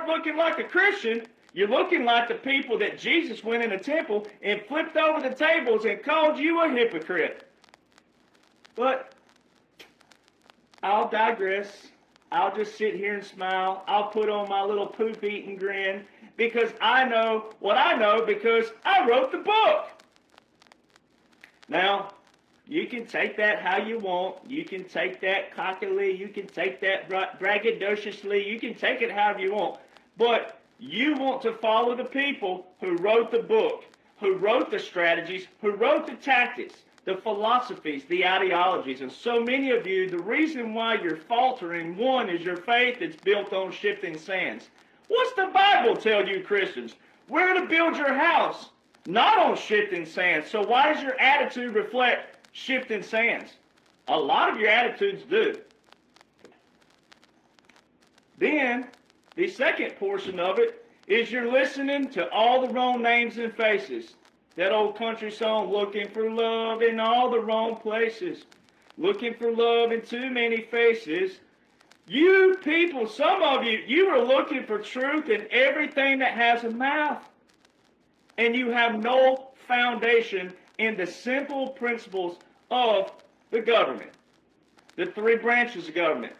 start looking like a Christian, you're looking like the people that Jesus went in the temple and flipped over the tables and called you a hypocrite. But I'll digress. I'll just sit here and smile. I'll put on my little poop-eating grin because I know what I know because I wrote the book. Now, you can take that how you want. You can take that cockily. You can take that braggadociously. You can take it however you want. But you want to follow the people who wrote the book, who wrote the strategies, who wrote the tactics, the philosophies, the ideologies. And so many of you, the reason why you're faltering, one, is your faith is built on shifting sands. What's the Bible tell you, Christians? Where to build your house? Not on shifting sands. So why does your attitude reflect shifting sands? A lot of your attitudes do. Then, the second portion of it is you're listening to all the wrong names and faces. That old country song, looking for love in all the wrong places. Looking for love in too many faces. You people, some of you, you are looking for truth in everything that has a mouth. And you have no foundation in the simple principles of the government. The three branches of government.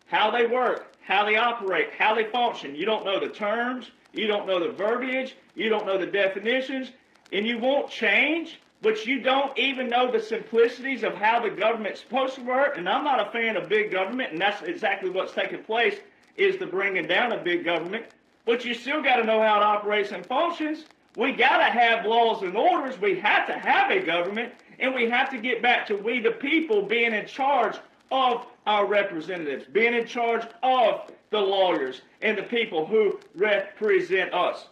How they work, how they operate, how they function. You don't know the terms. You don't know the verbiage. You don't know the definitions. And you won't change, but you don't even know the simplicities of how the government's supposed to work. And I'm not a fan of big government, and that's exactly what's taking place, is the bringing down of big government. But you still got to know how it operates and functions. We got to have laws and orders. We have to have a government, and we have to get back to we the people being in charge of our representatives, being in charge of the lawyers and the people who represent us.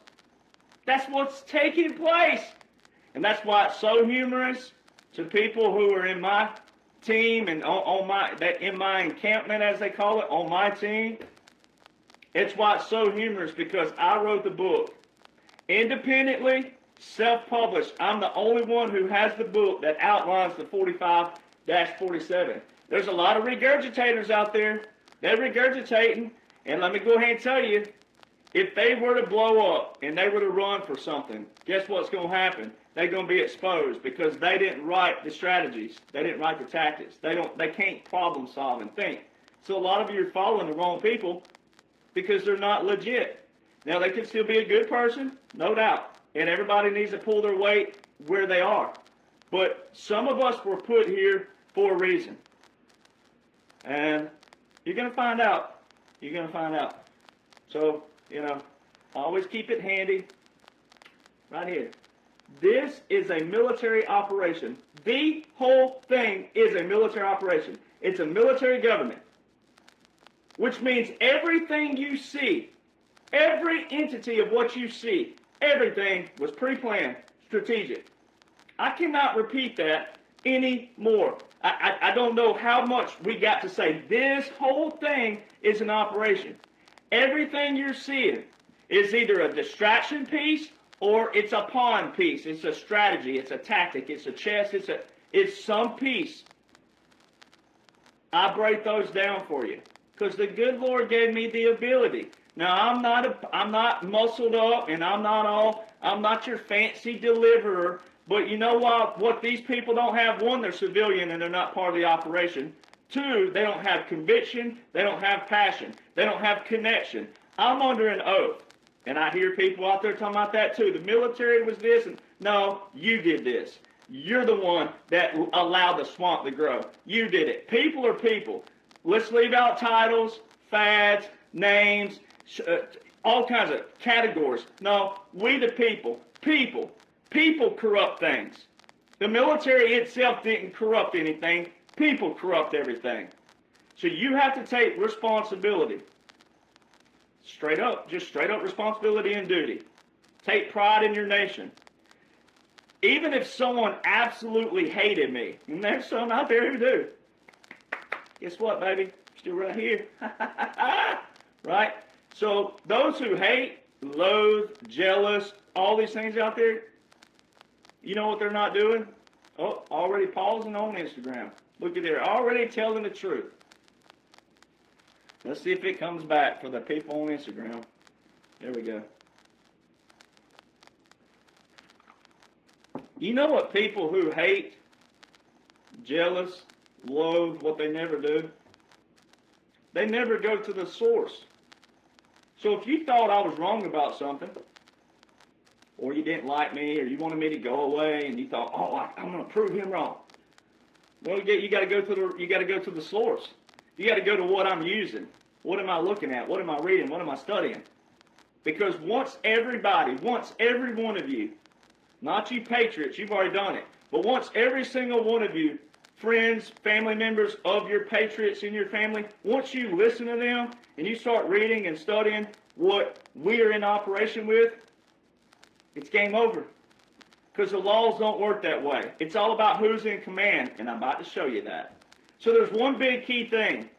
That's what's taking place. And that's why it's so humorous to people who are in my team and in my encampment, as they call it, on my team. It's why it's so humorous, because I wrote the book. Independently, self-published. I'm the only one who has the book that outlines the 45-47. There's a lot of regurgitators out there. They're regurgitating. And let me go ahead and tell you, if they were to blow up and they were to run for something, guess what's going to happen? They're going to be exposed because they didn't write the strategies. They didn't write the tactics. They can't problem solve and think. So a lot of you are following the wrong people because they're not legit. Now, they can still be a good person, no doubt. And everybody needs to pull their weight where they are. But some of us were put here for a reason. And you're going to find out. You're going to find out. So, always keep it handy. Right here. This is a military operation. The whole thing is a military operation. It's a military government. Which means everything you see, every entity of what you see, everything was pre-planned, strategic. I cannot repeat that anymore. I don't know how much we got to say. This whole thing is an operation. Everything you're seeing is either a distraction piece or it's a pawn piece. It's a strategy. It's a tactic. It's a chess. It's some piece. I break those down for you because the good Lord gave me the ability. Now I'm not muscled up and I'm not your fancy deliverer. But you know what these people don't have? One, they're civilian and they're not part of the operation. Two, they don't have conviction. They don't have passion. They don't have connection. I'm under an oath. And I hear people out there talking about that too. The military was this. And no, you did this. You're the one that allowed the swamp to grow. You did it. People are people. Let's leave out titles, fads, names, all kinds of categories. No, we the people. People corrupt things. The military itself didn't corrupt anything. People corrupt everything. So you have to take responsibility. Straight up responsibility and duty. Take pride in your nation. Even if someone absolutely hated me, and there's some out there who do, guess what, baby? Still right here. Right? So those who hate, loathe, jealous, all these things out there, you know what they're not doing? Oh, already pausing on Instagram. Look at there, already telling the truth. Let's see if it comes back for the people on Instagram. There we go. You know what people who hate, jealous, loathe what they never do? They never go to the source. So if you thought I was wrong about something, or you didn't like me, or you wanted me to go away, and you thought, oh, I'm going to prove him wrong. Well, you got to go to the source. You got to go to what I'm using. What am I looking at? What am I reading? What am I studying? Because once every one of you, not you patriots, you've already done it, but once every single one of you, friends, family members of your patriots in your family, once you listen to them and you start reading and studying what we are in operation with, it's game over. Because the laws don't work that way. It's all about who's in command, and I'm about to show you that. So there's one big key thing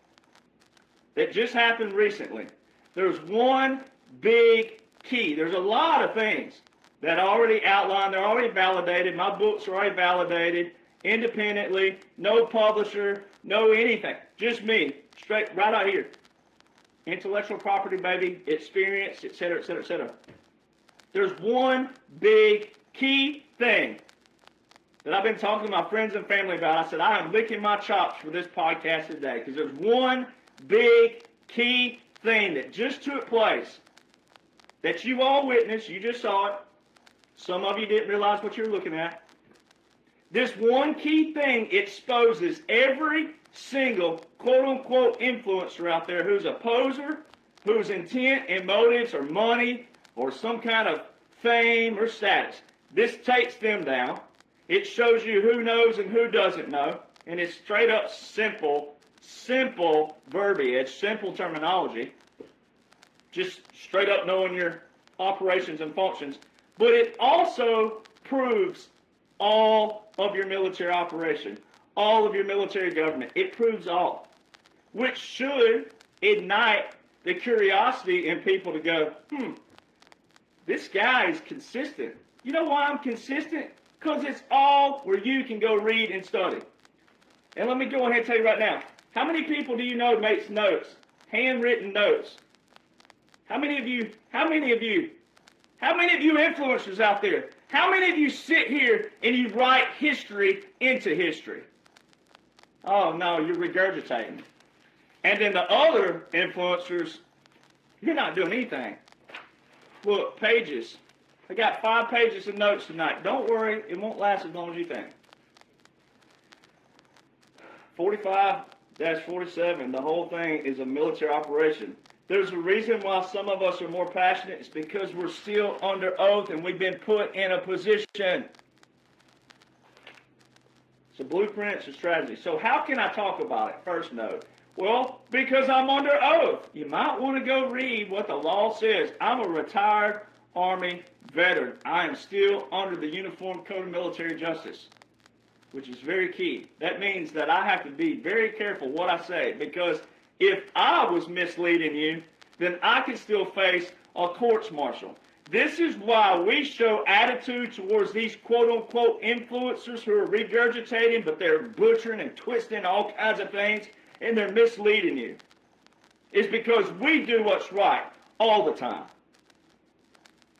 that just happened recently. There's one big key. There's a lot of things that are already outlined. They're already validated. My books are already validated independently. No publisher, no anything. Just me, straight right out here. Intellectual property, baby, experience, etc., etc., etc. There's one big key thing that I've been talking to my friends and family about. I said, I am licking my chops for this podcast today because there's one big key thing that just took place that you all witnessed. You just saw it. Some of you didn't realize what you were looking at. This one key thing exposes every single quote-unquote influencer out there who's a poser, whose intent and motives are money or some kind of fame or status. This takes them down. It shows you who knows and who doesn't know. And it's straight up simple verbiage, simple terminology. Just straight up knowing your operations and functions. But it also proves all of your military operation, all of your military government. It proves all. Which should ignite the curiosity in people to go, this guy is consistent. You know why I'm consistent? Because it's all where you can go read and study. And let me go ahead and tell you right now, how many people do you know makes notes, handwritten notes? How many of you influencers out there, how many of you sit here and you write history into history? Oh no, you're regurgitating. And then the other influencers, you're not doing anything. Look, pages. I got 5 pages of notes tonight. Don't worry, it won't last as long as you think. 45-47, the whole thing is a military operation. There's a reason why some of us are more passionate. It's because we're still under oath and we've been put in a position. It's a blueprint, it's a strategy. So how can I talk about it? First note. Well, because I'm under oath. You might want to go read what the law says. I'm a retired Army veteran. I am still under the Uniform Code of Military Justice, which is very key. That means that I have to be very careful what I say, because if I was misleading you, then I can still face a courts-martial. This is why we show attitude towards these quote-unquote influencers who are regurgitating, but they're butchering and twisting all kinds of things, and they're misleading you. It's because we do what's right all the time.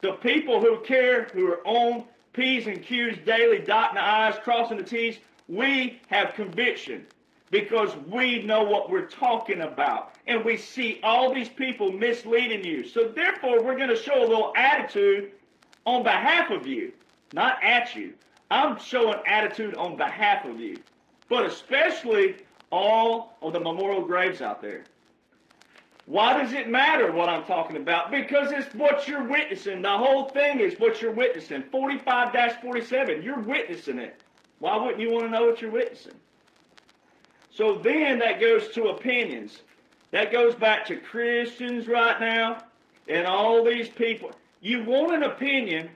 The people who care, who are on P's and Q's daily, dotting the I's, crossing the T's, we have conviction because we know what we're talking about. And we see all these people misleading you. So therefore, we're going to show a little attitude on behalf of you, not at you. I'm showing attitude on behalf of you, but especially all of the memorial graves out there. Why does it matter what I'm talking about? Because it's what you're witnessing. The whole thing is what you're witnessing. 45-47, you're witnessing it. Why wouldn't you want to know what you're witnessing? So then that goes to opinions. That goes back to Christians right now and all these people. You want an opinion.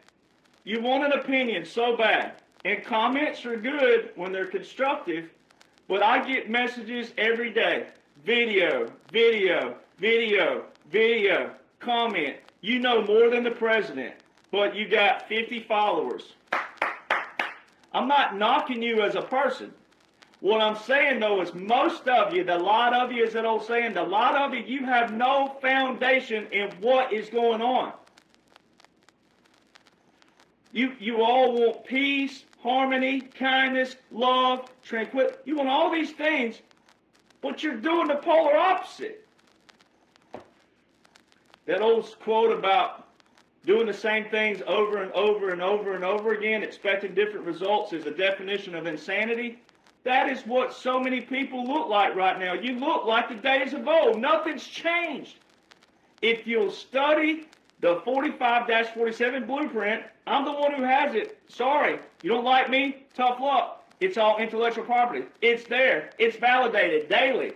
You want an opinion so bad. And comments are good when they're constructive, but I get messages every day. Video, comment. You know more than the president, but you got 50 followers. I'm not knocking you as a person. What I'm saying, though, is most of you, the lot of you, is that old saying, the lot of you, you have no foundation in what is going on. You all want peace, harmony, kindness, love, tranquility. You want all these things, but you're doing the polar opposite. That old quote about doing the same things over and over and over and over again, expecting different results, is a definition of insanity. That is what so many people look like right now. You look like the days of old. Nothing's changed. If you'll study the 45-47 blueprint, I'm the one who has it. Sorry, you don't like me? Tough luck. It's all intellectual property. It's there. It's validated daily.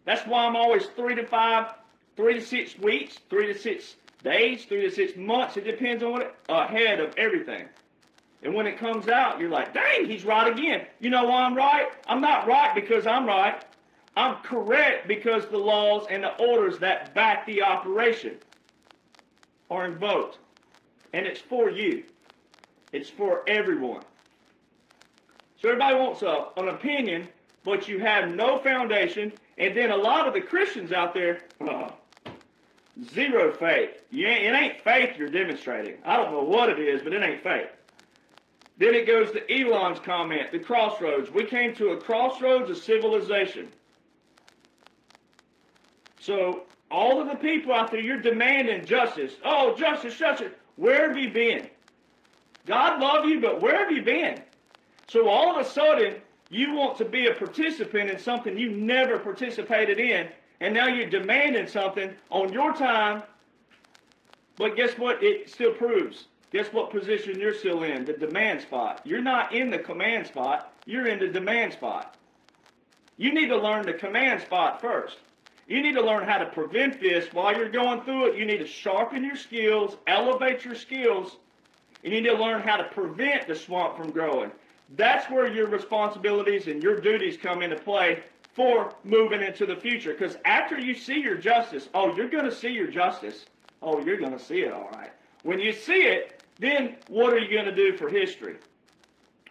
That's why I'm always 3 to 6 weeks, 3 to 6 days, 3 to 6 months. It depends on what ahead of everything. And when it comes out, you're like, dang, he's right again. You know why I'm right? I'm not right because I'm right. I'm correct because the laws and the orders that back the operation are invoked. And it's for you. It's for everyone. So everybody wants an opinion, but you have no foundation. And then a lot of the Christians out there, zero faith. It ain't faith you're demonstrating. I don't know what it is, but it ain't faith. Then it goes to Elon's comment, the crossroads. We came to a crossroads of civilization. So all of the people out there, you're demanding justice. Oh, justice, justice. Where have you been? God love you, but where have you been? So all of a sudden, you want to be a participant in something you never participated in, and now you're demanding something on your time, but guess what? It still proves. Guess what position you're still in? The demand spot. You're not in the command spot. You're in the demand spot. You need to learn the command spot first. You need to learn how to prevent this while you're going through it. You need to sharpen your skills, elevate your skills. You need to learn how to prevent the swamp from growing. That's where your responsibilities and your duties come into play for moving into the future. Because after you see your justice, you're going to see your justice. You're going to see it, all right. When you see it, then what are you going to do for history?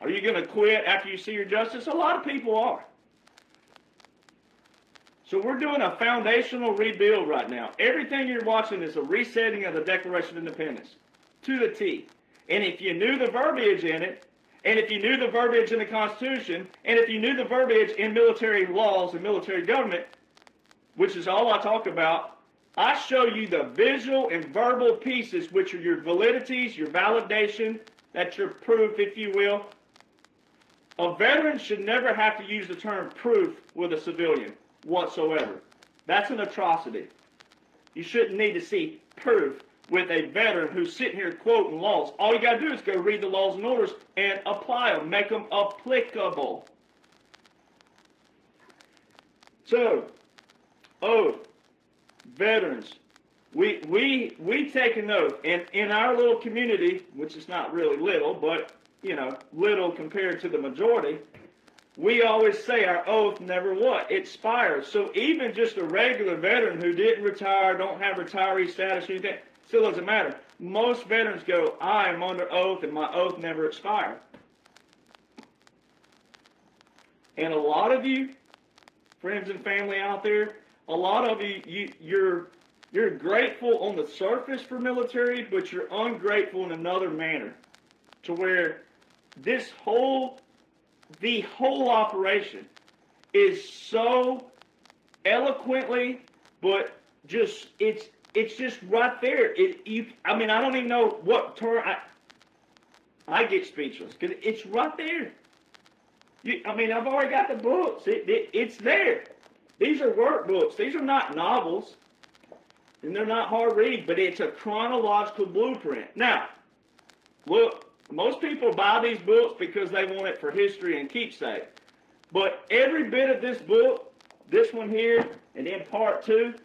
Are you going to quit after you see your justice? A lot of people are. So we're doing a foundational rebuild right now. Everything you're watching is a resetting of the Declaration of Independence to the T. And if you knew the verbiage in it, and if you knew the verbiage in the Constitution, and if you knew the verbiage in military laws and military government, which is all I talk about, I show you the visual and verbal pieces, which are your validities, your validation, that's your proof, if you will. A veteran should never have to use the term proof with a civilian whatsoever. That's an atrocity. You shouldn't need to see proof with a veteran who's sitting here quoting laws. All you got to do is go read the laws and orders and apply them, make them applicable. So, veterans, we take an oath, and in our little community, which is not really little, but little compared to the majority, we always say our oath never what? Expires. So even just a regular veteran who didn't retire, don't have retiree status or anything, still doesn't matter. Most veterans go, I am under oath and my oath never expired. And a lot of you, friends and family out there, a lot of you, you're grateful on the surface for military, but you're ungrateful in another manner. To where the whole operation is so eloquently, but just it's just right there. I don't even know what term. I get speechless because it's right there. I've already got the books. It's there. These are workbooks. These are not novels, and they're not hard read. But it's a chronological blueprint. Now, look. Most people buy these books because they want it for history and keepsake. But every bit of this book, this one here, and then part 2,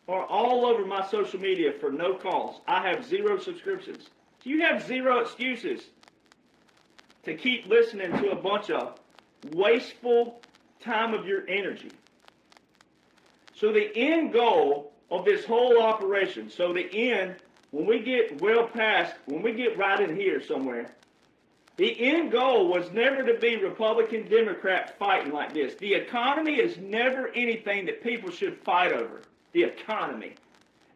are all over my social media for no cost. I have 0 subscriptions. You have 0 excuses to keep listening to a bunch of wasteful time of your energy. So the end goal of this whole operation, when we get right in here somewhere, The end goal was never to be Republican, Democrat fighting like this. The economy is never anything that people should fight over. The economy.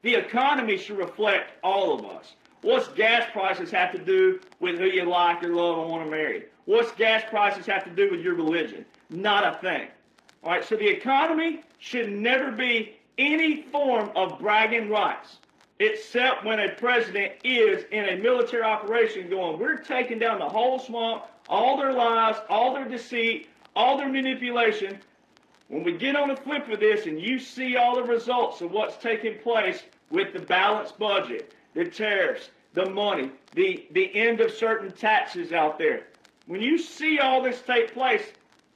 The economy should reflect all of us. What's gas prices have to do with who you like or love or want to marry? What's gas prices have to do with your religion? Not a thing. All right, so the economy should never be any form of bragging rights, except when a president is in a military operation going, we're taking down the whole swamp, all their lies, all their deceit, all their manipulation. When we get on the flip of this and you see all the results of what's taking place with the balanced budget, the tariffs, the money, the end of certain taxes out there, when you see all this take place,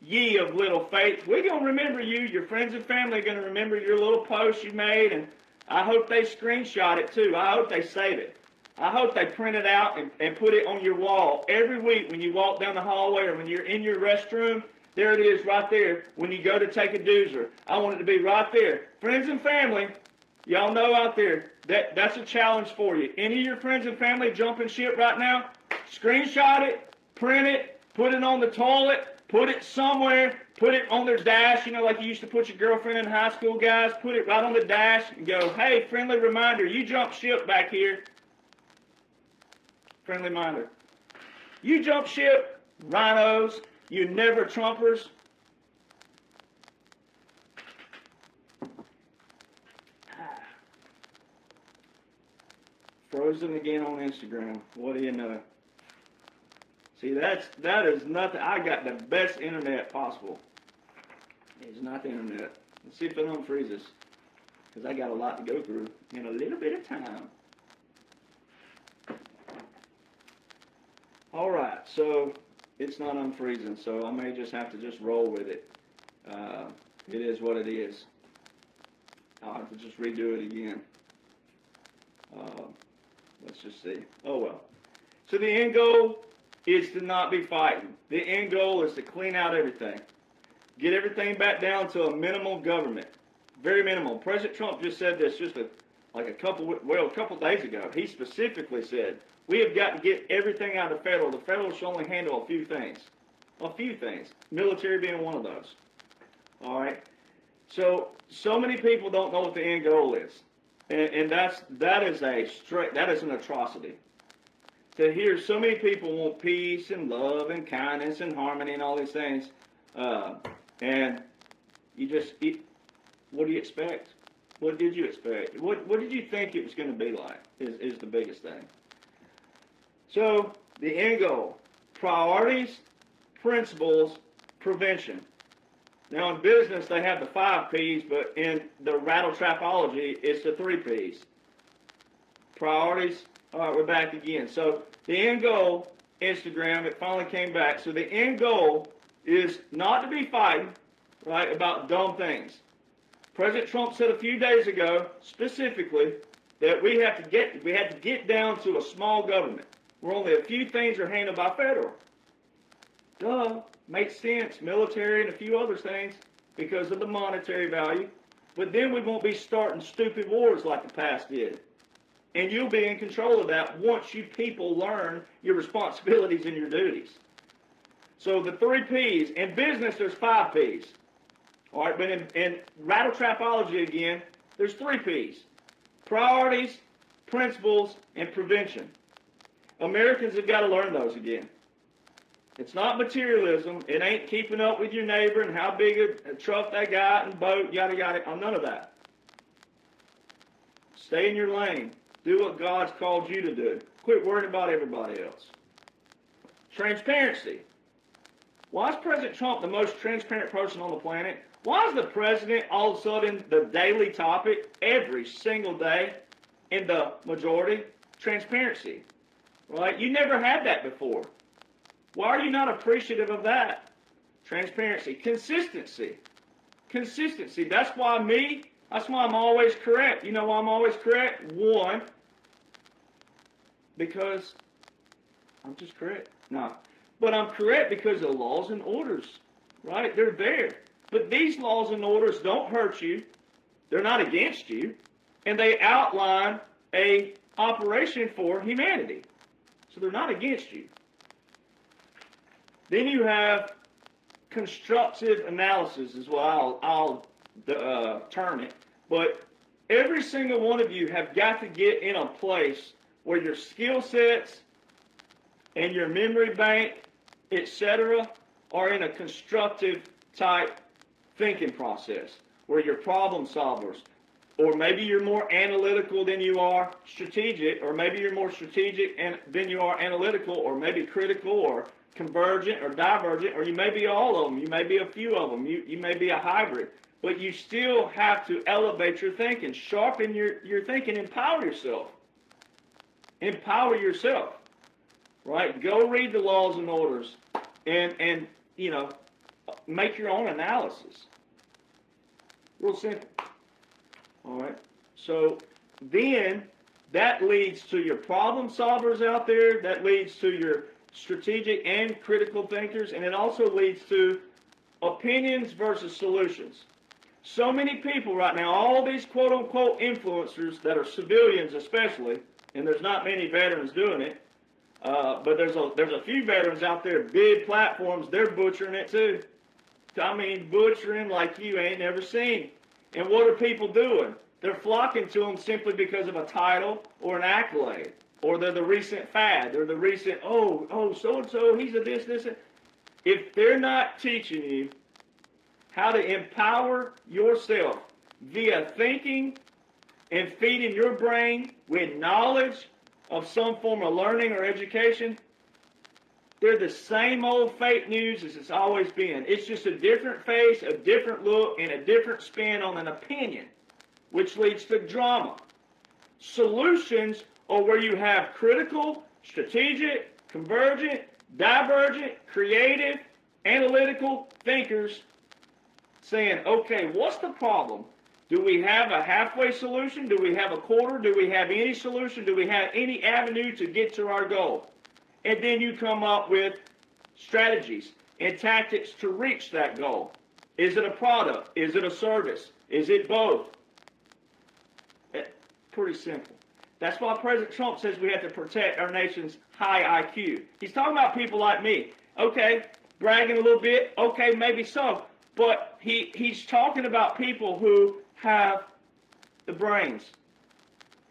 ye of little faith, we're going to remember you. Your friends and family are going to remember your little post you made, and I hope they screenshot it too. I hope they save it. I hope they print it out and put it on your wall every week when you walk down the hallway or when you're in your restroom. There it is right there when you go to take a doozer. I want it to be right there. Friends and family, y'all know out there, that's a challenge for you. Any of your friends and family jumping ship right now, screenshot it, print it, put it on the toilet, put it somewhere, put it on their dash, like you used to put your girlfriend in high school, guys. Put it right on the dash and go, hey, friendly reminder, you jumped ship back here. Friendly reminder. You jumped ship, rhinos, you never Trumpers. Frozen again on Instagram. What do you know? See, that is nothing. I got the best internet possible. It's not the internet. Let's see if it unfreezes, because I got a lot to go through in a little bit of time. All right, so it's not unfreezing, so I may just have to just roll with it. It is what it is. I'll have to just redo it again. Let's just see. Oh, well. So the end goal is to not be fighting. The end goal is to clean out everything. Get everything back down to a minimal government. Very minimal. President Trump just said this just a couple days ago. He specifically said, we have got to get everything out of the federal. The federal should only handle a few things. A few things. Military being one of those. All right? So many people don't know what the end goal is. And that is an atrocity. To hear so many people want peace and love and kindness and harmony and all these things, and you just, what do you expect? What did you expect? What did you think it was going to be like is the biggest thing. So, the end goal, priorities, principles, prevention. Now, in business, they have the 5 P's, but in the rattle trapology, it's the 3 P's. Priorities. All right, we're back again. So, the end goal, Instagram, it finally came back. So, the end goal is not to be fighting, right, about dumb things. President Trump said a few days ago, specifically, that we had to get down to a small government where only a few things are handled by federal. Duh, makes sense, military and a few other things because of the monetary value. But then we won't be starting stupid wars like the past did. And you'll be in control of that once you people learn your responsibilities and your duties. So the 3 P's. In business, there's 5 P's. All right, but in rattle trapology again, there's 3 P's. Priorities, principles, and prevention. Americans have got to learn those again. It's not materialism. It ain't keeping up with your neighbor and how big a truck they got and boat, yada, yada. None of that. Stay in your lane. Do what God's called you to do. Quit worrying about everybody else. Transparency. Why is President Trump the most transparent person on the planet? Why is the president all of a sudden the daily topic every single day in the majority? Transparency. Right? You never had that before. Why are you not appreciative of that? Transparency. Consistency. Consistency. That's why I'm always correct. You know why I'm always correct? 1, because I'm just correct. No. But I'm correct because the laws and orders, right? They're there. But these laws and orders don't hurt you. They're not against you. And they outline a operation for humanity. So they're not against you. Then you have constructive analysis is what I'll term it. But every single one of you have got to get in a place where your skill sets and your memory bank, etc., are in a constructive type thinking process, where you're problem solvers. Or maybe you're more analytical than you are strategic, or maybe you're more strategic than you are analytical, or maybe critical, or convergent, or divergent, or you may be all of them. You may be a few of them. You may be a hybrid. But you still have to elevate your thinking, sharpen your thinking, empower yourself. Empower yourself, right? Go read the laws and orders, and make your own analysis. Real simple. All right. So then that leads to your problem solvers out there. That leads to your strategic and critical thinkers, and it also leads to opinions versus solutions. So many people right now, all these quote-unquote influencers that are civilians especially, and there's not many veterans doing it, but there's a few veterans out there, big platforms, they're butchering it too. I mean, butchering like you ain't never seen. And what are people doing? They're flocking to them simply because of a title or an accolade, or they're the recent fad, they're the recent, so-and-so, he's a this. If they're not teaching you how to empower yourself via thinking and feeding your brain with knowledge of some form of learning or education, they're the same old fake news as it's always been. It's just a different face, a different look, and a different spin on an opinion, which leads to drama. Solutions are where you have critical, strategic, convergent, divergent, creative, analytical thinkers saying, okay, what's the problem? Do we have a halfway solution? Do we have a quarter? Do we have any solution? Do we have any avenue to get to our goal? And then you come up with strategies and tactics to reach that goal. Is it a product? Is it a service? Is it both? Pretty simple. That's why President Trump says we have to protect our nation's high IQ. He's talking about people like me. Okay, bragging a little bit. Okay, maybe so. But he's talking about people who have the brains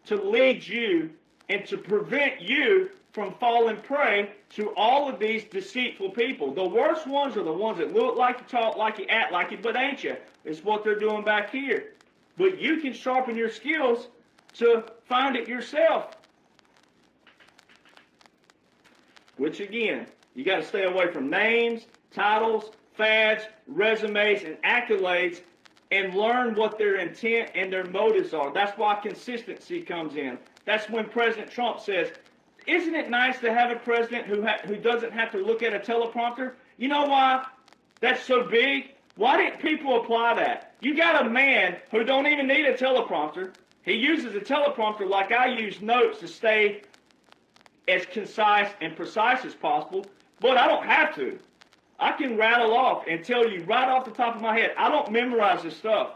to lead you and to prevent you from falling prey to all of these deceitful people. The worst ones are the ones that look like you, talk like you, act like you, but ain't you. It's what they're doing back here. But you can sharpen your skills to find it yourself. Which again, you got to stay away from names, titles, fads, resumes, and accolades, and learn what their intent and their motives are. That's why consistency comes in. That's when President Trump says, isn't it nice to have a president who doesn't have to look at a teleprompter? You know why that's so big? Why didn't people apply that? You got a man who don't even need a teleprompter. He uses a teleprompter like I use notes to stay as concise and precise as possible, but I don't have to. I can rattle off and tell you right off the top of my head. I don't memorize this stuff.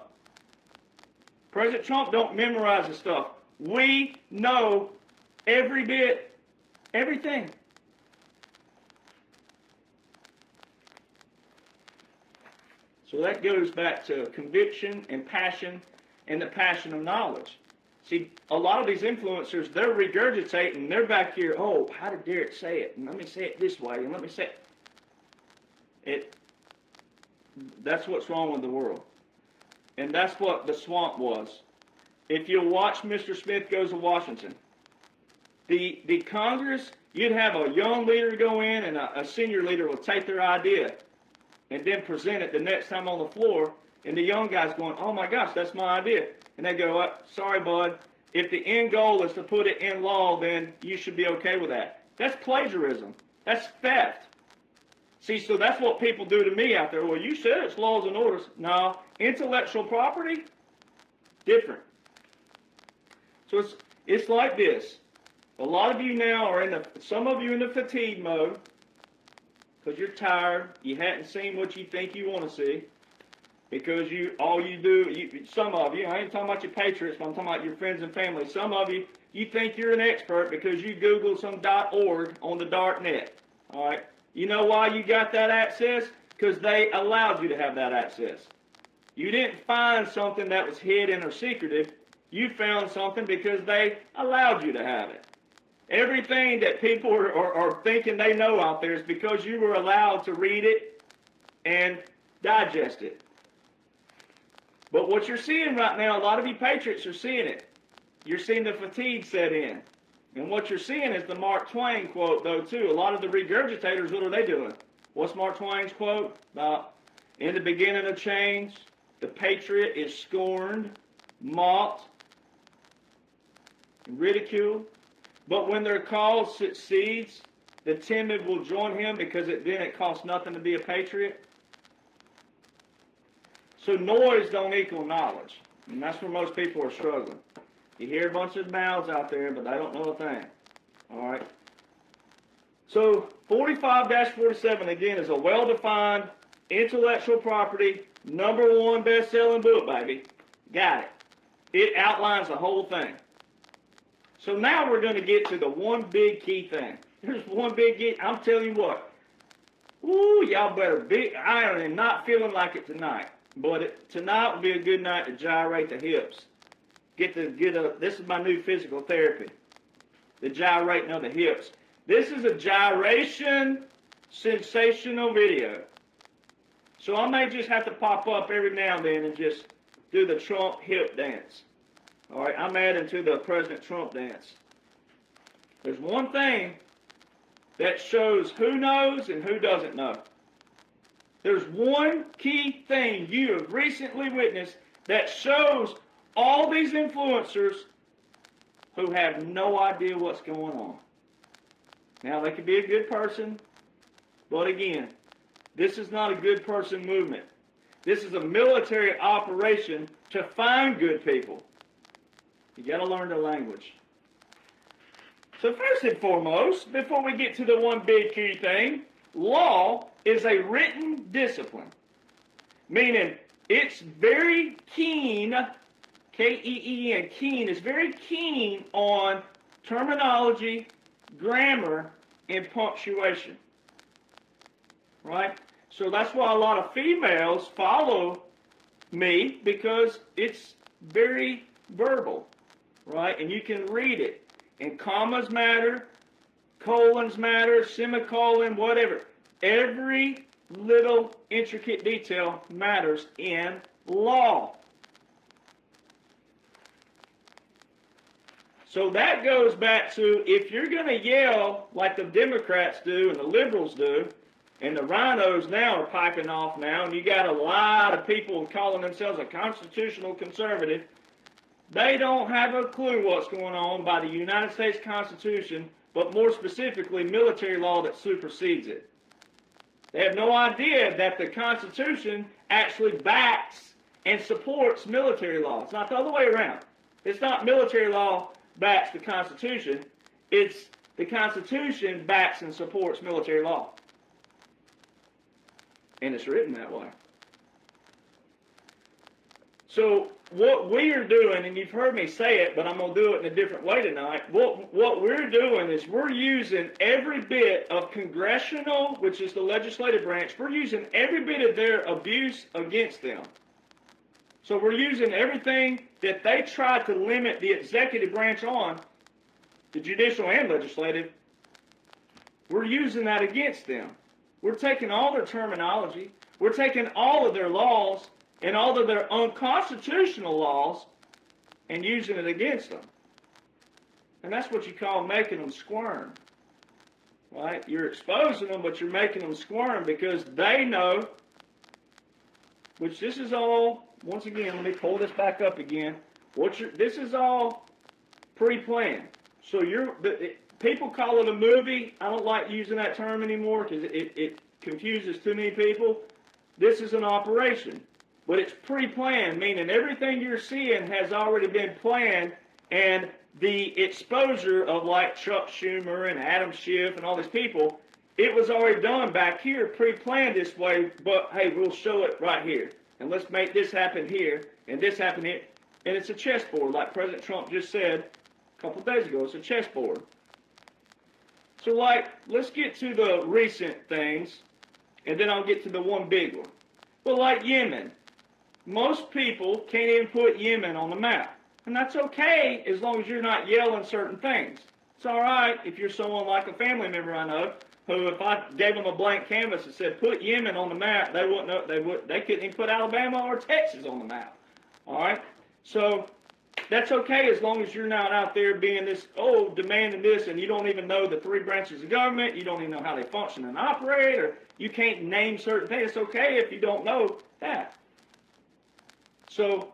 President Trump don't memorize this stuff. We know every bit, everything. So that goes back to conviction and passion and the passion of knowledge. See, a lot of these influencers, they're regurgitating. They're back here, oh, how did Derek say it? And let me say it this way, and let me say it. That's what's wrong with the world. And that's what the swamp was. If you watch Mr. Smith Goes to Washington, the Congress, you'd have a young leader go in and a senior leader will take their idea and then present it the next time on the floor, and the young guy's going, oh my gosh, that's my idea. And they go, sorry, bud, if the end goal is to put it in law, then you should be okay with that. That's plagiarism. That's theft. See, so that's what people do to me out there. Well, you said it's laws and orders. No, intellectual property, different. So it's like this. A lot of you now are some of you in the fatigue mode because you're tired. You hadn't seen what you think you want to see. Because some of you, I ain't talking about your patriots, but I'm talking about your friends and family. Some of you, you think you're an expert because you Googled some .org on the dark net. All right? You know why you got that access? Because they allowed you to have that access. You didn't find something that was hidden or secretive. You found something because they allowed you to have it. Everything that people are thinking they know out there is because you were allowed to read it and digest it. But what you're seeing right now, a lot of you patriots are seeing it. You're seeing the fatigue set in. And what you're seeing is the Mark Twain quote, though, too. A lot of the regurgitators, what are they doing? What's Mark Twain's quote? About, in the beginning of change, the patriot is scorned, mocked, ridiculed. But when their cause succeeds, the timid will join him because then it costs nothing to be a patriot. So noise don't equal knowledge. And that's where most people are struggling. You hear a bunch of mouths out there, but they don't know a thing. All right? So 45-47, again, is a well-defined intellectual property, #1 best-selling book, baby. Got it. It outlines the whole thing. So now we're going to get to the one big key thing. There's one big key. I'm telling you what. Ooh, y'all better be. I am not feeling like it tonight. But tonight will be a good night to gyrate the hips. This is my new physical therapy. The gyrating of the hips. This is a gyration sensational video. So I may just have to pop up every now and then and just do the Trump hip dance. All right, I'm adding to the President Trump dance. There's one thing that shows who knows and who doesn't know. There's one key thing you have recently witnessed that shows all these influencers who have no idea what's going on. Now, they could be a good person, but again, this is not a good person movement. This is a military operation to find good people. You got to learn the language. So first and foremost, before we get to the one big key thing, law is a written discipline, meaning it's very keen, K-E-E-N, keen, is very keen on terminology, grammar, and punctuation. Right? So that's why a lot of females follow me, because it's very verbal. Right? And you can read it. And commas matter, colons matter, semicolon, whatever. Every little intricate detail matters in law. So that goes back to, if you're going to yell like the Democrats do and the liberals do, and the rhinos now are piping off now, and you got a lot of people calling themselves a constitutional conservative, they don't have a clue what's going on by the United States Constitution, but more specifically, military law that supersedes it. They have no idea that the Constitution actually backs and supports military law. It's not the other way around. It's not military law backs the Constitution. It's the Constitution backs and supports military law. And it's written that way. So what we are doing, and you've heard me say it, but I'm going to do it in a different way tonight. What we're doing is we're using every bit of congressional, which is the legislative branch, we're using every bit of their abuse against them. So we're using everything that they tried to limit the executive branch on, the judicial and legislative, we're using that against them. We're taking all their terminology, we're taking all of their laws, and all of their unconstitutional laws, and using it against them. And that's what you call making them squirm. Right? You're exposing them, but you're making them squirm because they know, which this is all, once again, let me pull this back up again. This is all pre-planned. So people call it a movie. I don't like using that term anymore because it confuses too many people. This is an operation. But it's pre-planned, meaning everything you're seeing has already been planned, and the exposure of like Chuck Schumer and Adam Schiff and all these people, it was already done back here, pre-planned this way, but hey, we'll show it right here. And let's make this happen here, and this happen here. And it's a chessboard, like President Trump just said a couple days ago. It's a chessboard. So, like, let's get to the recent things, and then I'll get to the one big one. But like Yemen, most people can't even put Yemen on the map. And that's okay as long as you're not yelling certain things. It's all right if you're someone like a family member I know who, if I gave them a blank canvas and said put Yemen on the map, they wouldn't know, they couldn't even put Alabama or Texas on the map. All right, so that's okay as long as you're not out there being this demanding this, and you don't even know the three branches of government, you don't even know how they function and operate, or you can't name certain things. It's okay if you don't know that. So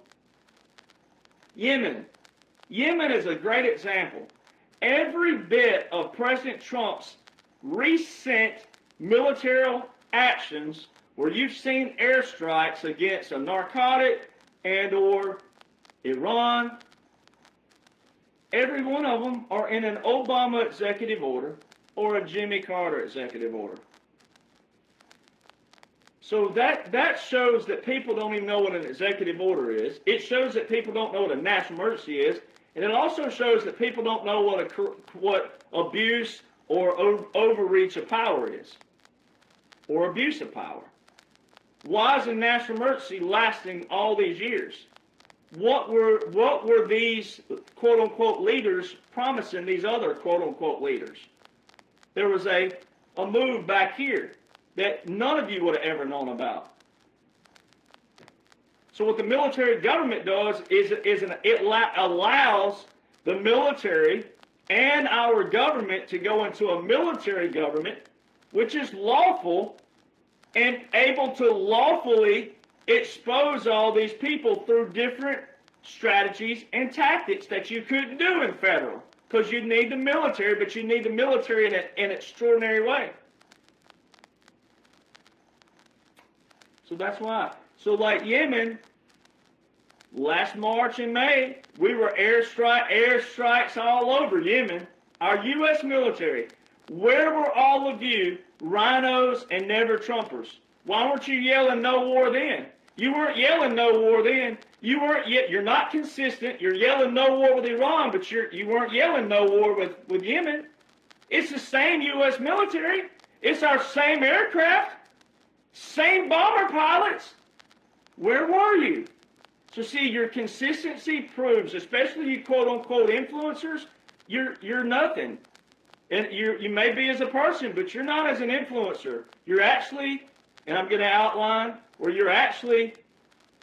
Yemen is a great example. Every bit of President Trump's recent military actions where you've seen airstrikes against a narcotic and or Iran, every one of them are in an Obama executive order or a Jimmy Carter executive order. So that shows that people don't even know what an executive order is. It shows that people don't know what a national emergency is. And it also shows that people don't know what abuse or overreach of power is, or abuse of power. Why is a national emergency lasting all these years? What were these quote-unquote leaders promising these other quote-unquote leaders? There was a move back here that none of you would have ever known about. So what the military government does is it allows the military and our government to go into a military government, which is lawful and able to lawfully expose all these people through different strategies and tactics that you couldn't do in federal, because you need the military, but you need the military in an extraordinary way. So that's why. So like Yemen, last March and May, we were airstrikes all over Yemen. Our U.S. military. Where were all of you rhinos and never Trumpers? Why weren't you yelling no war then? You weren't yelling no war then. You're not consistent. You're yelling no war with Iran, but you weren't yelling no war with Yemen. It's the same U.S. military. It's our same aircraft, same bomber pilots. Where were you? So see, your consistency proves, especially you quote-unquote influencers, you're nothing. And you may be as a person, but you're not as an influencer. You're actually, and I'm going to outline, where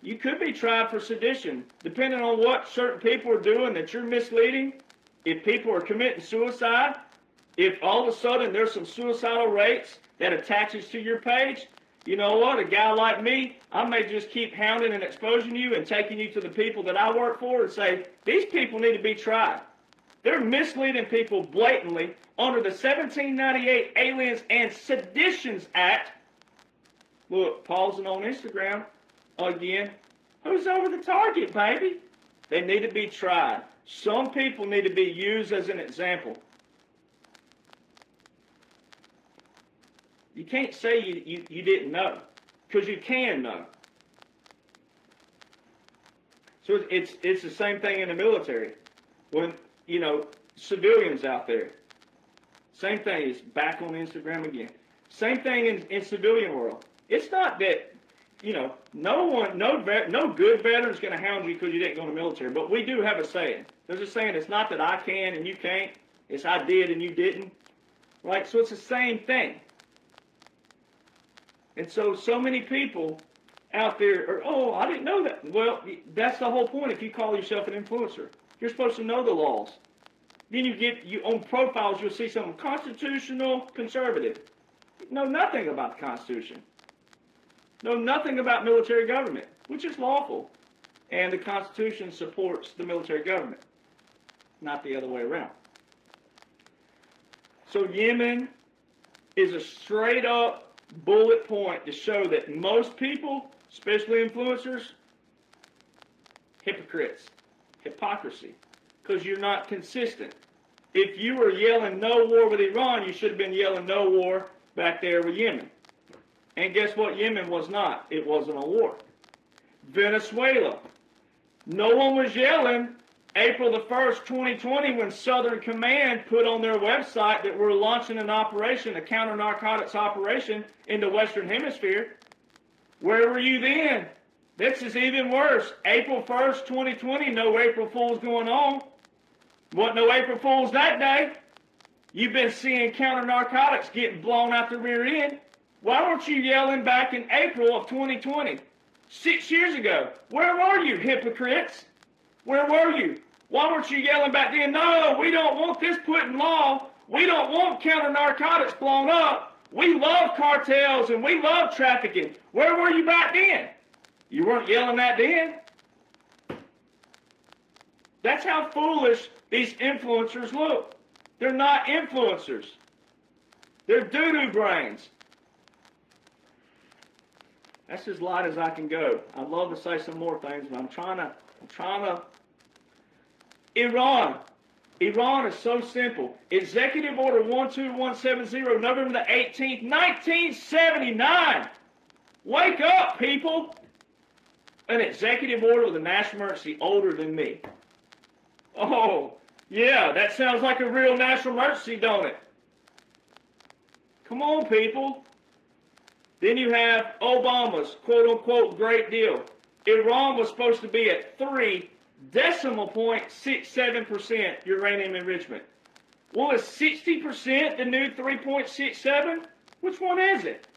you could be tried for sedition, depending on what certain people are doing that you're misleading. If people are committing suicide, if all of a sudden there's some suicidal rates that attaches to your page, you know what? A guy like me, I may just keep hounding and exposing you and taking you to the people that I work for and say, these people need to be tried. They're misleading people blatantly under the 1798 Aliens and Seditions Act. Look, pausing on Instagram again. Who's over the target, baby? They need to be tried. Some people need to be used as an example. You can't say you didn't know, because you can know. So it's the same thing in the military. When, civilians out there, same thing. It's back on Instagram again. Same thing in civilian world. It's not that, no good veteran's going to hound you because you didn't go in the military. But we do have a saying. There's a saying, it's not that I can and you can't. It's I did and you didn't. Right? So it's the same thing. And so many people out there are, I didn't know that. Well, that's the whole point if you call yourself an influencer. You're supposed to know the laws. Then you on profiles, you'll see something constitutional, conservative. Know nothing about the Constitution. Know nothing about military government, which is lawful. And the Constitution supports the military government, not the other way around. So Yemen is a straight up bullet point to show that most people, especially influencers, hypocrisy, because you're not consistent. If you were yelling no war with Iran, you should have been yelling no war back there with Yemen. And guess what? Yemen was not. It wasn't a war. Venezuela. No one was yelling April the 1st, 2020, when Southern Command put on their website that we're launching an operation, a counter-narcotics operation in the Western Hemisphere. Where were you then? This is even worse. April 1st, 2020, no April Fools going on. Wasn't no April Fools that day. You've been seeing counter-narcotics getting blown out the rear end. Why weren't you yelling back in April of 2020? 6 years ago. Where were you, hypocrites? Where were you? Why weren't you yelling back then? No, we don't want this put in law. We don't want counter-narcotics blown up. We love cartels and we love trafficking. Where were you back then? You weren't yelling that then? That's how foolish these influencers look. They're not influencers. They're doo-doo brains. That's as light as I can go. I'd love to say some more things, but I'm trying to. Iran is so simple. Executive Order 12170, November the 18th, 1979. Wake up, people. An executive order with a national emergency older than me. Oh, yeah, that sounds like a real national emergency, don't it? Come on, people. Then you have Obama's quote-unquote great deal. Iran was supposed to be at 3.67% uranium enrichment. Well, is 60% the new 3.67? Which one is it?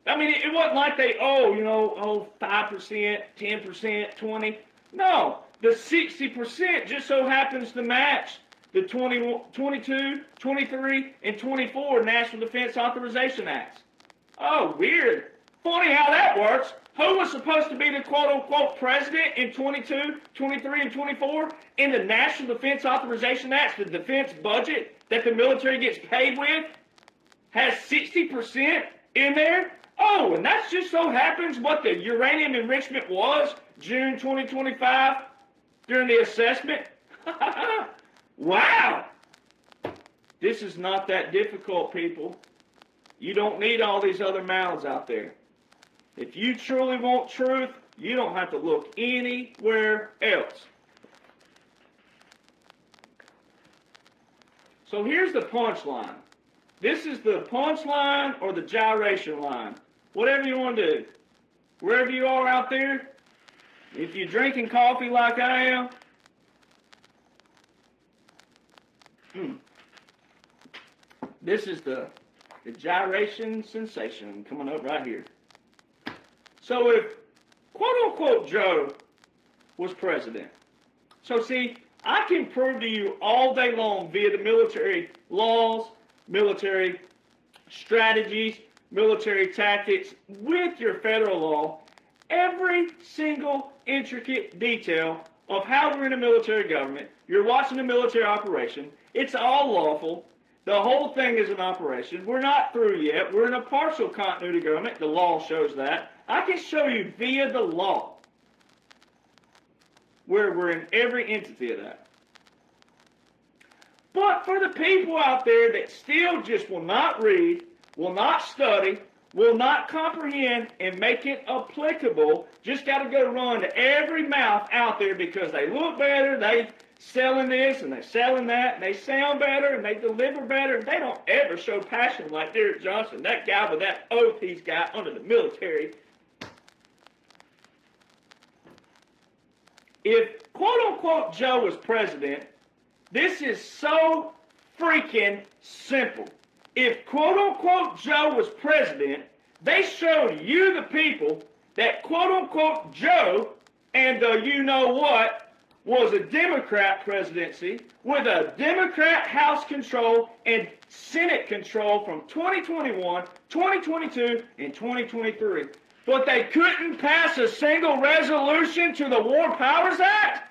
I mean, it wasn't like they, 5%, 10%, 20%. No, the 60% just so happens to match the 22, 23, and 24 National Defense Authorization Acts. Oh, weird. Funny how that works. Who was supposed to be the quote-unquote president in 22, 23, and 24 in the National Defense Authorization Acts, the defense budget that the military gets paid with, has 60% in there? Oh, and that just so happens what the uranium enrichment was June 2025 during the assessment? Wow! This is not that difficult, people. You don't need all these other mouths out there. If you truly want truth, you don't have to look anywhere else. So here's the punchline. This is the punchline or the gyration line. Whatever you want to do. Wherever you are out there, if you're drinking coffee like I am, this is the gyration sensation coming up right here. So if quote-unquote Joe was president, so see, I can prove to you all day long via the military laws, military strategies, military tactics, with your federal law, every single intricate detail of how we're in a military government. You're watching a military operation. It's all lawful. The whole thing is an operation. We're not through yet. We're in a partial continuity government. The law shows that. I can show you via the law where we're in every entity of that. But for the people out there that still just will not read, will not study, will not comprehend and make it applicable, just got to go run to every mouth out there because they look better, they selling this and they selling that, and they sound better and they deliver better, and they don't ever show passion like Derek Johnson, that guy with that oath he's got under the military. If quote-unquote Joe was president, this is so freaking simple. If quote-unquote Joe was president, they showed you the people that quote-unquote Joe and the you-know-what was a Democrat presidency with a Democrat House control and Senate control from 2021, 2022, and 2023. But they couldn't pass a single resolution to the War Powers Act?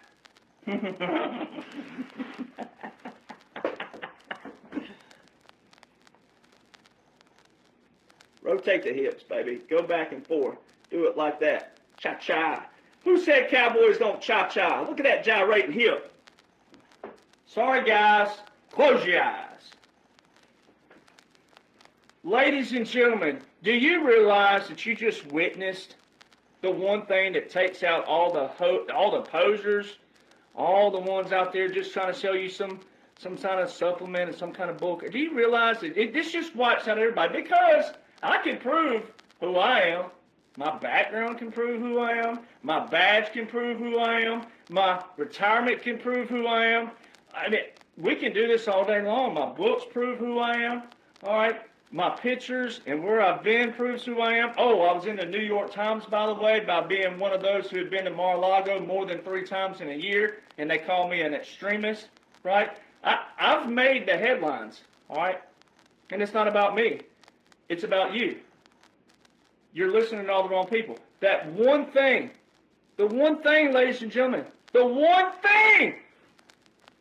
Rotate the hips, baby. Go back and forth. Do it like that. Cha-cha. Who said cowboys don't cha-cha? Look at that gyrating hip. Sorry, guys. Close your eyes. Ladies and gentlemen, do you realize that you just witnessed the one thing that takes out all the posers, All the ones out there just trying to sell you some kind of supplement and some kind of book. Do you realize that this just wipes out everybody? Because I can prove who I am. My background can prove who I am. My badge can prove who I am. My retirement can prove who I am. I mean, we can do this all day long. My books prove who I am. All right. My pictures and where I've been proves who I am. Oh, I was in the New York Times, by the way, by being one of those who had been to Mar-a-Lago more than 3 times in a year, and they call me an extremist, right? I've made the headlines, all right? And it's not about me. It's about you. You're listening to all the wrong people. That one thing, the one thing, ladies and gentlemen, the one thing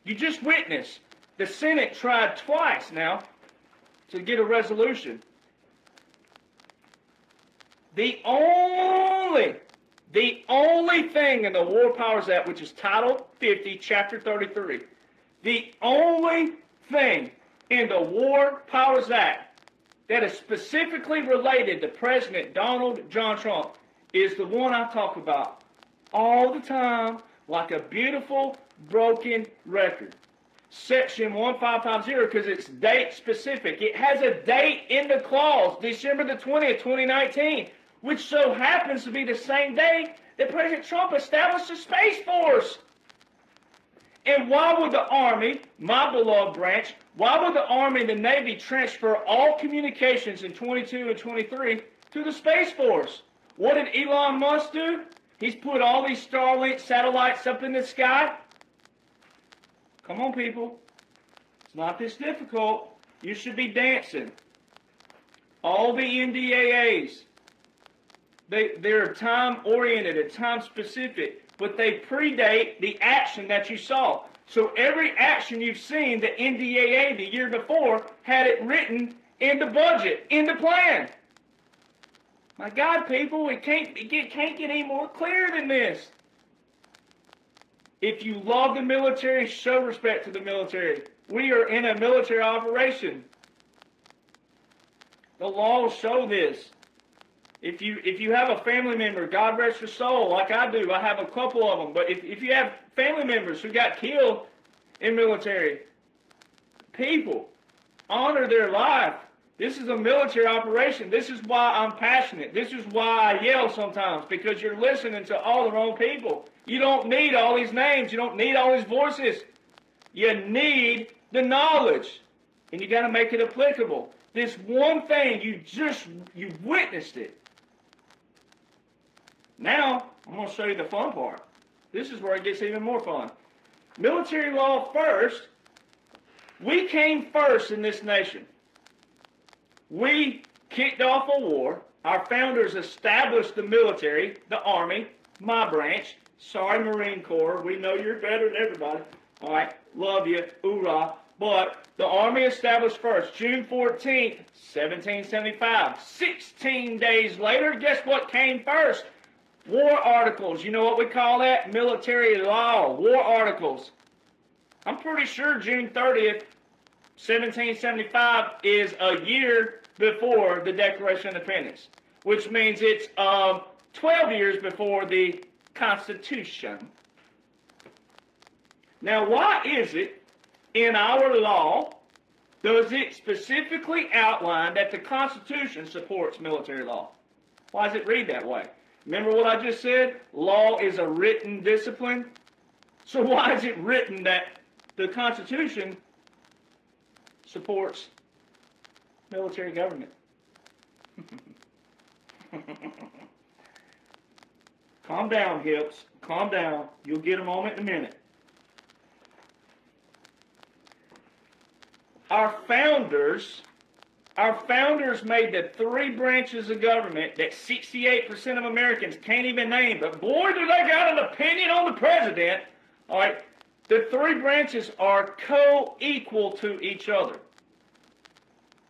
you just witnessed, the Senate tried twice now to get a resolution. The only thing in the War Powers Act, which is Title 50, Chapter 33, the only thing in the War Powers Act that is specifically related to President Donald John Trump is the one I talk about all the time like a beautiful broken record. Section 1550, because it's date specific. It has a date in the clause, December the 20th, 2019, which so happens to be the same day that President Trump established the Space Force. And why would the Army, my beloved branch, why would the Army and the Navy transfer all communications in 22 and 23 to the Space Force? What did Elon Musk do? He's put all these Starlink satellites up in the sky. Come on, people. It's not this difficult. You should be dancing. All the NDAAs, they're time-oriented and time-specific, but they predate the action that you saw. So every action you've seen, the NDAA the year before had it written in the budget, in the plan. My God, people, it can't get any more clear than this. If you love the military, show respect to the military. We are in a military operation. The laws show this. If you have a family member, God rest your soul, like I do, I have a couple of them. But if you have family members who got killed in military, people, honor their life. This is a military operation. This is why I'm passionate. This is why I yell sometimes, because you're listening to all the wrong people. You don't need all these names. You don't need all these voices. You need the knowledge, and you got to make it applicable. This one thing, you witnessed it. Now, I'm going to show you the fun part. This is where it gets even more fun. Military law first. We came first in this nation. We kicked off a war. Our founders established the military, the Army, my branch. Sorry, Marine Corps. We know you're better than everybody. All right, love you, hoorah. But the Army established first, June 14th, 1775. 16 days later, guess what came first? War articles. You know what we call that? Military law. War articles. I'm pretty sure June 30th, 1775 is a year before the Declaration of Independence, which means it's 12 years before the Constitution. Now, why is it in our law does it specifically outline that the Constitution supports military law? Why does it read that way? Remember what I just said? Law is a written discipline. So why is it written that the Constitution supports military government? Calm down, hips. Calm down. You'll get a moment in a minute. Our founders made the 3 branches of government that 68% of Americans can't even name. But boy, do they got an opinion on the president. All right, the 3 branches are co-equal to each other.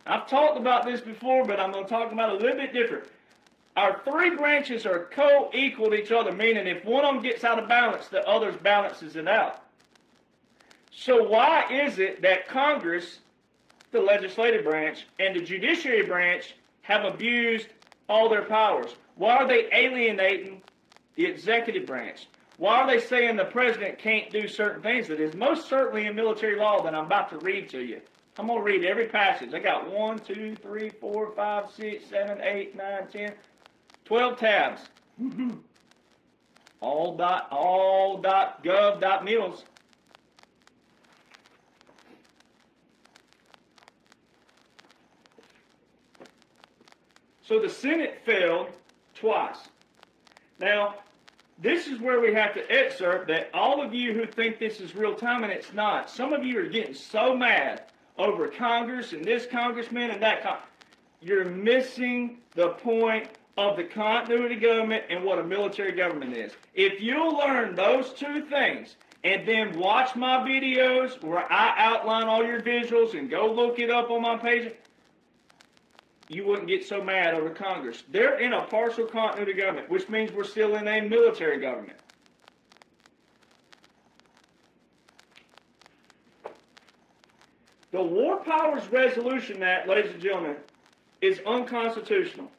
I've talked about this before, but I'm going to talk about it a little bit different. Our 3 branches are co-equal to each other, meaning if one of them gets out of balance, the other balances it out. So why is it that Congress, the legislative branch, and the judiciary branch have abused all their powers? Why are they alienating the executive branch? Why are they saying the president can't do certain things? It is most certainly in military law that I'm about to read to you. I'm going to read every passage. I got 1, 2, 3, 4, 5, 6, 7, 8, 9, 10, 12 tabs. all.gov.mils. So the Senate failed twice. Now, this is where we have to excerpt that all of you who think this is real time, and it's not. Some of you are getting so mad over Congress and this congressman and that you're missing the point of the continuity government and what a military government is. If you'll learn those two things and then watch my videos where I outline all your visuals and go look it up on my page, you wouldn't get so mad over Congress. They're in a partial continuity government, which means we're still in a military government. The War Powers Resolution Act, ladies and gentlemen, is unconstitutional.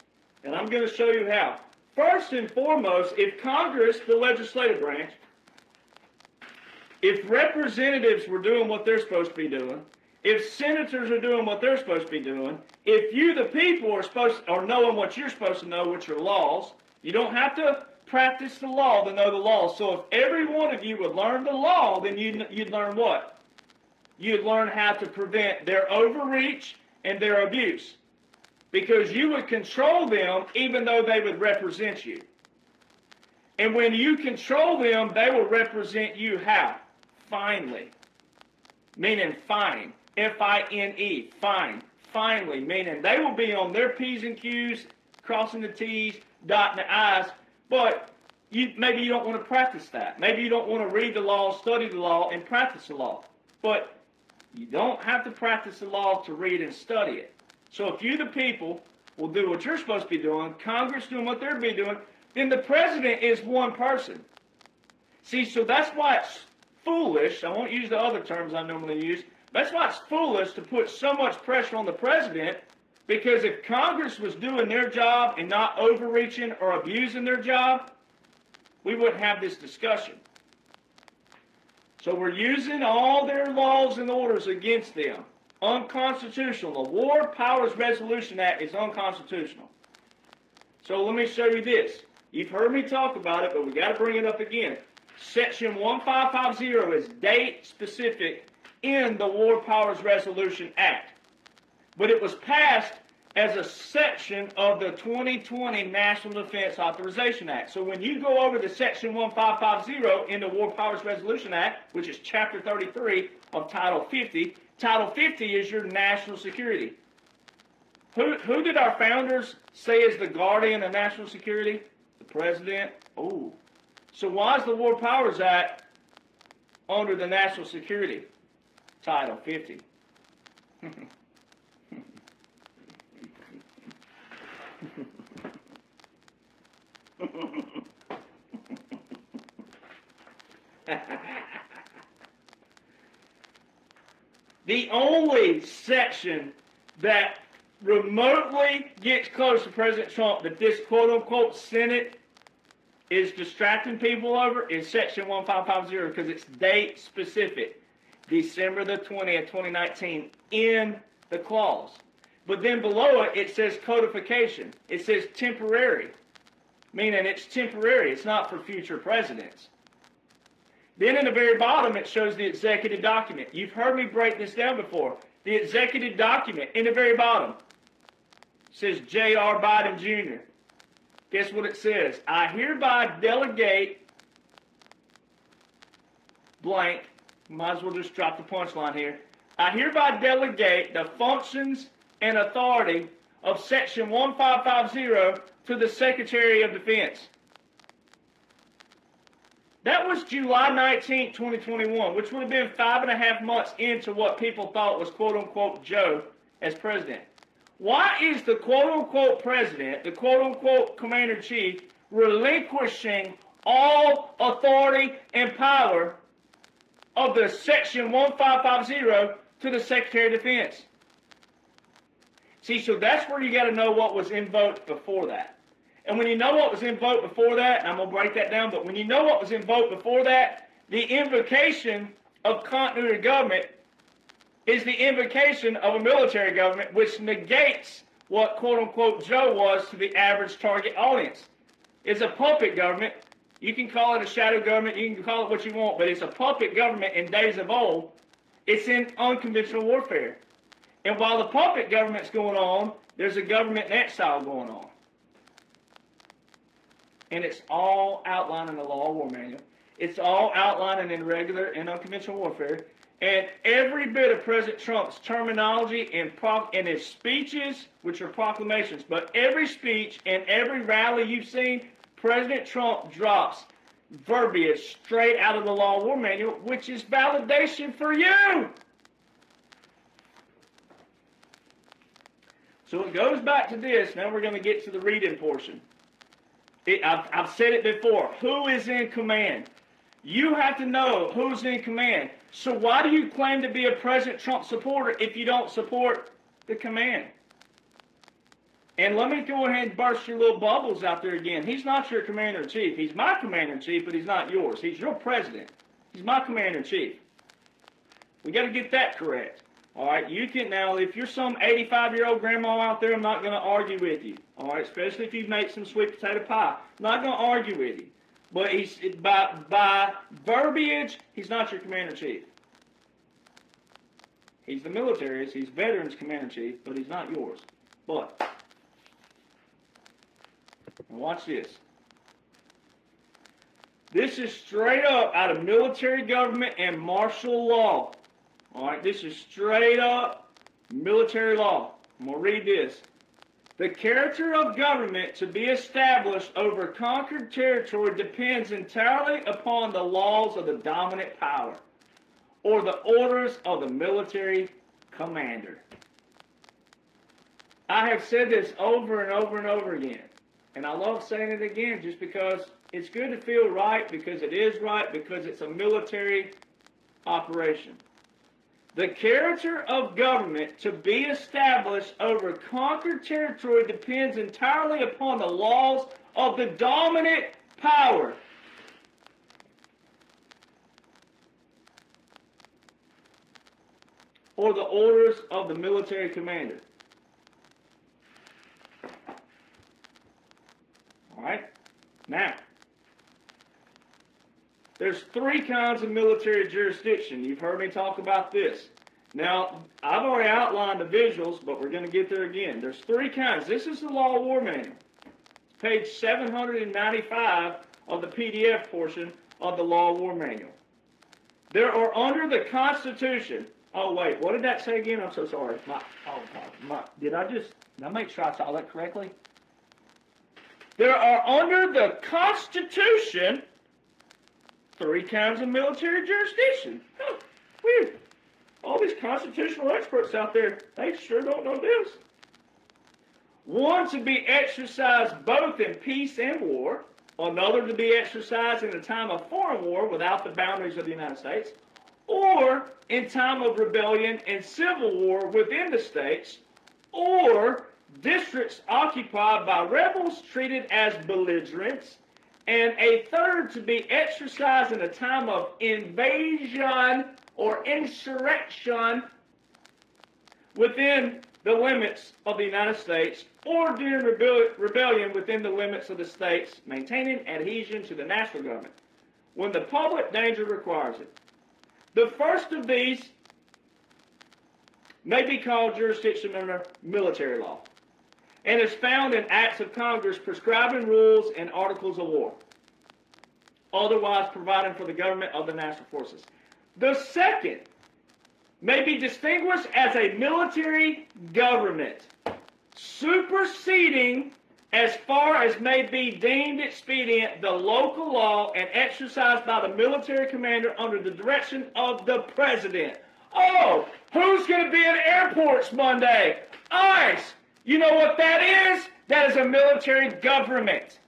And I'm going to show you how. First and foremost, if Congress, the legislative branch, if representatives were doing what they're supposed to be doing, if senators are doing what they're supposed to be doing, if you, the people, are knowing what you're supposed to know, which are laws, you don't have to practice the law to know the law. So if every one of you would learn the law, then you'd learn what? You'd learn how to prevent their overreach and their abuse. Because you would control them even though they would represent you. And when you control them, they will represent you how? Finely. Meaning fine. F-I-N-E. Fine. Finally. Meaning they will be on their P's and Q's, crossing the T's, dotting the I's, but maybe you don't want to practice that. Maybe you don't want to read the law, study the law, and practice the law. But you don't have to practice the law to read and study it. So if you, the people, will do what you're supposed to be doing, Congress doing what they're be doing, then the president is one person. See, so that's why it's foolish. I won't use the other terms I normally use. That's why it's foolish to put so much pressure on the president, because if Congress was doing their job and not overreaching or abusing their job, we wouldn't have this discussion. So we're using all their laws and orders against them. Unconstitutional. The War Powers Resolution Act is unconstitutional. So let me show you this. You've heard me talk about it, but we got to bring it up again. Section 1550 is date specific in the War Powers Resolution Act. But it was passed as a section of the 2020 National Defense Authorization Act. So when you go over to Section 1550 in the War Powers Resolution Act, which is Chapter 33 of Title 50, Title 50 is your national security. Who did our founders say is the guardian of national security? The president? Oh. So why is the War Powers Act under the national security? Title 50. The only section that remotely gets close to President Trump that this quote-unquote Senate is distracting people over is Section 1550 because it's date specific. December the 20th, 2019 in the clause. But then below it, it says codification. It says temporary, meaning it's temporary. It's not for future presidents. Then in the very bottom, it shows the executive document. You've heard me break this down before. The executive document in the very bottom says J.R. Biden Jr. Guess what it says? I hereby delegate blank. Might as well just drop the punchline here. I hereby delegate the functions and authority of Section 1550 to the Secretary of Defense. That was July 19, 2021, which would have been 5.5 months into what people thought was quote-unquote Joe as president. Why is the quote-unquote president, the quote-unquote commander-in-chief, relinquishing all authority and power of the Section 1550 to the Secretary of Defense? See, so that's where you got to know what was invoked before that. And when you know what was in vote before that, and I'm going to break that down, but when you know what was in vote before that, the invocation of continuity of government is the invocation of a military government, which negates what quote-unquote Joe was to the average target audience. It's a puppet government. You can call it a shadow government, you can call it what you want, but it's a puppet government in days of old. It's in unconventional warfare. And while the puppet government's going on, there's a government in exile going on. And it's all outlined in the Law of War Manual. It's all outlined in regular and unconventional warfare. And every bit of President Trump's terminology and his speeches, which are proclamations, but every speech and every rally you've seen, President Trump drops verbiage straight out of the Law of War Manual, which is validation for you. So it goes back to this. Now we're going to get to the reading portion. I've said it before. Who is in command? You have to know who's in command. So why do you claim to be a President Trump supporter if you don't support the command? And let me go ahead and burst your little bubbles out there again. He's not your commander-in-chief. He's my commander-in-chief, but he's not yours. He's your president. He's my commander-in-chief. We got to get that correct. All right, you can now, if you're some 85-year-old grandma out there, I'm not going to argue with you. All right, especially if you make some sweet potato pie. I'm not going to argue with you. But he's by verbiage, he's not your commander-in-chief. He's the military's, he's veterans commander-in-chief, but he's not yours. But, and watch this. This is straight up out of military government and martial law. All right, this is straight up military law. I'm going to read this. The character of government to be established over conquered territory depends entirely upon the laws of the dominant power or the orders of the military commander. I have said this over and over and over again, and I love saying it again just because it's good to feel right, because it is right, because it's a military operation. The character of government to be established over conquered territory depends entirely upon the laws of the dominant power. Or the orders of the military commander. All right? Now, there's three kinds of military jurisdiction. You've heard me talk about this. Now, I've already outlined the visuals, but we're going to get there again. There's three kinds. This is the Law of War Manual. Page 795 of the PDF portion of the Law of War Manual. There are under the Constitution. Oh, wait. What did that say again? I'm so sorry. Did I make sure I saw that correctly? There are under the Constitution three kinds of military jurisdiction. Huh, weird. All these constitutional experts out there, they sure don't know this. One to be exercised both in peace and war. Another to be exercised in a time of foreign war without the boundaries of the United States. Or in time of rebellion and civil war within the states. Or districts occupied by rebels treated as belligerents. And a third to be exercised in a time of invasion or insurrection within the limits of the United States or during rebellion within the limits of the states, maintaining adhesion to the national government when the public danger requires it. The first of these may be called jurisdiction under military law, and is found in acts of Congress prescribing rules and articles of war, otherwise providing for the government of the national forces. The second may be distinguished as a military government, superseding, as far as may be deemed expedient, the local law and exercised by the military commander under the direction of the president. Oh, who's going to be in airports Monday? ICE. You know what that is? That is a military government.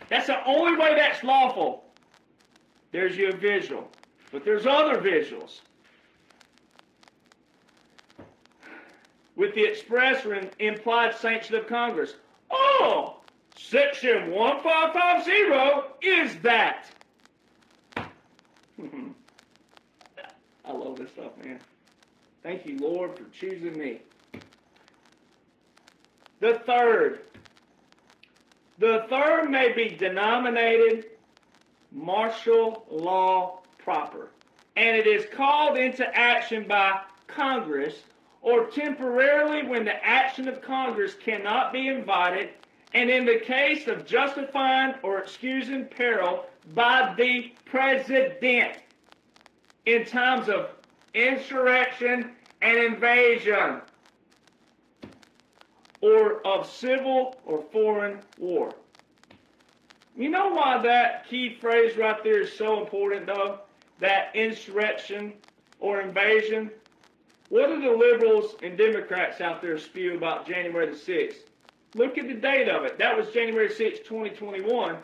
That's the only way that's lawful. There's your visual. But there's other visuals. With the express or implied sanction of Congress. Oh, Section 1550 is that. I love this stuff, man. Thank you, Lord, for choosing me. The third may be denominated martial law proper, and it is called into action by Congress or temporarily when the action of Congress cannot be invited, and in the case of justifying or excusing peril by the President in times of insurrection and invasion, or of civil or foreign war. You know why that key phrase right there is so important, though? That insurrection or invasion? What do the liberals and Democrats out there spew about January the 6th? Look at the date of it. That was January 6, 2021.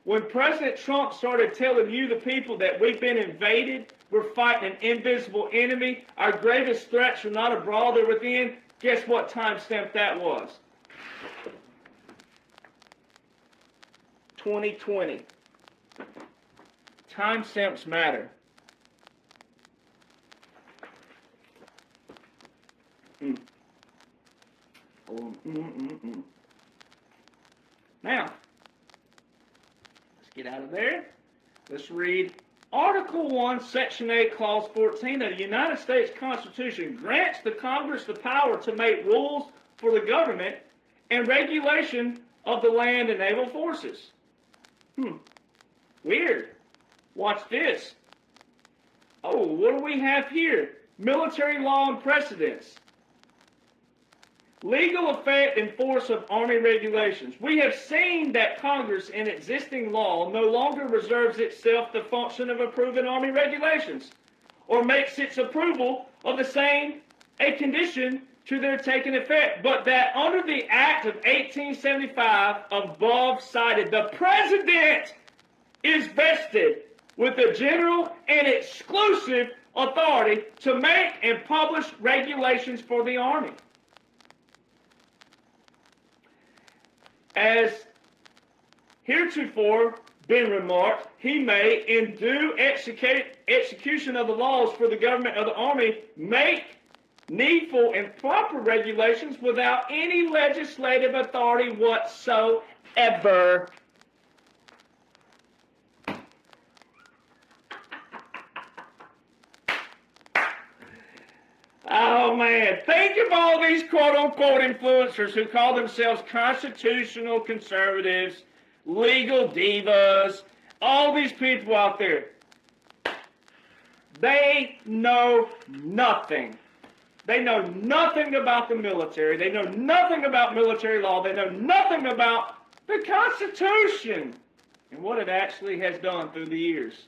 When President Trump started telling you, the people, that we've been invaded, we're fighting an invisible enemy, our greatest threats are not abroad, they're within, guess what timestamp that was? 2020. Timestamps matter. Now, let's get out of there. Let's read Article 1, Section 8, Clause 14 of the United States Constitution grants the Congress the power to make rules for the government and regulation of the land and naval forces. Weird. Watch this. Oh, what do we have here? Military law and precedents. Legal effect and force of Army regulations. We have seen that Congress, in existing law, no longer reserves itself the function of approving Army regulations, or makes its approval of the same a condition to their taking effect, but that under the Act of 1875 above cited, the President is vested with the general and exclusive authority to make and publish regulations for the Army. As heretofore been remarked, he may, in due execution of the laws for the government of the Army, make needful and proper regulations without any legislative authority whatsoever. Oh man, think of all these quote-unquote influencers who call themselves constitutional conservatives, legal divas, all these people out there. They know nothing. They know nothing about the military. They know nothing about military law. They know nothing about the Constitution and what it actually has done through the years.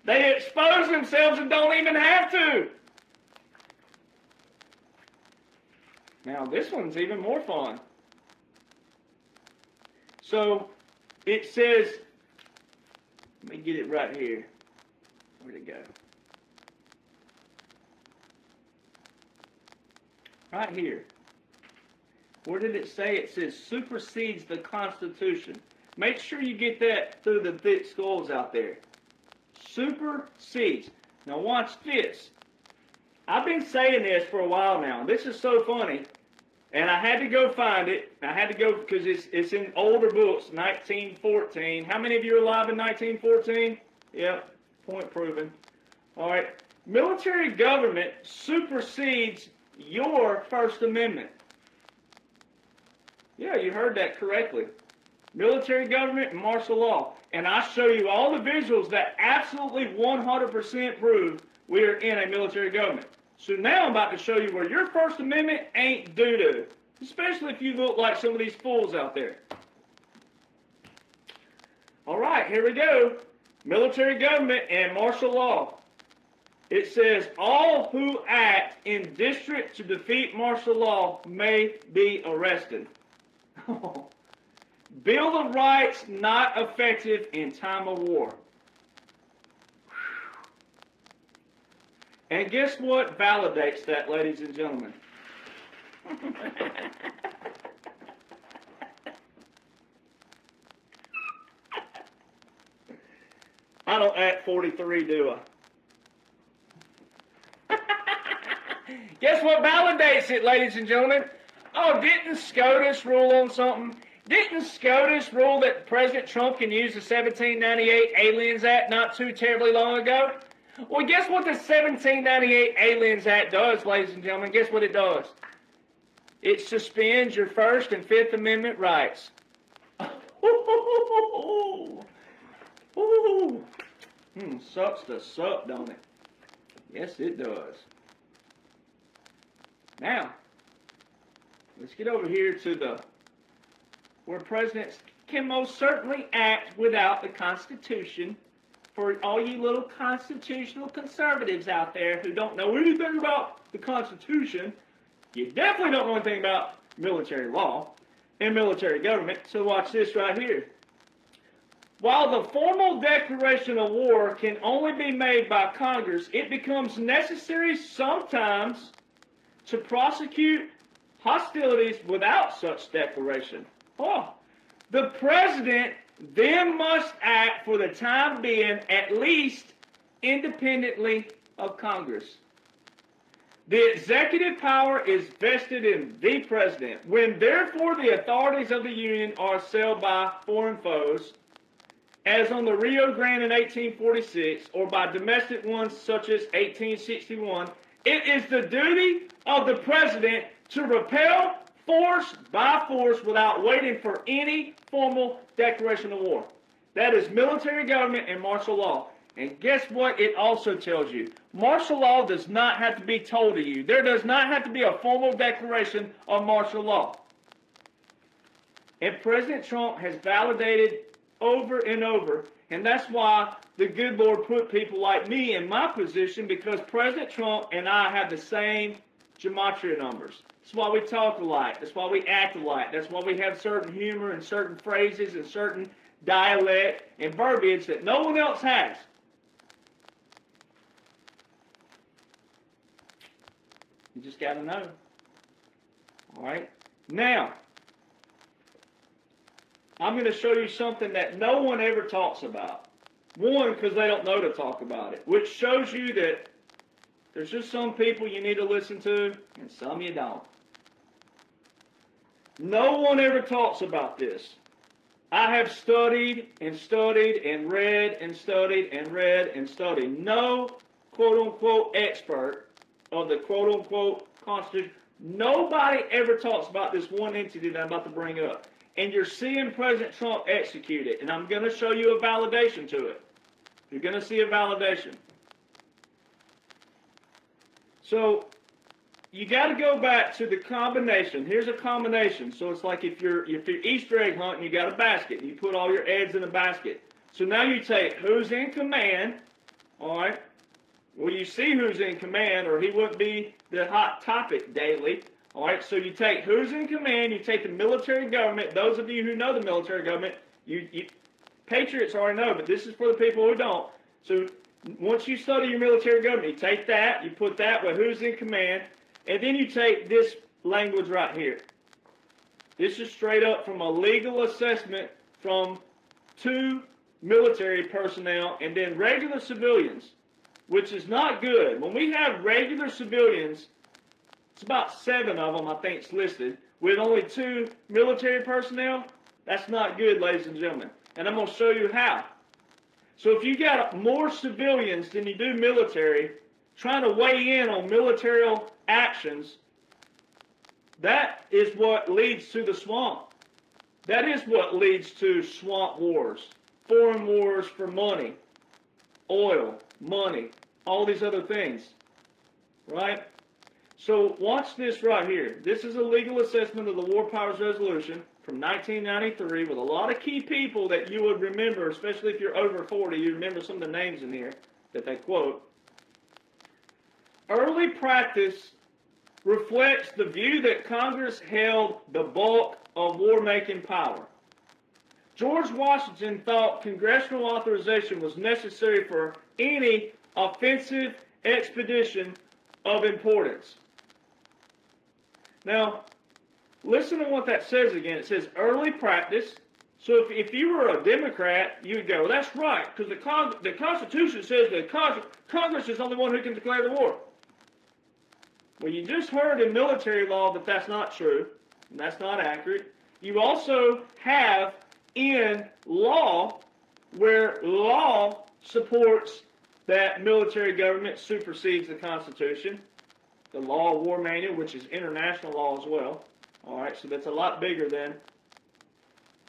They expose themselves and don't even have to. Now, this one's even more fun. So, it says, let me get it right here. Where'd it go? Right here. Where did it say? It says supersedes the Constitution. Make sure you get that through the thick skulls out there. Supersedes. Now watch this. I've been saying this for a while now. This is so funny. And I had to go find it. I had to go because it's in older books, 1914. How many of you are alive in 1914? Yep, point proven. All right. Military government supersedes your First Amendment. Yeah, you heard that correctly. Military government and martial law. And I show you all the visuals that absolutely 100% prove we are in a military government. So now I'm about to show you where your First Amendment ain't doo-doo. Especially if you look like some of these fools out there. All right, here we go. Military government and martial law. It says, all who act in district to defeat martial law may be arrested. Bill of Rights not effective in time of war. And guess what validates that, ladies and gentlemen? I don't act 43, do I? Guess what validates it, ladies and gentlemen? Oh, didn't SCOTUS rule on something? Didn't SCOTUS rule that President Trump can use the 1798 Aliens Act not too terribly long ago? Well, guess what the 1798 Aliens Act does, ladies and gentlemen? Guess what it does? It suspends your First and Fifth Amendment rights. Sucks to suck, don't it? Yes, it does. Now, let's get over here to where presidents can most certainly act without the Constitution. For all you little constitutional conservatives out there who don't know anything about the Constitution, you definitely don't know anything about military law and military government, so watch this right here. While the formal declaration of war can only be made by Congress, it becomes necessary sometimes to prosecute hostilities without such declaration. The president then must act for the time being at least independently of Congress. The executive power is vested in the president. When therefore the authorities of the Union are assailed by foreign foes, as on the Rio Grande in 1846, or by domestic ones such as 1861, it is the duty of the president to repel force by force without waiting for any formal declaration of war. That is military government and martial law. And guess what it also tells you? Martial law does not have to be told to you. There does not have to be a formal declaration of martial law. And President Trump has validated over and over, and that's why the good Lord put people like me in my position, because President Trump and I have the same gematria numbers. That's why we talk alike. That's why we act alike. That's why we have certain humor and certain phrases and certain dialect and verbiage that no one else has. You just got to know. All right? Now, I'm going to show you something that no one ever talks about. One, because they don't know to talk about it, which shows you that there's just some people you need to listen to and some you don't. No one ever talks about this. I have studied and studied and read and studied and read and studied. No quote-unquote expert of the quote-unquote Constitution. Nobody ever talks about this one entity that I'm about to bring up. And you're seeing President Trump execute it. And I'm going to show you a validation to it. You're going to see a validation. So, you got to go back to the combination. Here's a combination. So it's like if you're Easter egg hunting, you got a basket. You put all your eggs in a basket. So now you take who's in command, all right? Well, you see who's in command, or he wouldn't be the hot topic daily. All right, so you take who's in command, you take the military government. Those of you who know the military government, you patriots already know, but this is for the people who don't. So once you study your military government, you take that, you put that with who's in command, and then you take this language right here. This is straight up from a legal assessment from 2 military personnel and then regular civilians, which is not good. When we have regular civilians, it's about 7 of them, I think, is listed, with only 2 military personnel. That's not good, ladies and gentlemen. And I'm going to show you how. So if you got more civilians than you do military, trying to weigh in on military actions, that is what leads to the swamp. That is what leads to swamp wars, foreign wars for money, oil, money, all these other things, right? So watch this right here. This is a legal assessment of the War Powers Resolution from 1993 with a lot of key people that you would remember, especially if you're over 40. You remember some of the names in here that they quote. Early practice reflects the view that Congress held the bulk of war-making power. George Washington thought congressional authorization was necessary for any offensive expedition of importance. Now, listen to what that says again. It says early practice So if you were a Democrat, you would go, well, that's right, because the Constitution says that Congress is the only one who can declare the war. Well, you just heard in military law that that's not true, and that's not accurate. You also have in law where law supports that military government supersedes the Constitution, the Law of War Manual, which is international law as well. All right, so that's a lot bigger than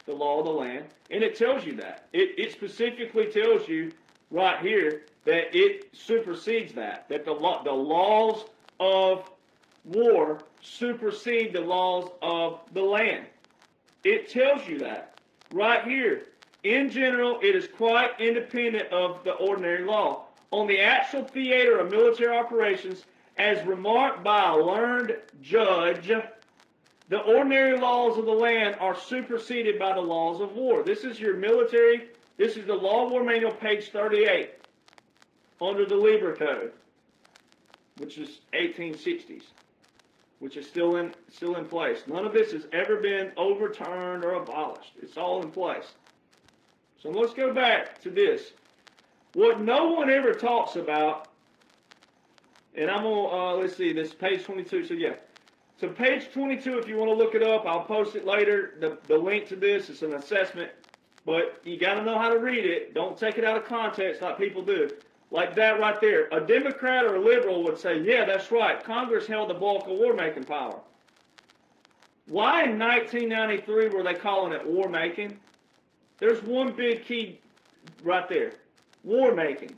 the law of the land, and it tells you that. It specifically tells you right here that it supersedes that the laws of war supersede the laws of the land. It tells you that right here. In general, it is quite independent of the ordinary law. On the actual theater of military operations, as remarked by a learned judge, the ordinary laws of the land are superseded by the laws of war. This is your military. This is the Law of War Manual, page 38, under the Lieber Code, which is 1860s, which is still in place. None of this has ever been overturned or abolished. It's all in place. So let's go back to this. What no one ever talks about, and I'm going to, let's see, this is page 22, so yeah. So page 22, if you want to look it up, I'll post it later. The link to this is an assessment, but you got to know how to read it. Don't take it out of context like people do. Like that right there. A Democrat or a liberal would say, yeah, that's right. Congress held the bulk of war-making power. Why in 1993 were they calling it war-making? There's one big key right there. War-making.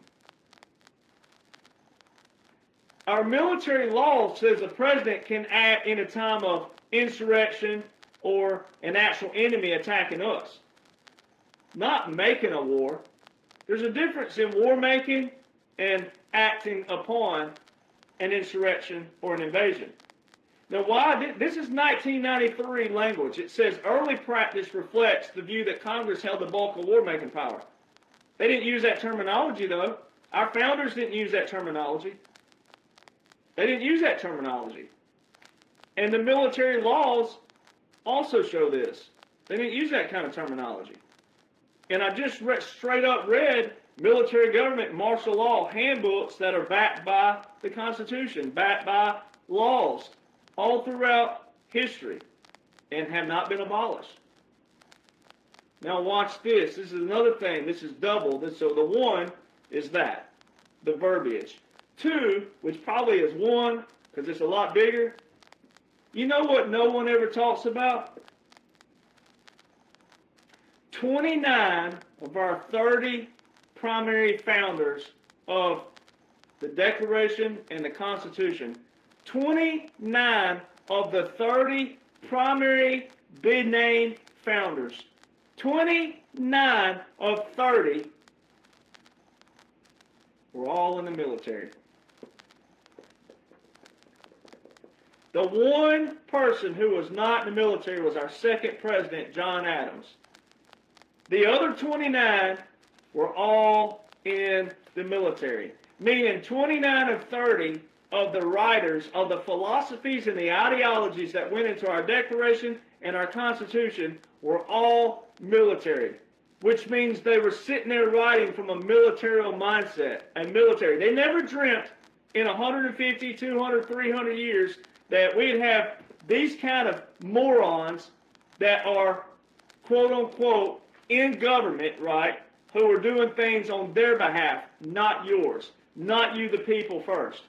Our military law says the president can act in a time of insurrection or an actual enemy attacking us. Not making a war. There's a difference in war-making and acting upon an insurrection or an invasion. Now, why? This is 1993 language. It says early practice reflects the view that Congress held the bulk of war-making power. They didn't use that terminology, though. Our founders didn't use that terminology. They didn't use that terminology. And the military laws also show this. They didn't use that kind of terminology. And I just straight up read military government martial law handbooks that are backed by the Constitution, backed by laws all throughout history and have not been abolished. Now watch this. This is another thing. This is double. So the one is that, the verbiage. Two, which probably is one, because it's a lot bigger. You know what no one ever talks about? 29 of our 30 primary founders of the Declaration and the Constitution, 29 of the 30 primary big name founders, 29 of 30 were all in the military. The one person who was not in the military was our second president, John Adams. The other 29 were all in the military, meaning 29 of 30 of the writers of the philosophies and the ideologies that went into our Declaration and our Constitution were all military, which means they were sitting there writing from a military mindset. They never dreamt in 150, 200, 300 years that we'd have these kind of morons that are, quote unquote, in government, right, who are doing things on their behalf, not yours, not you the people first.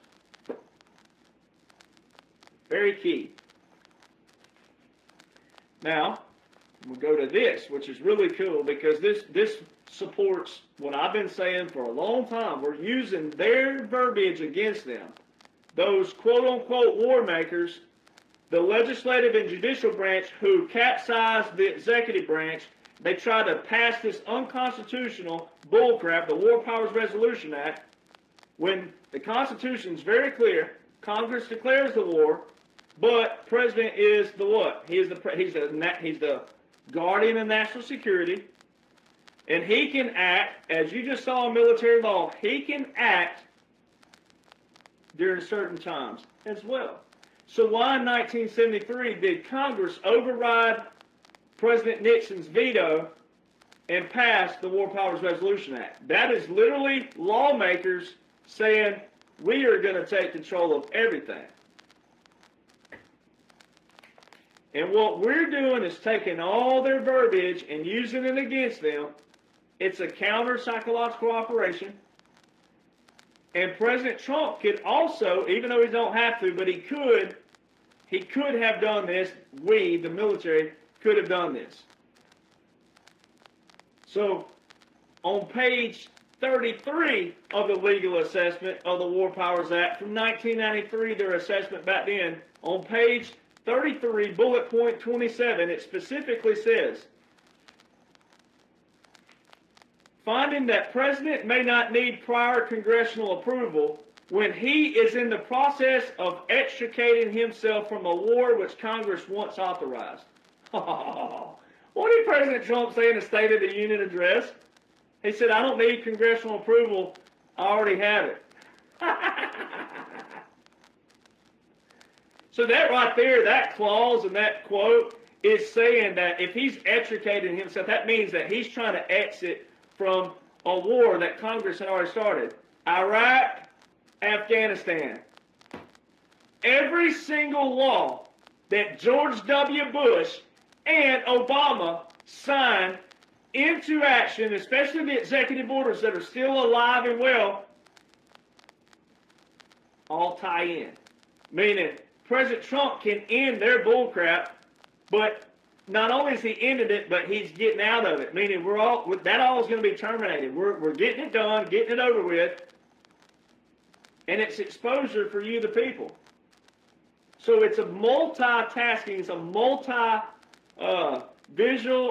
Very key. Now, we'll go to this, which is really cool because this supports what I've been saying for a long time. We're using their verbiage against them. Those quote-unquote war makers, the legislative and judicial branch who capsized the executive branch, they tried to pass this unconstitutional bullcrap, the War Powers Resolution Act, when the Constitution is very clear. Congress declares the war, but President is the what? He's the guardian of national security, and he can act, as you just saw in military law, he can act during certain times as well. So why in 1973 did Congress override President Nixon's veto and passed the War Powers Resolution Act. That is literally lawmakers saying, we are going to take control of everything. And what we're doing is taking all their verbiage and using it against them. It's a counter-psychological operation. And President Trump could also, even though he don't have to, but he could have done this. We, the military, could have done this. So, on page 33 of the legal assessment of the War Powers Act from 1993, their assessment back then, on page 33, bullet point 27, it specifically says, finding that President may not need prior congressional approval when he is in the process of extricating himself from a war which Congress once authorized. What did President Trump say in the State of the Union address? He said, I don't need congressional approval. I already have it. So that right there, that clause and that quote is saying that if he's extricating himself, that means that he's trying to exit from a war that Congress had already started. Iraq, Afghanistan. Every single law that George W. Bush and Obama signed into action, especially the executive orders that are still alive and well, all tie in. Meaning, President Trump can end their bullcrap, but not only is he ended it, but he's getting out of it. Meaning, that all is going to be terminated. We're getting it done, getting it over with, and it's exposure for you, the people. So it's a multitasking, it's a multi-visual,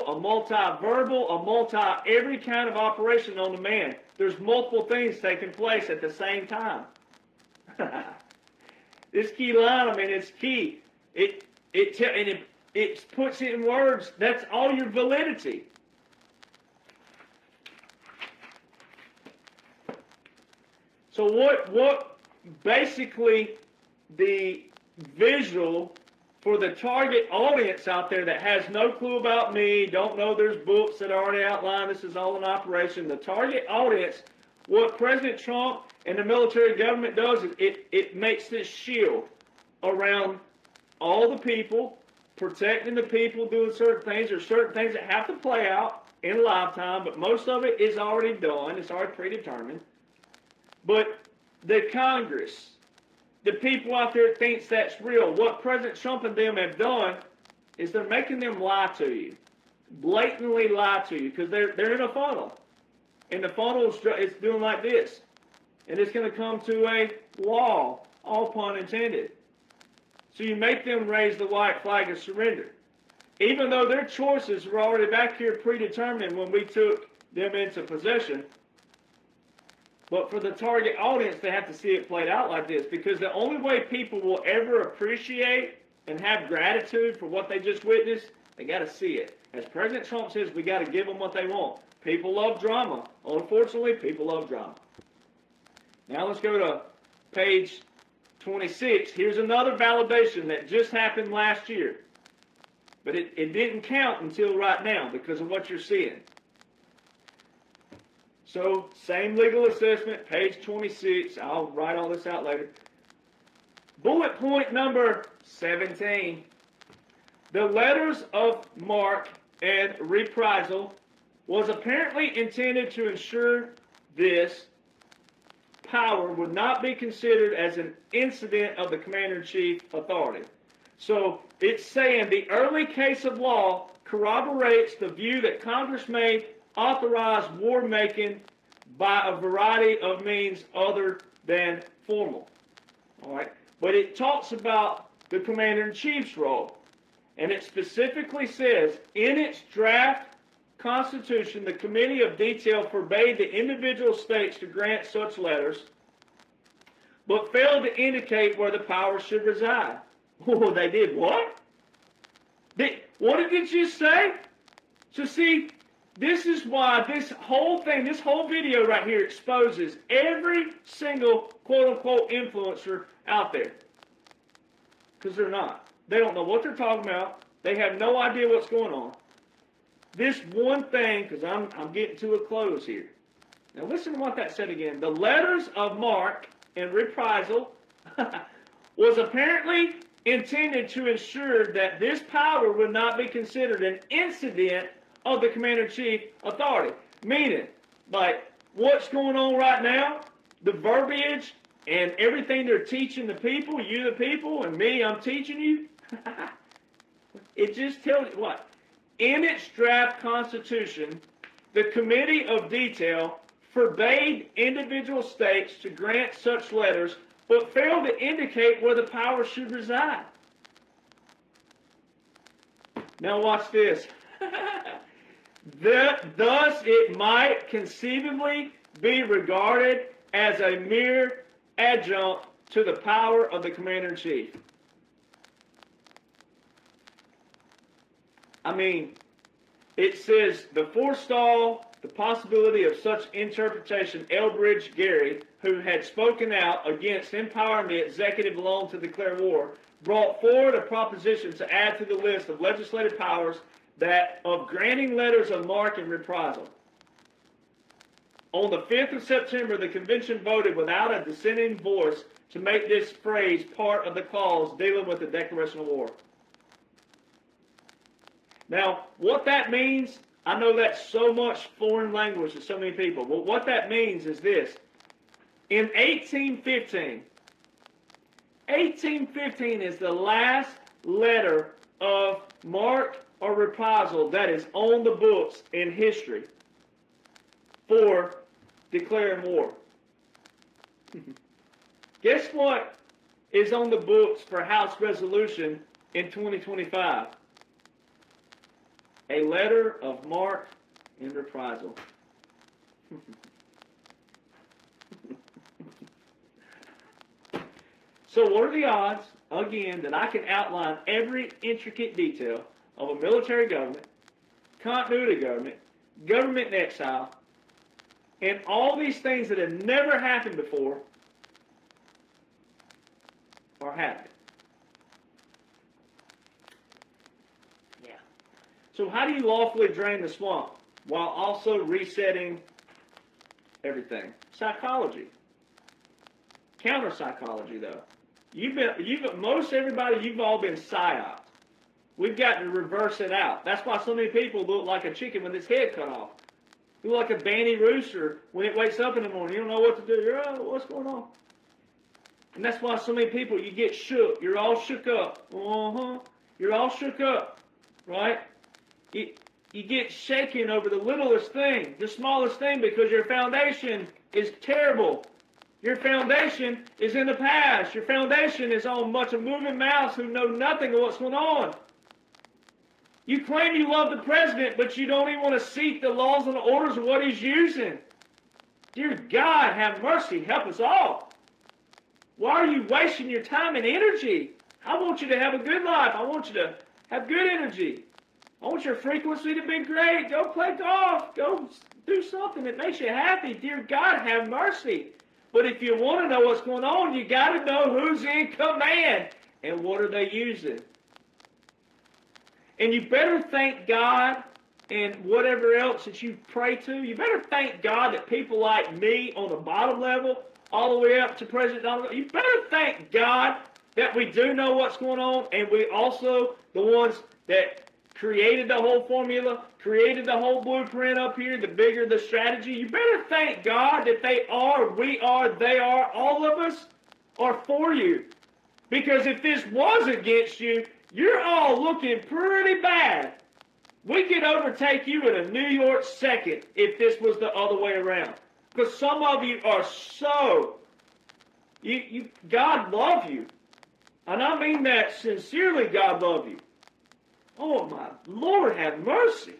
a multi-verbal, a multi-every kind of operation on the man. There's multiple things taking place at the same time. This key line, I mean, it's key. It puts it in words. That's all your validity. So what basically the visual for the target audience out there that has no clue about me, don't know there's books that already outline this is all an operation, the target audience, what President Trump and the military government does is it makes this shield around all the people, protecting the people, doing certain things. There's certain things that have to play out in lifetime, but most of it is already done. It's already predetermined. But the Congress, the people out there that thinks that's real, what President Trump and them have done is they're making them lie to you, blatantly lie to you, because they're in a funnel. And the funnel is doing like this. And it's going to come to a wall, all pun intended. So you make them raise the white flag of surrender. Even though their choices were already back here predetermined when we took them into possession. But for the target audience, they have to see it played out like this. Because the only way people will ever appreciate and have gratitude for what they just witnessed, they got to see it. As President Trump says, we got to give them what they want. People love drama. Unfortunately, people love drama. Now let's go to page 26. Here's another validation that just happened last year. But it didn't count until right now because of what you're seeing. So, same legal assessment, page 26. I'll write all this out later. Bullet point number 17. The letters of marque and reprisal was apparently intended to ensure this power would not be considered as an incident of the Commander-in-Chief authority. So it's saying the early case of law corroborates the view that Congress may authorize war making by a variety of means other than formal. All right, but it talks about the Commander-in-Chief's role, and it specifically says in its draft Constitution, the Committee of Detail forbade the individual states to grant such letters, but failed to indicate where the power should reside. Oh, they did what? What did it just say? So see, this is why this whole thing, this whole video right here exposes every single quote-unquote influencer out there. Because they're not. They don't know what they're talking about. They have no idea what's going on. this one thing, because I'm getting to a close here. Now listen to what that said again. The letters of marque and reprisal was apparently intended to ensure that this power would not be considered an incident of the commander-in-chief authority. Meaning, like, what's going on right now, the verbiage and everything they're teaching the people, you the people, and me, I'm teaching you, it just tells you what? In its draft constitution, the Committee of Detail forbade individual states to grant such letters, but failed to indicate where the power should reside. Now watch this. Thus, it might conceivably be regarded as a mere adjunct to the power of the commander-in-chief. I mean, it says the forestall the possibility of such interpretation. Elbridge Gerry, who had spoken out against empowering the executive alone to declare war, brought forward a proposition to add to the list of legislative powers that of granting letters of marque and reprisal. On the 5th of September, the convention voted without a dissenting voice to make this phrase part of the clause dealing with the declaration of war. Now, what that means, I know that's so much foreign language to so many people, but what that means is this. In 1815 is the last letter of marque or reprisal that is on the books in history for declaring war. Guess what is on the books for House resolution in 2025? A letter of marque and reprisal. So what are the odds, again, that I can outline every intricate detail of a military government, continuity government, government in exile, and all these things that have never happened before are happening? Yeah. So how do you lawfully drain the swamp while also resetting everything? Psychology. Counter-psychology, though. Most everybody, you've all been psyoped. We've got to reverse it out. That's why so many people look like a chicken with its head cut off. You look like a banty rooster when it wakes up in the morning. You don't know what to do. You're, oh, what's going on? And that's why so many people, you get shook. You're all shook up. You're all shook up, right? You get shaken over the littlest thing, the smallest thing, because your foundation is terrible. Your foundation is in the past. Your foundation is on a bunch of moving mouths who know nothing of what's going on. You claim you love the president, but you don't even want to seek the laws and the orders of what he's using. Dear God, have mercy. Help us all. Why are you wasting your time and energy? I want you to have a good life. I want you to have good energy. I want your frequency to be great. Go play golf. Go do something that makes you happy. Dear God, have mercy. But if you want to know what's going on, you got to know who's in command and what are they using. And you better thank God and whatever else that you pray to. You better thank God that people like me on the bottom level, all the way up to President Donald Trump, you better thank God that we do know what's going on, and we also, the ones that created the whole formula, created the whole blueprint up here, the bigger the strategy. You better thank God that they are, we are, they are, all of us are for you. Because if this was against you, you're all looking pretty bad. We could overtake you in a New York second if this was the other way around. Because some of you are so, God love you. And I mean that sincerely, God love you. Oh, my Lord, have mercy.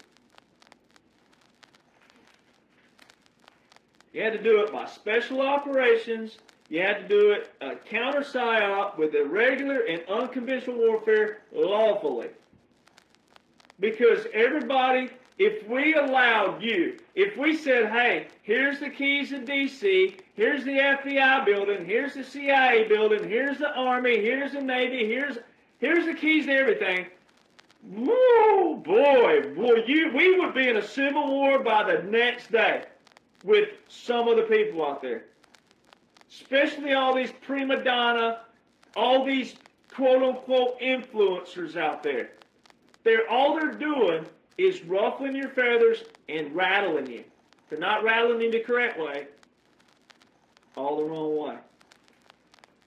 You had to do it by special operations. You had to do it counter-psyop with irregular and unconventional warfare lawfully. Because everybody, if we allowed you, if we said, hey, here's the keys to D.C., here's the FBI building, here's the CIA building, here's the Army, here's the Navy, here's the keys to everything, Woo, boy, we would be in a civil war by the next day with some of the people out there. Especially all these prima donna, all these quote-unquote influencers out there. All they're doing is ruffling your feathers and rattling you. They're not rattling you the correct way, all the wrong way.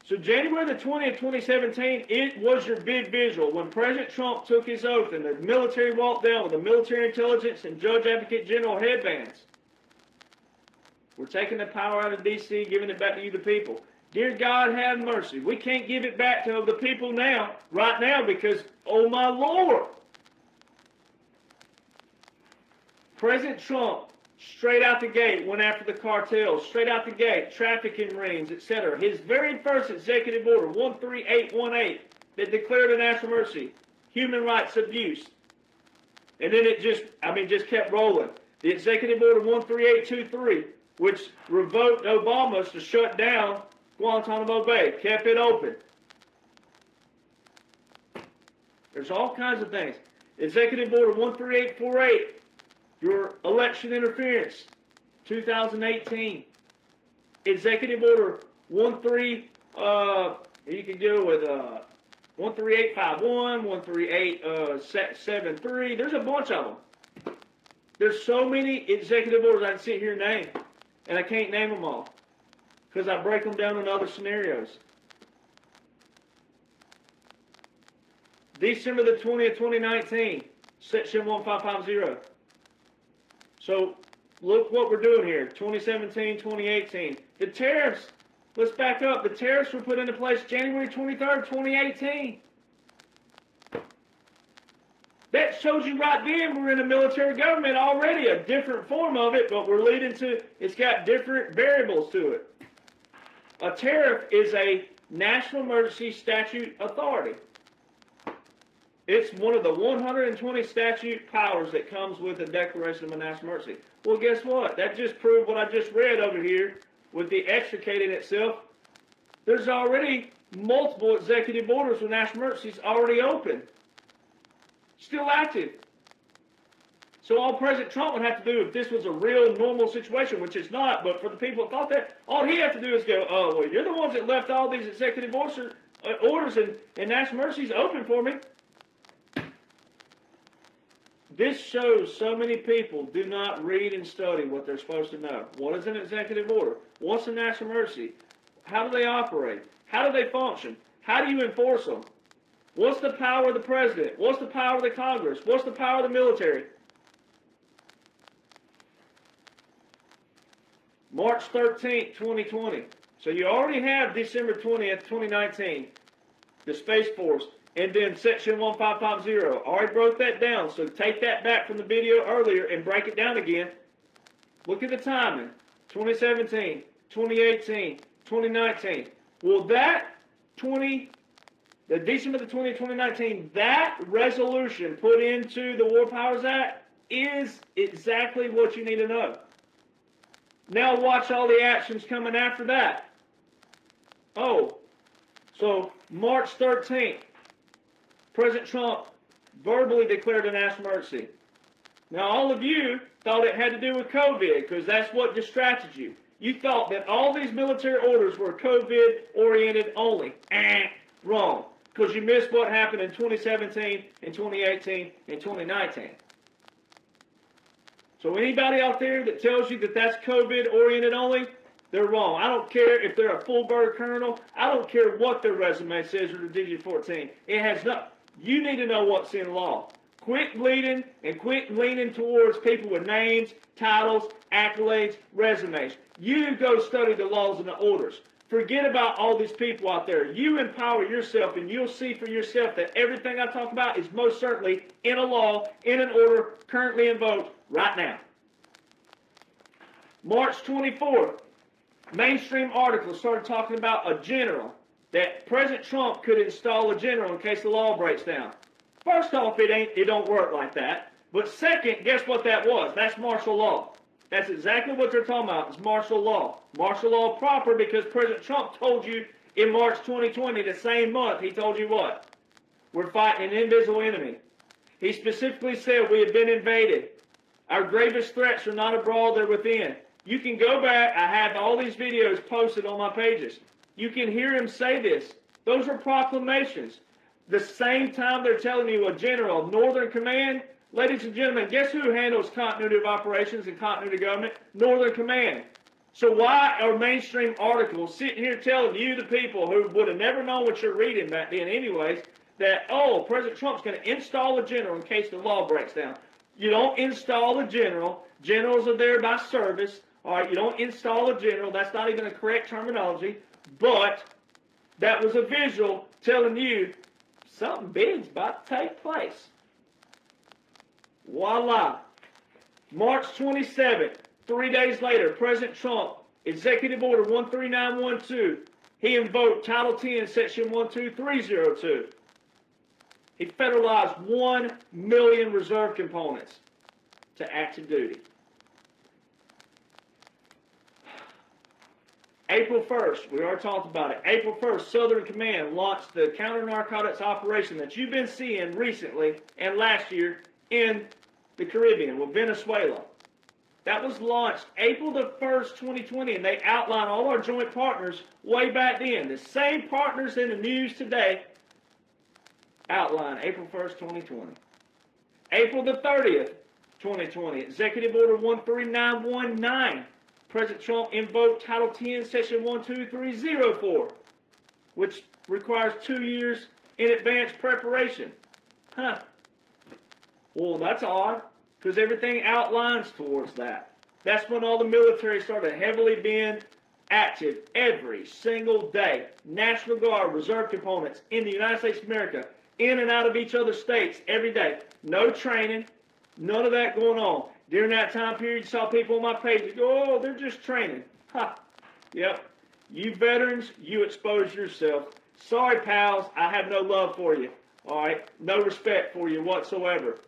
So January the 20th, 2017, it was your big visual when President Trump took his oath and the military walked down with the military intelligence and Judge Advocate General headbands. We're taking the power out of D.C., giving it back to you, the people. Dear God, have mercy. We can't give it back to the people now, right now, because, oh my Lord. President Trump, straight out the gate, went after the cartels, straight out the gate, trafficking rings, etc. His very first executive order, 13818, that declared a national emergency, human rights abuse. And then it just kept rolling. The executive order 13823, which revoked Obama's to shut down Guantanamo Bay, kept it open. There's all kinds of things. Executive order 13848, your election interference, 2018. Executive order 13851, 13873. There's a bunch of them. There's so many executive orders I can sit here and name, and I can't name them all because I break them down in other scenarios. December the 20th, 2019, Section 1550. So look what we're doing here, 2017, 2018. The tariffs, let's back up. The tariffs were put into place January 23rd, 2018. That shows you right then we're in a military government already, a different form of it, but we're leading to, it's got different variables to it. A tariff is a national emergency statute authority. It's one of the 120 statute powers that comes with the declaration of a national emergency. Well, guess what? That just proved what I just read over here with the extricating itself. There's already multiple executive orders with national emergencies already open. Still active. So all President Trump would have to do if this was a real normal situation, which it's not, but for the people that thought that, all he had to do is go, oh, well, you're the ones that left all these executive orders and national emergencies open for me. This shows so many people do not read and study what they're supposed to know. What is an executive order? What's a national emergency? How do they operate? How do they function? How do you enforce them? What's the power of the president? What's the power of the Congress? What's the power of the military? March 13th, 2020. So you already have December 20th, 2019, the Space Force. And then Section 1550. I already broke that down, so take that back from the video earlier and break it down again. Look at the timing. 2017, 2018, 2019. Well, the December the 20th, 2019, that resolution put into the War Powers Act is exactly what you need to know. Now watch all the actions coming after that. Oh, so March 13th. President Trump verbally declared a national emergency. Now, all of you thought it had to do with COVID because that's what distracted you. You thought that all these military orders were COVID-oriented only. Wrong. Because you missed what happened in 2017, and 2018, and 2019. So anybody out there that tells you that that's COVID-oriented only, they're wrong. I don't care if they're a full-bird colonel. I don't care what their resume says or the Digit 14. It has nothing. You need to know what's in law. Quit bleeding and quit leaning towards people with names, titles, accolades, resumes. You go study the laws and the orders. Forget about all these people out there. You empower yourself and you'll see for yourself that everything I talk about is most certainly in a law, in an order, currently invoked right now. March 24th, mainstream articles started talking about a general. That President Trump could install a general in case the law breaks down. First off, it don't work like that. But second, guess what that was? That's martial law. That's exactly what they're talking about. It's martial law. Martial law proper because President Trump told you in March 2020, the same month, he told you what? We're fighting an invisible enemy. He specifically said we have been invaded. Our gravest threats are not abroad, they're within. You can go back. I have all these videos posted on my pages. You can hear him say this. Those are proclamations. The same time they're telling you a general, Northern Command, ladies and gentlemen, guess who handles continuity of operations and continuity of government? Northern Command. So why are mainstream articles sitting here telling you, the people who would have never known what you're reading back then anyways, that, oh, President Trump's going to install a general in case the law breaks down? You don't install a general. Generals are there by service. All right, you don't install a general. That's not even a correct terminology. But that was a visual telling you something big's about to take place. Voila. March 27th, 3 days later, President Trump, Executive Order 13912, he invoked Title 10, Section 12302. He federalized 1 million reserve components to active duty. April 1st, we already talked about it. April 1st, Southern Command launched the counter-narcotics operation that you've been seeing recently and last year in the Caribbean with Venezuela. That was launched April the 1st, 2020, and they outlined all our joint partners way back then. The same partners in the news today outlined April 1st, 2020. April the 30th, 2020, Executive Order 13919. President Trump invoked Title 10, Section 12304, which requires 2 years in advance preparation. Huh. Well, that's odd, because everything outlines towards that. That's when all the military started heavily being active every single day. National Guard, reserve components in the United States of America, in and out of each other's states every day. No training, none of that going on. During that time period, you saw people on my page go, oh, they're just training. Ha. Yep. You veterans, you expose yourself. Sorry, pals, I have no love for you. All right? No respect for you whatsoever.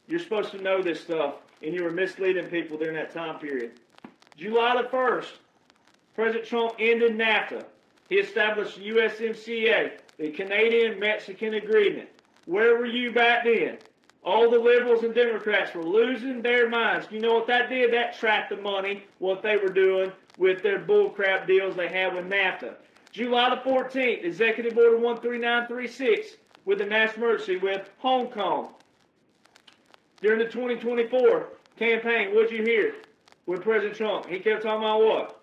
You're supposed to know this stuff, and you were misleading people during that time period. July the 1st, President Trump ended NAFTA. He established USMCA, the Canadian-Mexican Agreement. Where were you back then? All the liberals and Democrats were losing their minds. You know what that did? That trapped the money, what they were doing with their bullcrap deals they had with NAFTA. July the 14th, Executive Order 13936 with the national emergency with Hong Kong. During the 2024 campaign, what did you hear with President Trump? He kept talking about what?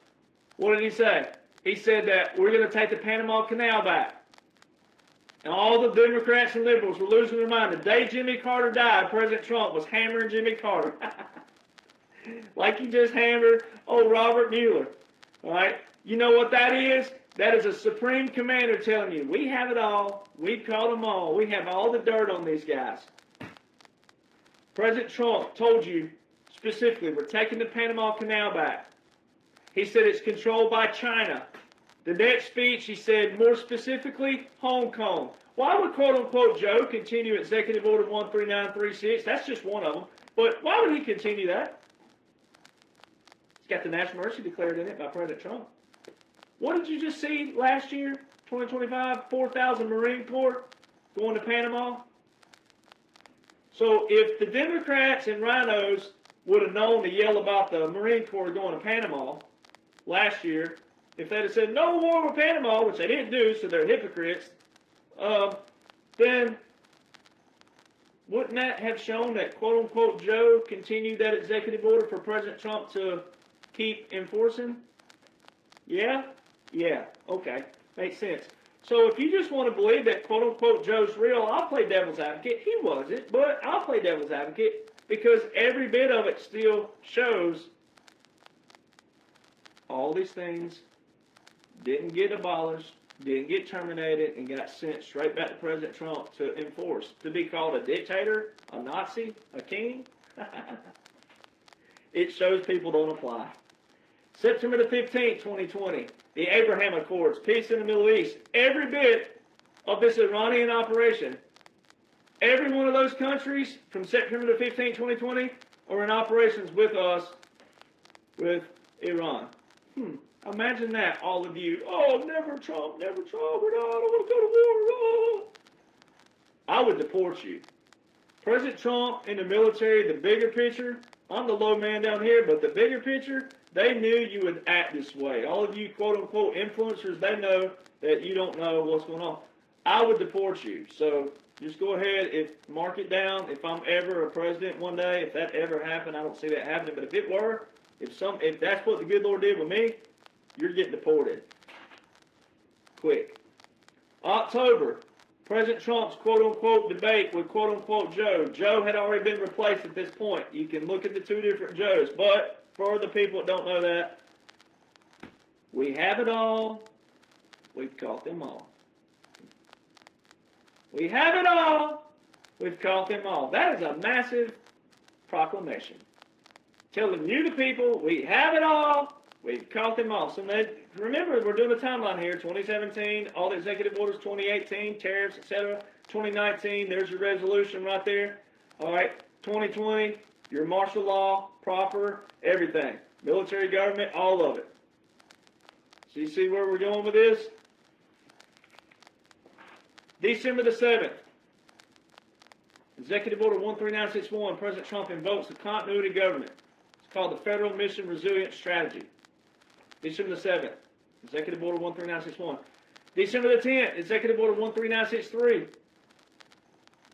What did he say? He said that we're going to take the Panama Canal back. And all the Democrats and liberals were losing their mind. The day Jimmy Carter died, President Trump was hammering Jimmy Carter. Like he just hammered old Robert Mueller. All right? You know what that is? That is a supreme commander telling you, we have it all. We've caught them all. We have all the dirt on these guys. President Trump told you specifically, we're taking the Panama Canal back. He said it's controlled by China. The next speech, he said, more specifically, Hong Kong. Why would quote-unquote Joe continue Executive Order 13936? That's just one of them. But why would he continue that? He's got the national emergency declared in it by President Trump. What did you just see last year, 2025? 4,000 Marine Corps going to Panama. So if the Democrats and rhinos would have known to yell about the Marine Corps going to Panama last year, if they'd have said no war with Panama, which they didn't do, so they're hypocrites, then wouldn't that have shown that quote-unquote Joe continued that executive order for President Trump to keep enforcing? Yeah? Yeah. Okay. Makes sense. So if you just want to believe that quote-unquote Joe's real, I'll play devil's advocate. He wasn't, but I'll play devil's advocate because every bit of it still shows all these things didn't get abolished, didn't get terminated, and got sent straight back to President Trump to enforce. To be called a dictator, a Nazi, a king, it shows people don't apply. September the 15th, 2020, the Abraham Accords, peace in the Middle East. Every bit of this Iranian operation, every one of those countries from September the 15th, 2020, are in operations with us, with Iran. Imagine that, all of you. Oh, never Trump, never Trump. I don't want to go to war. Oh. I would deport you. President Trump and the military, the bigger picture, I'm the low man down here, but the bigger picture, they knew you would act this way. All of you quote-unquote influencers, they know that you don't know what's going on. I would deport you. So just go ahead, mark it down. If I'm ever a president one day, if that ever happened, I don't see that happening. But if it were, if that's what the good Lord did with me, you're getting deported. Quick. October, President Trump's quote-unquote debate with quote-unquote Joe. Joe had already been replaced at this point. You can look at the two different Joes. But for the people that don't know that, we have it all. We've caught them all. We have it all. We've caught them all. That is a massive proclamation. Telling you, the people, we have it all. We've caught them all. So remember, we're doing a timeline here. 2017, all the executive orders, 2018, tariffs, etc. 2019, there's your resolution right there. All right, 2020, your martial law, proper, everything. Military government, all of it. So you see where we're going with this? December the 7th, Executive Order 13961, President Trump invokes the continuity government. It's called the Federal Mission Resilience Strategy. December the 7th, Executive Order 13961. December the 10th, Executive Order 13963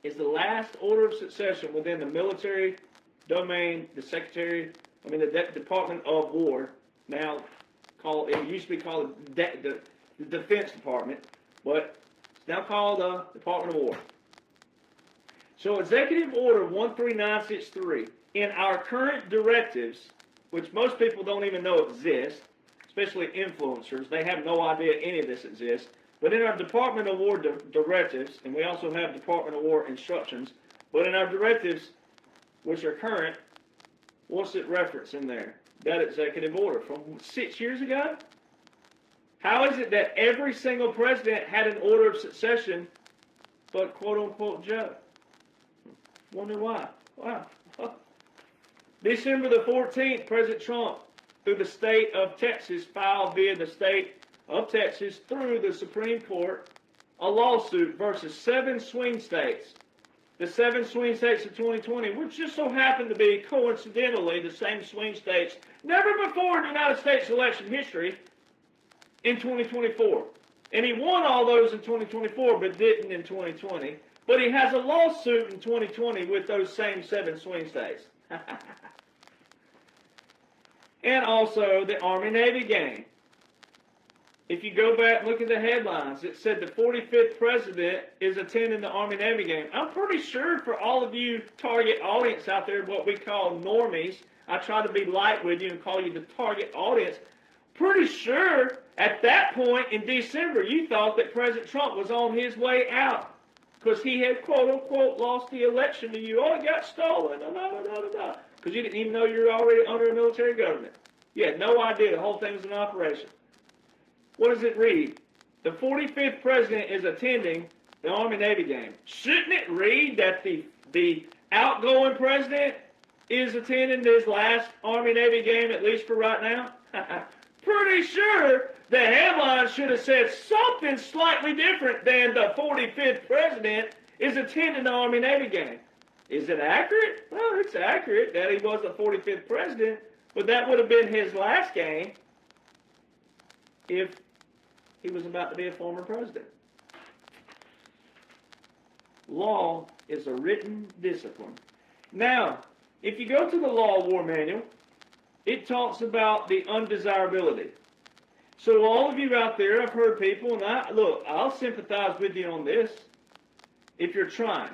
is the last order of succession within the military domain, the Department of War, now it used to be called the Defense Department, but it's now called the Department of War. So Executive Order 13963, in our current directives, which most people don't even know exist, especially influencers, they have no idea any of this exists, but in our Department of War directives, and we also have Department of War instructions, but in our directives, which are current, what's it reference in there? That executive order from 6 years ago? How is it that every single president had an order of succession but quote-unquote Joe? Wonder why. Wow. December the 14th, President Trump, through the state of Texas, filed via the state of Texas through the Supreme Court a lawsuit versus 7 swing states. The 7 swing states of 2020, which just so happened to be coincidentally the same swing states never before in the United States election history in 2024. And he won all those in 2024, but didn't in 2020. But he has a lawsuit in 2020 with those same 7 swing states. And also the Army-Navy game. If you go back and look at the headlines, it said the 45th president is attending the Army-Navy game. I'm pretty sure for all of you target audience out there, what we call normies, I try to be light with you and call you the target audience. Pretty sure at that point in December, you thought that President Trump was on his way out because he had, quote-unquote, lost the election to you. Oh, it got stolen. Because you didn't even know you were already under a military government. You had no idea the whole thing was an operation. What does it read? The 45th president is attending the Army-Navy game. Shouldn't it read that the outgoing president is attending this last Army-Navy game, at least for right now? Pretty sure the headline should have said something slightly different than the 45th president is attending the Army-Navy game. Is it accurate? Well, it's accurate that he was the 45th president, but that would have been his last game if he was about to be a former president. Law is a written discipline. Now, if you go to the Law War Manual, it talks about the undesirability. So all of you out there, I've heard people, and I'll sympathize with you on this. If you're trying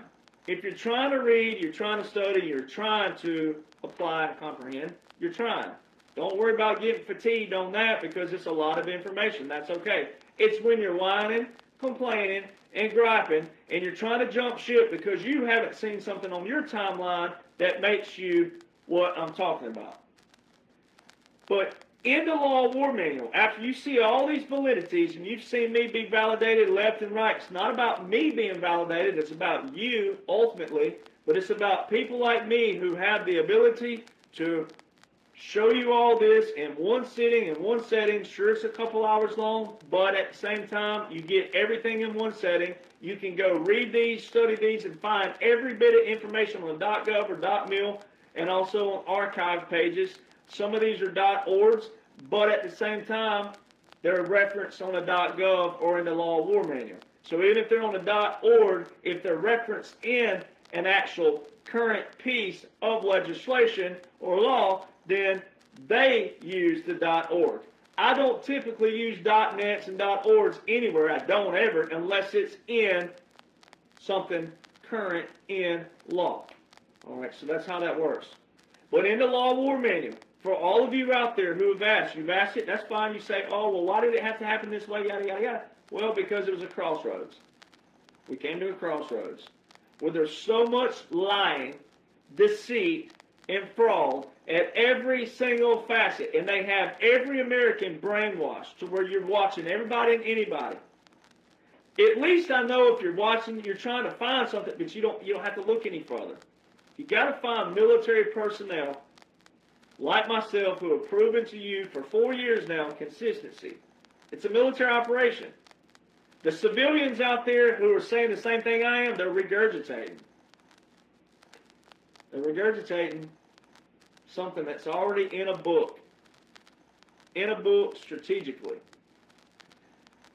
to read, you're trying to study, you're trying to apply and comprehend, you're trying. Don't worry about getting fatigued on that because it's a lot of information. That's okay. It's when you're whining, complaining, and griping, and you're trying to jump ship because you haven't seen something on your timeline that makes you what I'm talking about. But in the Law War Manual, after you see all these validities and you've seen me be validated left and right, it's not about me being validated, it's about you ultimately, but it's about people like me who have the ability to show you all this in one sitting, in one setting. Sure, it's a couple hours long, but at the same time, you get everything in one setting. You can go read these, study these, and find every bit of information on .gov or .mil, and also on archive pages. Some of these are .orgs, but at the same time, they're referenced on a .gov or in the Law of War Manual. So even if they're on a .org, if they're referenced in an actual current piece of legislation or law, then they use the .org. I don't typically use .nets and .orgs anywhere. I don't ever, unless it's in something current in law. All right, so that's how that works. But in the Law of War Manual, for all of you out there who have asked, you've asked it, that's fine. You say, oh, well, why did it have to happen this way, yada, yada, yada. Well, because it was a crossroads. We came to a crossroads where there's so much lying, deceit, and fraud at every single facet, and they have every American brainwashed to where you're watching everybody and anybody. At least I know if you're watching, you're trying to find something, but you don't have to look any further. You got to find military personnel like myself who have proven to you for 4 years now consistency. It's a military operation. The civilians out there who are saying the same thing I am, they're regurgitating. They're regurgitating something that's already in a book strategically.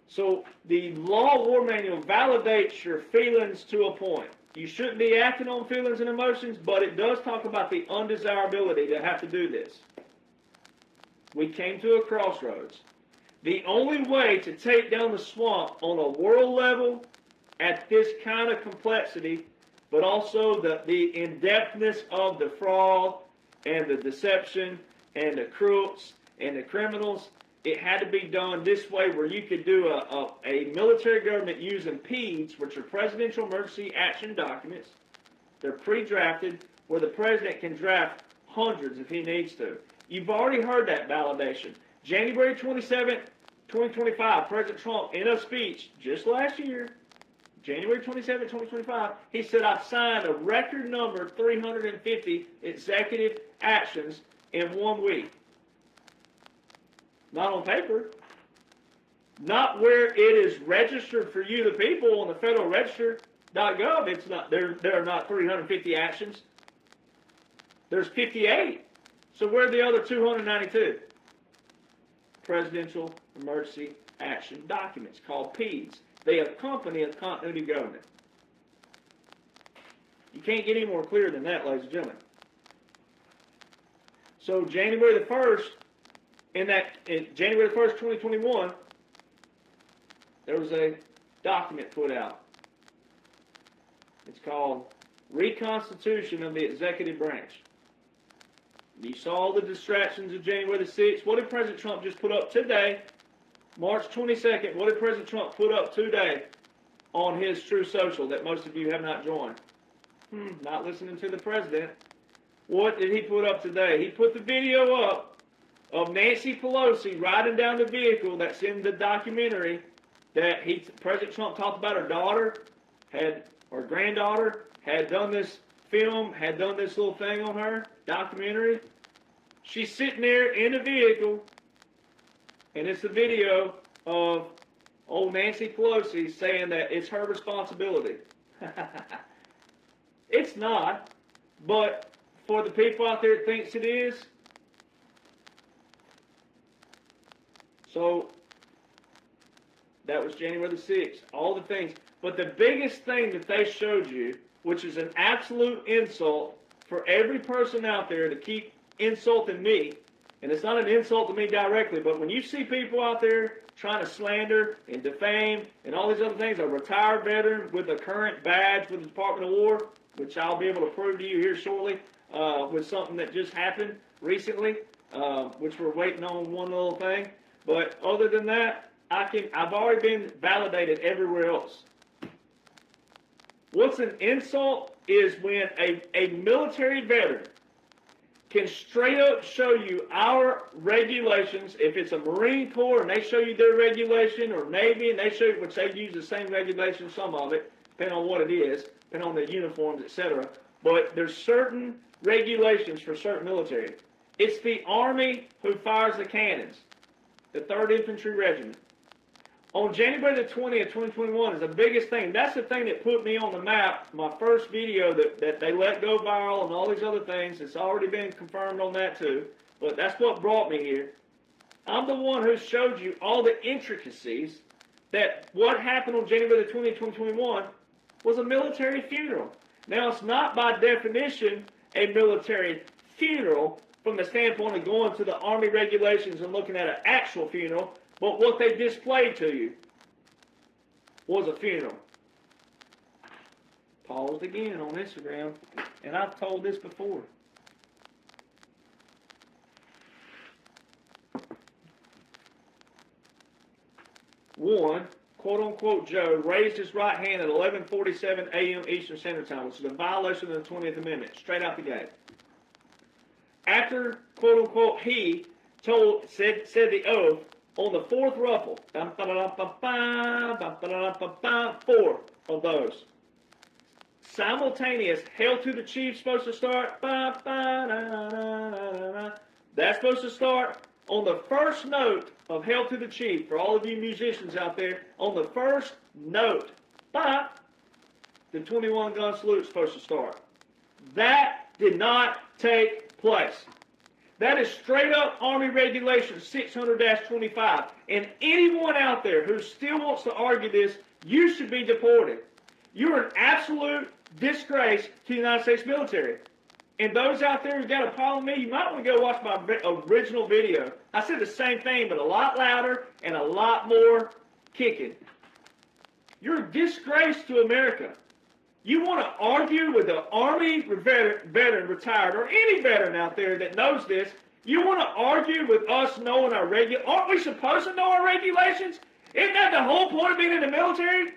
So the Law of War Manual validates your feelings to a point. You shouldn't be acting on feelings and emotions, but it does talk about the undesirability to have to do this. We came to a crossroads. The only way to take down the swamp on a world level at this kind of complexity, but also the in-depthness of the fraud and the deception and the crooks and the criminals, it had to be done this way where you could do a military government using PEDs, which are Presidential Emergency Action Documents. They're pre-drafted where the president can draft hundreds if he needs to. You've already heard that validation. January 27, 2025, President Trump, in a speech just last year, January 27, 2025, he said, I've signed a record number, 350 executive actions in 1 week. Not on paper. Not where it is registered for you, the people, on the Federal Register.gov. It's not. There are not 350 actions. There's 58. So where are the other 292? Presidential Emergency Action Documents, called PEDs. They accompany a continuity of government. You can't get any more clear than that, ladies and gentlemen. So January the 1st, in January the 1st, 2021, there was a document put out. It's called Reconstitution of the Executive Branch. You saw the distractions of January the 6th. What did President Trump just put up today? March 22nd, what did President Trump put up today on his True Social that most of you have not joined? Not listening to the president. What did he put up today? He put the video up of Nancy Pelosi riding down the vehicle that's in the documentary that President Trump talked about. Her daughter or granddaughter had done this film, had done this little thing on her, documentary. She's sitting there in the vehicle, and it's a video of old Nancy Pelosi saying that it's her responsibility. It's not, but for the people out there that thinks it is. So that was January the 6th, all the things. But the biggest thing that they showed you, which is an absolute insult for every person out there to keep insulting me, and it's not an insult to me directly, but when you see people out there trying to slander and defame and all these other things, a retired veteran with a current badge with the Department of War, which I'll be able to prove to you here shortly, with something that just happened recently, which we're waiting on one little thing. But other than that, I've already been validated everywhere else. What's an insult is when a military veteran can straight up show you our regulations. If it's a Marine Corps and they show you their regulation, or Navy and they show you, which they use the same regulation, some of it, depending on what it is, depending on the uniforms, etc. But there's certain regulations for certain military. It's the Army who fires the cannons, the 3rd Infantry Regiment. On January the 20th, 2021 is the biggest thing. That's the thing that put me on the map. My first video that they let go viral and all these other things. It's already been confirmed on that too. But that's what brought me here. I'm the one who showed you all the intricacies that what happened on January the 20th, 2021 was a military funeral. Now, it's not by definition a military funeral from the standpoint of going to the Army regulations and looking at an actual funeral, but what they displayed to you was a funeral. Paused again on Instagram, and I've told this before. One, quote-unquote Joe, raised his right hand at 11:47 a.m. Eastern Standard Time, which is a violation of the 20th Amendment, straight out the gate. After, quote-unquote, he said the oath on the 4th ruffle, 4 of those. Simultaneous, Hail to the Chief supposed to start, that's supposed to start on the first note of Hail to the Chief, for all of you musicians out there, on the first note, the 21-gun salute is supposed to start. That did not take place. That is straight up Army Regulation 600-25. And anyone out there who still wants to argue this, you should be deported. You're an absolute disgrace to the United States military. And those out there who've got a problem with me, you might want to go watch my original video. I said the same thing, but a lot louder and a lot more kicking. You're a disgrace to America. You want to argue with the Army veteran retired, or any veteran out there that knows this, you want to argue with us knowing our aren't we supposed to know our regulations? Isn't that the whole point of being in the military?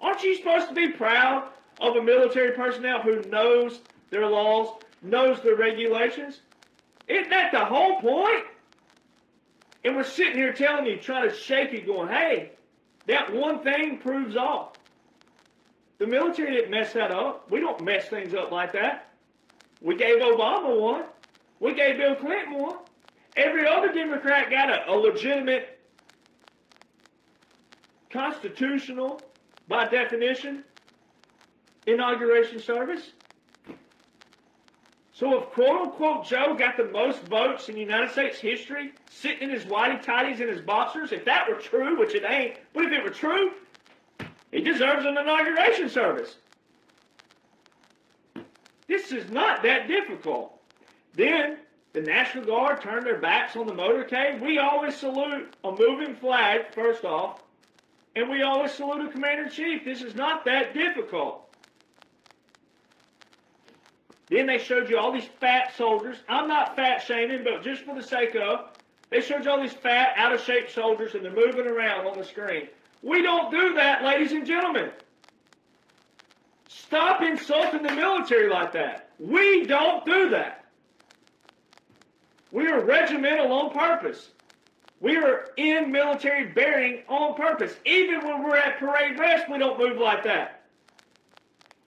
Aren't you supposed to be proud of a military personnel who knows their laws, knows their regulations? Isn't that the whole point? And we're sitting here telling you, trying to shake you, going, hey, that one thing proves all. The military didn't mess that up. We don't mess things up like that. We gave Obama one. We gave Bill Clinton one. Every other Democrat got a legitimate, constitutional, by definition, inauguration service. So if quote-unquote Joe got the most votes in United States history, sitting in his whitey-tighties and his boxers, if that were true, which it ain't, but if it were true, he deserves an inauguration service. This is not that difficult. Then the National Guard turned their backs on the motorcade. We always salute a moving flag, first off, and we always salute a commander-in-chief. This is not that difficult. Then they showed you all these fat soldiers. I'm not fat shaming, but just for the sake of, they showed you all these fat, out-of-shape soldiers, and they're moving around on the screen. We don't do that, ladies and gentlemen. Stop insulting the military like that. We don't do that. We are regimental on purpose. We are in military bearing on purpose. Even when we're at parade rest, we don't move like that.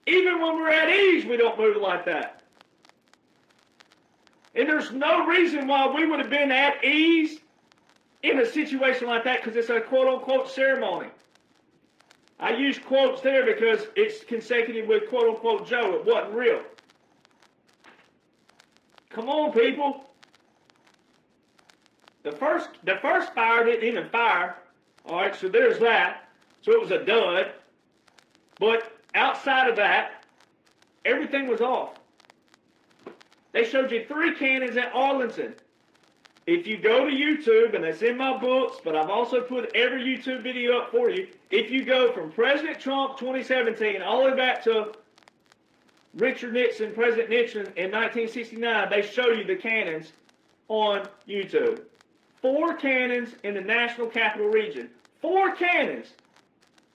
Even when we're at ease, we don't move like that. And there's no reason why we would have been at ease in a situation like that, because it's a quote-unquote ceremony. I use quotes there because it's consecutive with quote-unquote Joe. It wasn't real. Come on, people. The first fire didn't even fire. All right, so there's that. So it was a dud. But outside of that, everything was off. They showed you 3 cannons at Arlington. If you go to YouTube, and it's in my books, but I've also put every YouTube video up for you. If you go from President Trump 2017 all the way back to Richard Nixon, President Nixon in 1969, they show you the cannons on YouTube. 4 cannons in the National Capital Region. 4 cannons.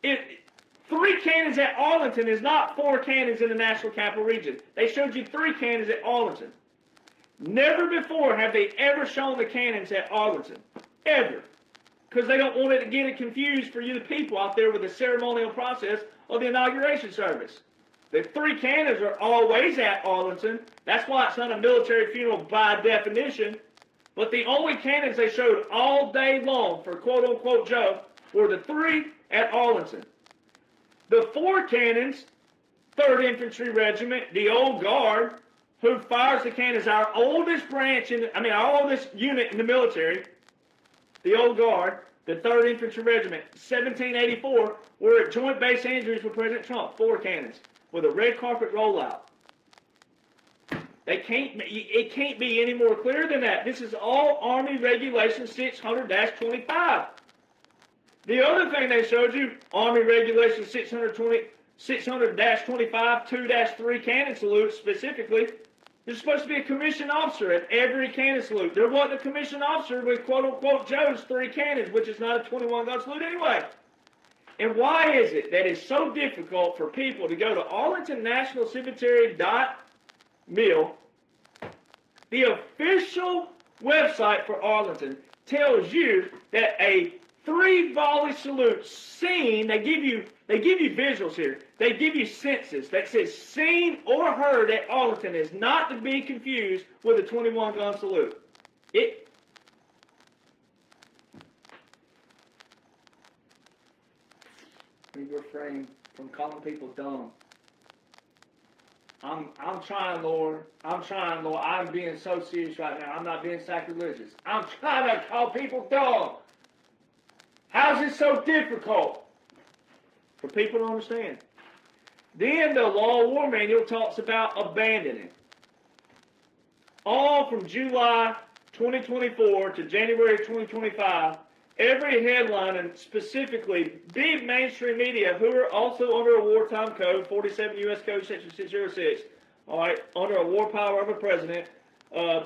3 cannons at Arlington is not 4 cannons in the National Capital Region. They showed you 3 cannons at Arlington. Never before have they ever shown the cannons at Arlington. Ever. Because they don't want it to get it confused for you, the people out there, with the ceremonial process of the inauguration service. The 3 cannons are always at Arlington. That's why it's not a military funeral by definition. But the only cannons they showed all day long for quote-unquote Joe were the 3 at Arlington. The 4 cannons, 3rd Infantry Regiment, the Old Guard, who fires the cannons, our oldest branch, our oldest unit in the military, the Old Guard, the 3rd Infantry Regiment, 1784, were at Joint Base Andrews with President Trump, 4 cannons, with a red carpet rollout. It can't be any more clear than that. This is all Army Regulation 600-25. The other thing they showed you, Army Regulation 600-25, 2-3 cannon salute specifically. There's supposed to be a commissioned officer at every cannon salute. There wasn't a commissioned officer with quote-unquote Joe's 3 cannons, which is not a 21-gun salute anyway. And why is it that it's so difficult for people to go to ArlingtonNationalCemetery.mil? The official website for Arlington tells you that a 3-volley salute seen, they give you visuals here. They give you census that says seen or heard at Arlington is not to be confused with a 21-gun salute. We refrain from calling people dumb. I'm trying, Lord. I'm trying, Lord. I'm being so serious right now. I'm not being sacrilegious. I'm trying to call people dumb. How's it so difficult for people to understand? Then the Law of War Manual talks about abandoning. All from July 2024 to January 2025, every headline, and specifically big mainstream media who are also under a wartime code, 47 U.S. Code Section 606, all right, under a war power of a president.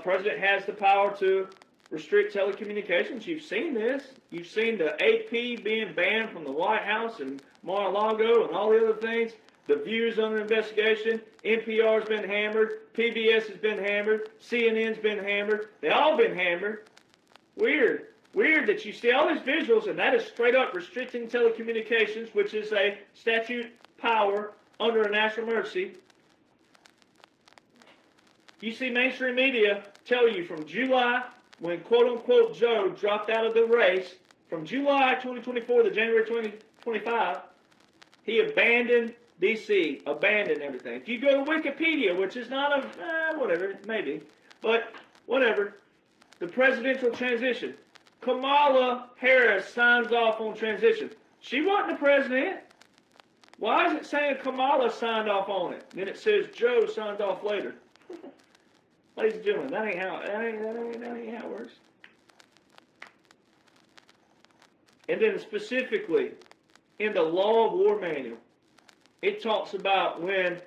President has the power to restrict telecommunications. You've seen this. You've seen the AP being banned from the White House and Mar-a-Lago and all the other things. The View's under investigation. NPR's been hammered. PBS has been hammered. CNN's been hammered. They all been hammered. Weird that you see all these visuals, and that is straight up restricting telecommunications, which is a statute power under a national emergency. You see mainstream media tell you from July, when quote-unquote Joe dropped out of the race, from July 2024 to January 2025, he abandoned D.C., abandoned everything. If you go to Wikipedia, which is not whatever, maybe, but whatever, the presidential transition, Kamala Harris signs off on transition. She wasn't the president. Why is it saying Kamala signed off on it? Then it says Joe signed off later. Ladies and gentlemen, that ain't how it works. And then specifically in the Law of War Manual, it talks about when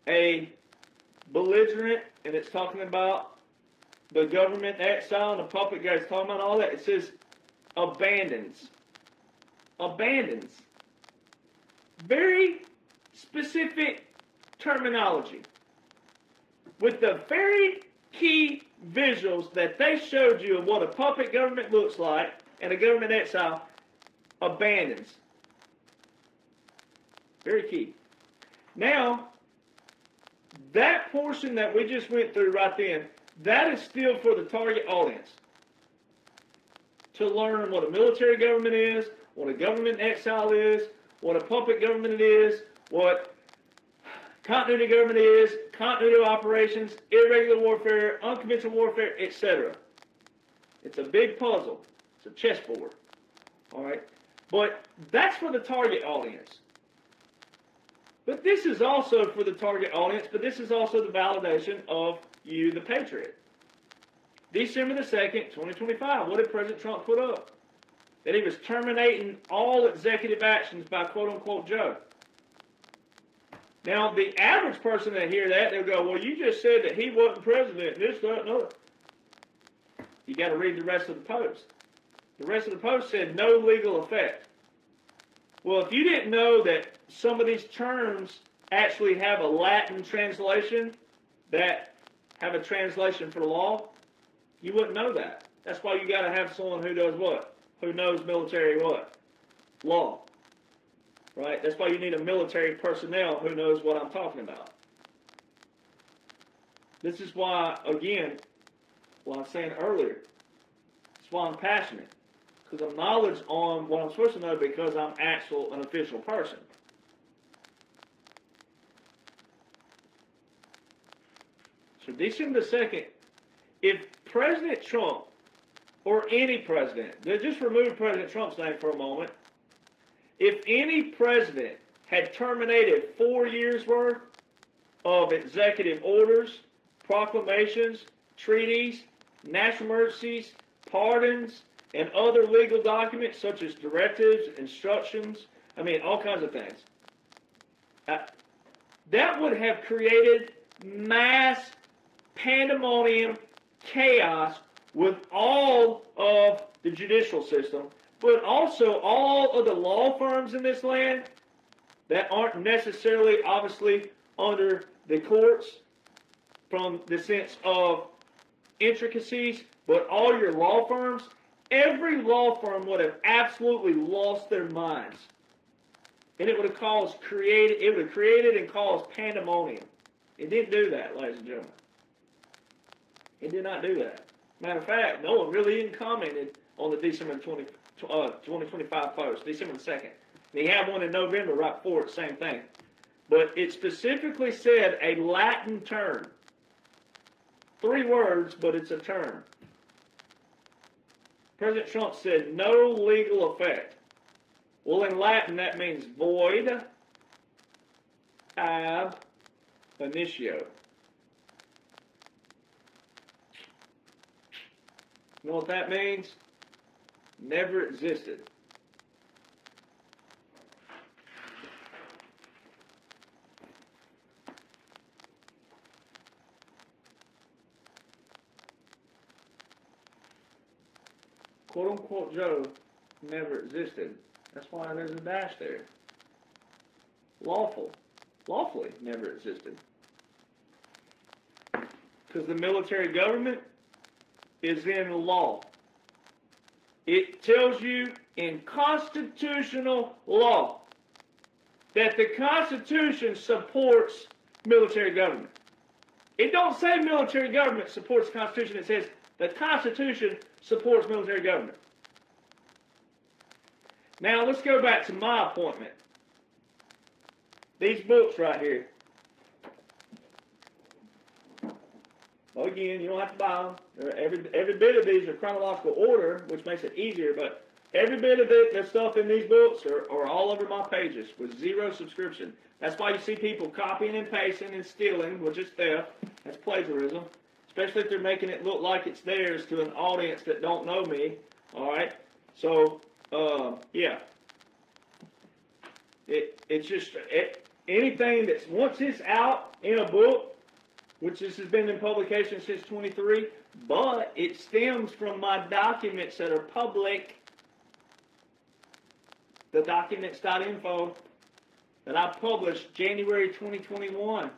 a belligerent, and it's talking about the government exile and the puppet guys, talking about all that. It says abandons. Abandons. Very specific terminology. With the very key visuals that they showed you of what a puppet government looks like and a government exile, abandons. Very key. Now, that portion that we just went through right then, that is still for the target audience. To learn what a military government is, what a government exile is, what a puppet government is, what continuity government is, continuity of operations, irregular warfare, unconventional warfare, etc. It's a big puzzle. It's a chessboard. All right? But that's for the target audience. But this is also for the target audience, but this is also the validation of you, the patriot. December the 2nd, 2025, what did President Trump put up? That he was terminating all executive actions by quote-unquote Joe. Now, the average person that hear that, they'll go, well, you just said that he wasn't president, this, that, and other. You got to read the rest of the post. The rest of the post said no legal effect. Well, if you didn't know that some of these terms actually have a Latin translation that have a translation for law, you wouldn't know that. That's why you got to have someone who does what? Who knows military what? Law. right? That's why you need a military personnel who knows what I'm talking about. This is why, again, what I was saying earlier, that's why I'm passionate. Because I'm knowledge on what I'm supposed to know because I'm an official person. So December the 2nd, if President Trump, or any president, just remove President Trump's name for a moment, if any president had terminated 4 years' worth of executive orders, proclamations, treaties, national emergencies, pardons, and other legal documents such as directives, instructions, all kinds of things, that would have created mass pandemonium, chaos with all of the judicial system, but also all of the law firms in this land that aren't necessarily, obviously, under the courts from the sense of intricacies, but all your law firms, every law firm would have absolutely lost their minds. And it would have created and caused pandemonium. It didn't do that, ladies and gentlemen. It did not do that. Matter of fact, no one really even commented on the December 2025 post, December the 2nd. And he had one in November right before it, same thing. But it specifically said a Latin term. 3 words, but it's a term. President Trump said no legal effect. Well, in Latin, that means void ab initio. You know what that means? Never existed. Quote unquote Joe never existed. That's why there's a dash there. Lawfully never existed. Because the military government is in law. It tells you in constitutional law that the Constitution supports military government. It don't say military government supports the Constitution. It says the Constitution supports military government. Now let's go back to my appointment. These books right here. Well, again, you don't have to buy them. Every bit of these are chronological order, which makes it easier, but every bit of the stuff in these books are all over my pages with 0 subscription. That's why you see people copying and pasting and stealing, which is theft. That's plagiarism, especially if they're making it look like it's theirs to an audience that don't know me. All right? So, yeah. It's just anything that's, once it's out in a book, which this has been in publication since 23, but it stems from my documents that are public, the documents.info that I published January 2021.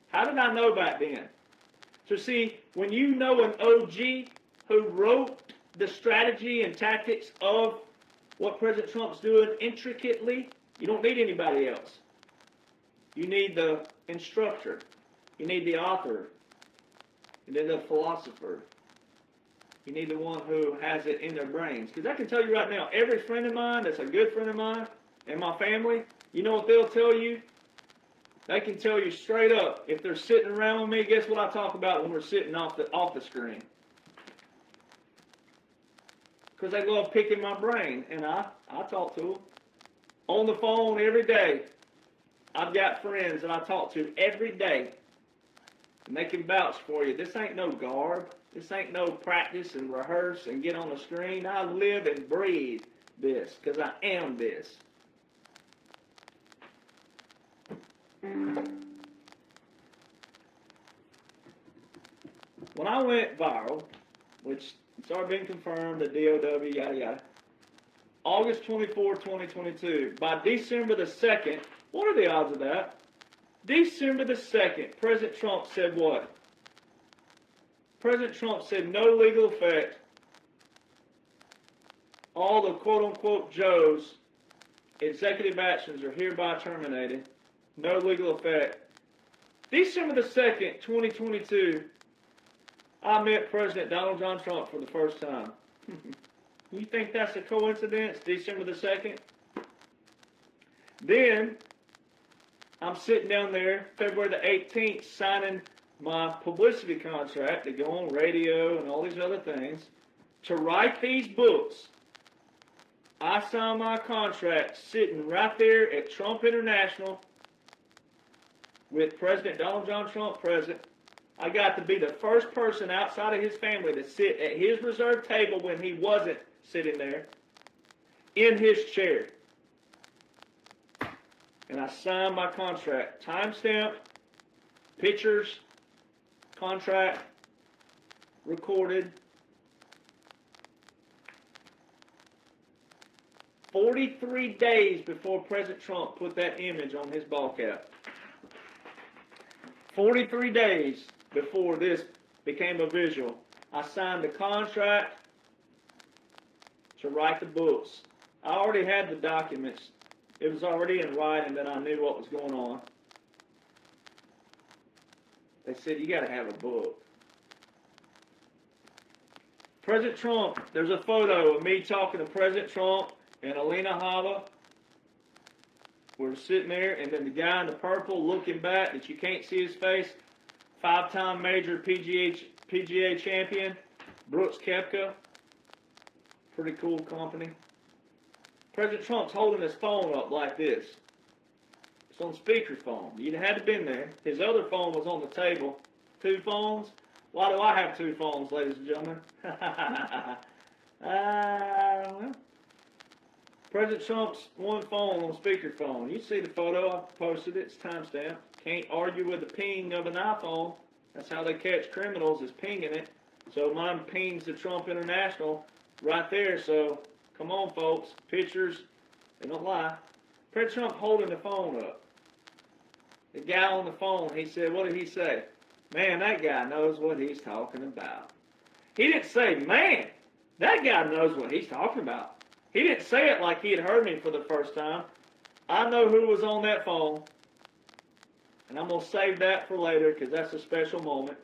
How did I know back then? So see, when you know an OG who wrote the strategy and tactics of what President Trump's doing intricately, you don't need anybody else. You need the instructor. You need the author. You need the philosopher. You need the one who has it in their brains. Because I can tell you right now, every friend of mine that's a good friend of mine and my family, you know what they'll tell you? They can tell you straight up, if they're sitting around with me, guess what I talk about when we're sitting off the screen? Because they love picking my brain, and I talk to them. On the phone every day. I've got friends that I talk to every day. And they can vouch for you. This ain't no garb. This ain't no practice and rehearse and get on the screen. I live and breathe this because I am this. When I went viral, which it's already been confirmed, the DOW, yada yada, August 24, 2022, by December the 2nd, what are the odds of that? December the 2nd, President Trump said what? President Trump said no legal effect. All the quote-unquote Joes executive actions are hereby terminated. No legal effect. December the 2nd, 2022, I met President Donald John Trump for the first time. You think that's a coincidence? December the 2nd? Then, I'm sitting down there, February the 18th, signing my publicity contract to go on radio and all these other things to write these books. I signed my contract sitting right there at Trump International with President Donald John Trump present. I got to be the first person outside of his family to sit at his reserved table when he wasn't sitting there, in his chair. And I signed my contract. Timestamp, pictures, contract, recorded. 43 days before President Trump put that image on his ball cap. 43 days before this became a visual, I signed the contract to write the books. I already had the documents. It was already in writing that I knew what was going on. They said, you got to have a book. President Trump, there's a photo of me talking to President Trump and Alina Hava. We're sitting there, and then the guy in the purple looking back that you can't see his face, 5-time major PGA champion, Brooks Koepka. Pretty cool company. President Trump's holding his phone up like this. It's on speakerphone. You'd have had to been there. His other phone was on the table. 2 phones. Why do I have 2 phones, ladies and gentlemen? I don't know. President Trump's one phone on speakerphone. You see the photo. I posted it. It's timestamped. Can't argue with the ping of an iPhone. That's how they catch criminals, is pinging it. So mine pings the Trump International right there. So come on, folks. Pictures, they don't lie. President Trump holding the phone up. The guy on the phone, he said, what did he say? Man, that guy knows what he's talking about. He didn't say, man, that guy knows what he's talking about. He didn't say it like he had heard me for the first time. I know who was on that phone. And I'm going to save that for later because that's a special moment.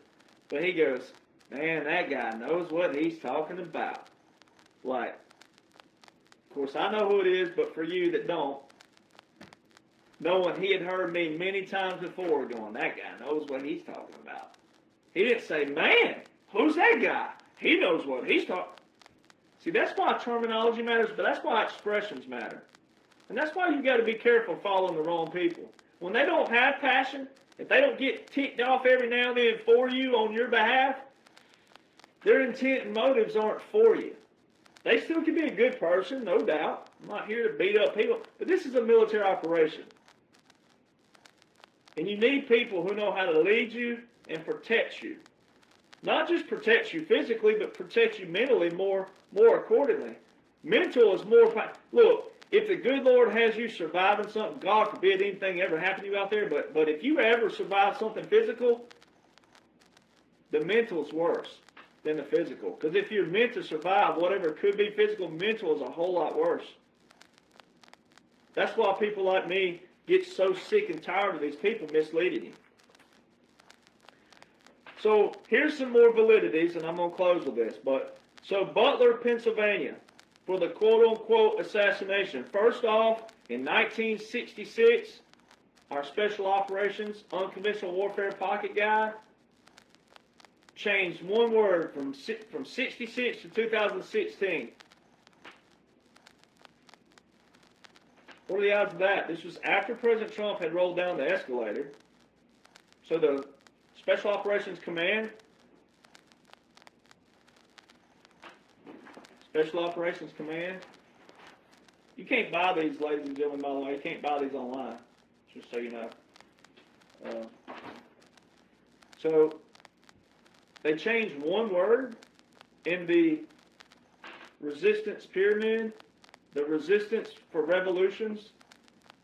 But he goes, man, that guy knows what he's talking about. Like, of course, I know who it is, but for you that don't, knowing he had heard me many times before going, that guy knows what he's talking about. He didn't say, man, who's that guy? He knows what he's talking. See, that's why terminology matters, but that's why expressions matter. And that's why you've got to be careful following the wrong people. When they don't have passion, if they don't get ticked off every now and then for you on your behalf, their intent and motives aren't for you. They still can be a good person, no doubt. I'm not here to beat up people, but this is a military operation. And you need people who know how to lead you and protect you. Not just protect you physically, but protect you mentally more accordingly. Mental is more... Look, if the good Lord has you surviving something, God forbid anything ever happen to you out there, but if you ever survive something physical, the mental is worse than the physical. Because if you're meant to survive whatever could be physical, mental is a whole lot worse. That's why people like me get so sick and tired of these people misleading you. So here's some more validities, and I'm going to close with this. So Butler, Pennsylvania, for the quote-unquote assassination. First off, in 1966, our Special Operations Unconventional Warfare Pocket Guy changed one word from 66 to 2016. What are the odds of that? This was after President Trump had rolled down the escalator. So the Special Operations Command, you can't buy these, ladies and gentlemen, by the way. You can't buy these online, just so you know. So they changed one word in the resistance pyramid, the resistance for revolutions.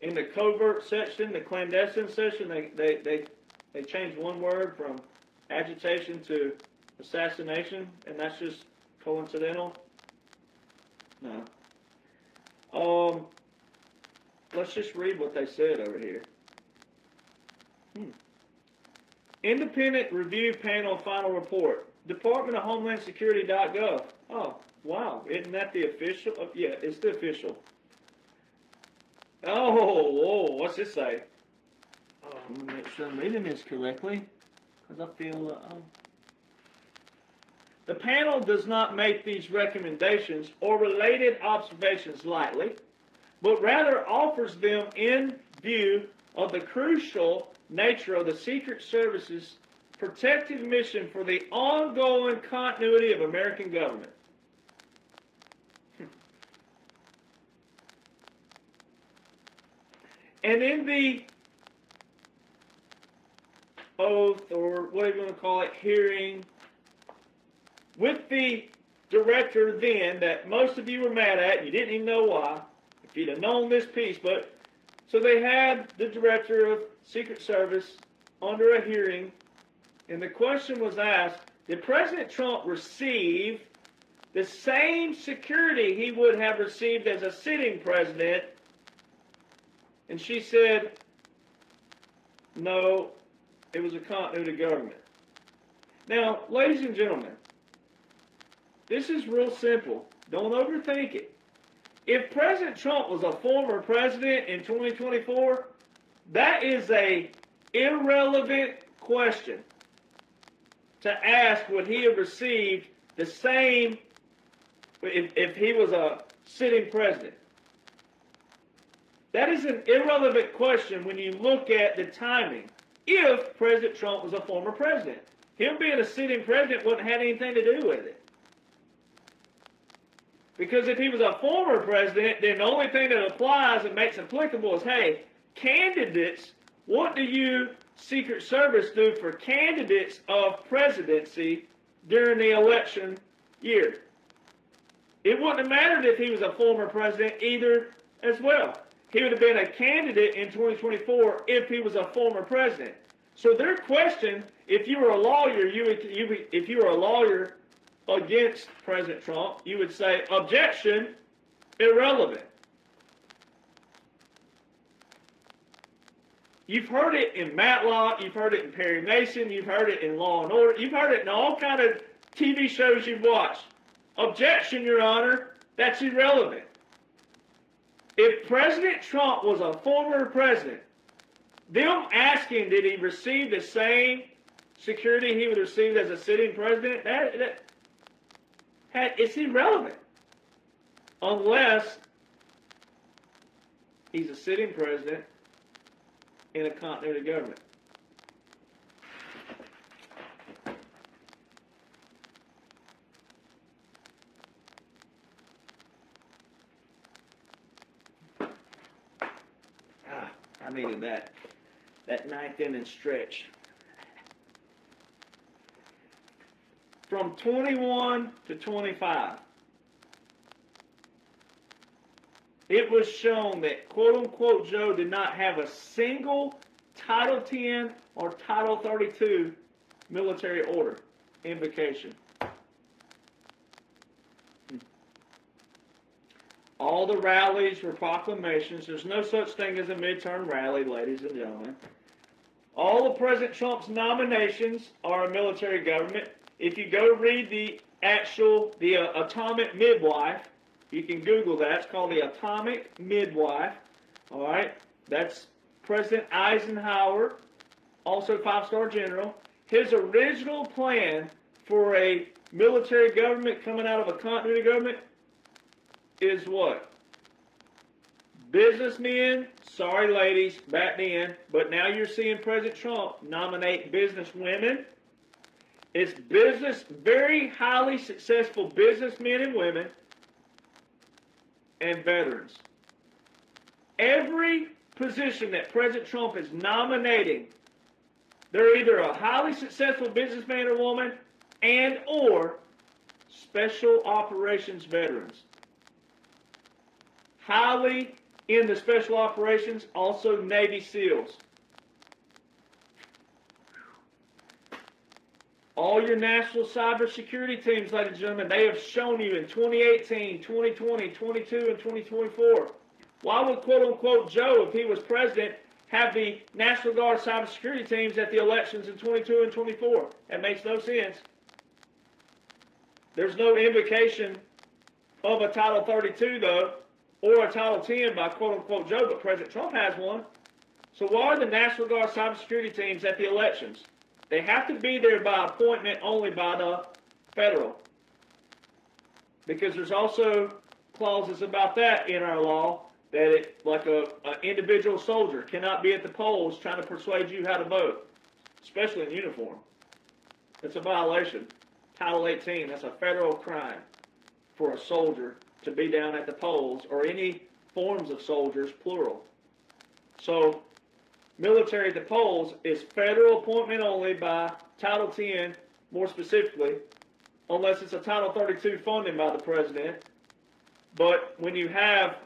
In the covert section, the clandestine section, they changed one word from agitation to assassination, and that's just coincidental? No. let's just read what they said over here. Independent Review Panel Final Report. Department of Homeland Security.gov. Oh, wow. Isn't that the official? Oh, yeah, it's the official. Oh, whoa, what's this say? Oh, I'm going to make sure I'm reading this correctly, because I feel... The panel does not make these recommendations or related observations lightly, but rather offers them in view of the crucial nature of the Secret Service's protective mission for the ongoing continuity of American government. And in the oath, or what are you going to call it, hearing, with the director then, that most of you were mad at, you didn't even know why, if you'd have known this piece, but, so they had the director of Secret Service under a hearing, and the question was asked, did President Trump receive the same security he would have received as a sitting president? And she said, no, it was a continuity government. Now, ladies and gentlemen, this is real simple. Don't overthink it. If President Trump was a former president in 2024, that is an irrelevant question to ask, would he have received the same if he was a sitting president. That is an irrelevant question when you look at the timing. If President Trump was a former president, him being a sitting president wouldn't have anything to do with it. Because if he was a former president, then the only thing that applies and makes applicable is, hey, candidates, what do you, Secret Service, do for candidates of presidency during the election year? It wouldn't have mattered if he was a former president either as well. He would have been a candidate in 2024 if he was a former president. So their question, if you were a lawyer, if you were a lawyer against President Trump, you would say, objection, irrelevant. You've heard it in Matlock, you've heard it in Perry Mason, you've heard it in Law and Order, you've heard it in all kind of TV shows you've watched. Objection, Your Honor, that's irrelevant. If President Trump was a former president, them asking did he receive the same security he would receive as a sitting president, it's irrelevant. Unless he's a sitting president in a continuity government. I needed that ninth inning stretch. From 21 to 25, it was shown that quote-unquote Joe did not have a single Title 10 or Title 32 military order invocation. All the rallies were proclamations. There's no such thing as a midterm rally, ladies and gentlemen. All of President Trump's nominations are a military government. If you go read the Atomic Midwife, you can Google that. It's called the Atomic Midwife. All right? That's President Eisenhower, also five-star general. His original plan for a military government coming out of a continuity government is what? Businessmen, sorry ladies, back then, but now you're seeing President Trump nominate business women. It's very highly successful businessmen and women and veterans. Every position that President Trump is nominating, they're either a highly successful businessman or woman and or special operations veterans. Highly in the special operations, also Navy SEALs. All your national cybersecurity teams, ladies and gentlemen, they have shown you in 2018, 2020, 22, and 2024 Why would quote-unquote Joe, if he was president, have the National Guard cybersecurity teams at the elections in 22 and 24? That makes no sense. There's no invocation of a Title 32, though, or a Title 10 by quote-unquote Joe, but President Trump has one. So why are the National Guard cybersecurity teams at the elections? They have to be there by appointment only by the federal. Because there's also clauses about that in our law, that it, like an individual soldier cannot be at the polls trying to persuade you how to vote, especially in uniform. That's a violation. Title 18, that's a federal crime for a soldier to be down at the polls, or any forms of soldiers, plural. So, military at the polls is federal appointment only by Title 10, more specifically, unless it's a Title 32 funding by the president. But when you have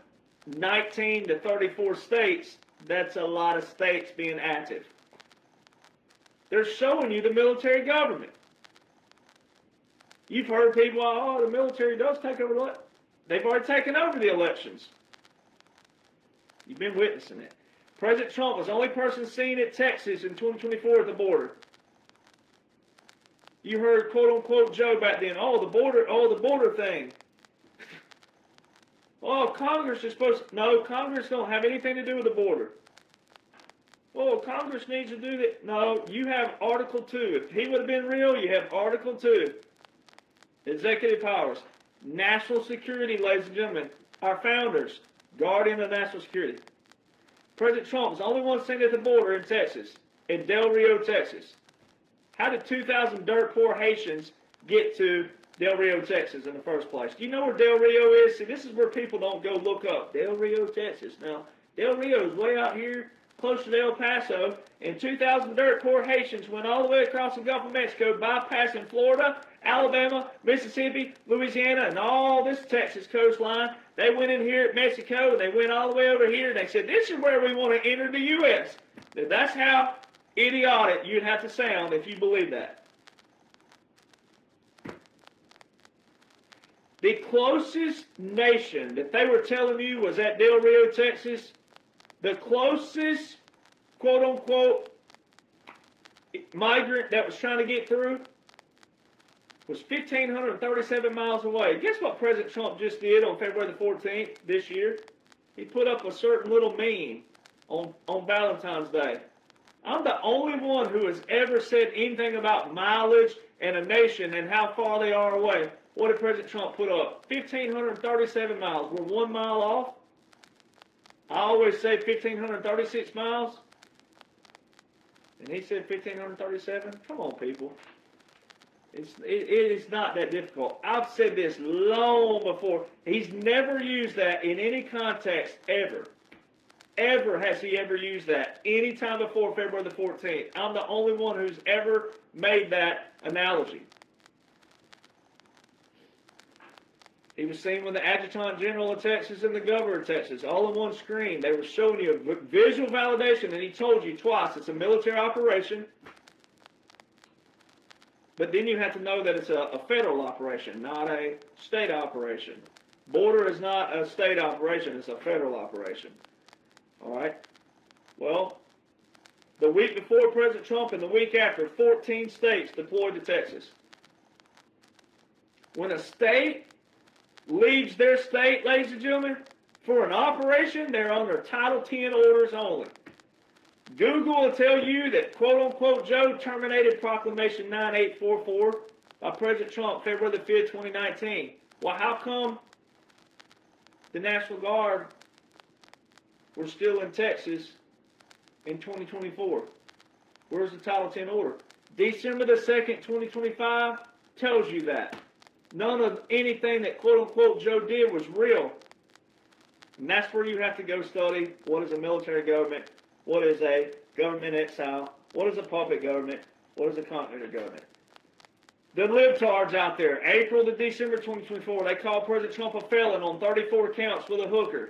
19 to 34 states, that's a lot of states being active. They're showing you the military government. You've heard people, oh, the military does take over. They've already taken over the elections. You've been witnessing it. President Trump was the only person seen at Texas in 2024 at the border. You heard quote-unquote Joe back then, oh, the border thing. Oh, Congress is supposed to, no, Congress don't have anything to do with the border. Oh, Congress needs to do that. No, you have Article 2. If he would have been real, you have Article 2. Executive powers. National security, ladies and gentlemen. Our founders, guardian of national security. President Trump was the only one seen at the border in Texas, in Del Rio, Texas. How did 2,000 dirt poor Haitians get to Del Rio, Texas in the first place? Do you know where Del Rio is? See, this is where people don't go look up. Del Rio, Texas. Now, Del Rio is way out here, close to El Paso, and 2,000 dirt poor Haitians went all the way across the Gulf of Mexico, bypassing Florida, Alabama, Mississippi, Louisiana, and all this Texas coastline. They went in here at Mexico, and they went all the way over here, and they said, this is where we want to enter the U.S. That's how idiotic you'd have to sound if you believe that. The closest nation that they were telling you was at Del Rio, Texas. The closest, quote-unquote, migrant that was trying to get through was 1,537 miles away. Guess what President Trump just did on February the 14th this year? He put up a certain little meme on Valentine's Day. I'm the only one who has ever said anything about mileage and a nation and how far they are away. What did President Trump put up? 1,537 miles. We're 1 mile off. I always say 1,536 miles. And he said 1,537. Come on, people. It is not that difficult. I've said this long before. He's never used that in any context ever. Ever has he ever used that any time before February the 14th. I'm the only one who's ever made that analogy. He was seen with the Adjutant General of Texas and the Governor of Texas, all on one screen. They were showing you a visual validation, and he told you twice it's a military operation. But then you have to know that it's a federal operation, not a state operation. Border is not a state operation, it's a federal operation. All right? Well, the week before President Trump and the week after, 14 states deployed to Texas. When a state leaves their state, ladies and gentlemen, for an operation, they're under Title 10 orders only. Google will tell you that, quote-unquote, Joe terminated Proclamation 9844 by President Trump February the 5th, 2019. Well, how come the National Guard were still in Texas in 2024? Where's the Title 10 order? December the 2nd, 2025 tells you that. None of anything that quote-unquote Joe did was real. And that's where you have to go study what is a military government, what is a government exile, what is a puppet government, what is a continental government. The libtards out there, April to December 2024, they call President Trump a felon on 34 counts with a hooker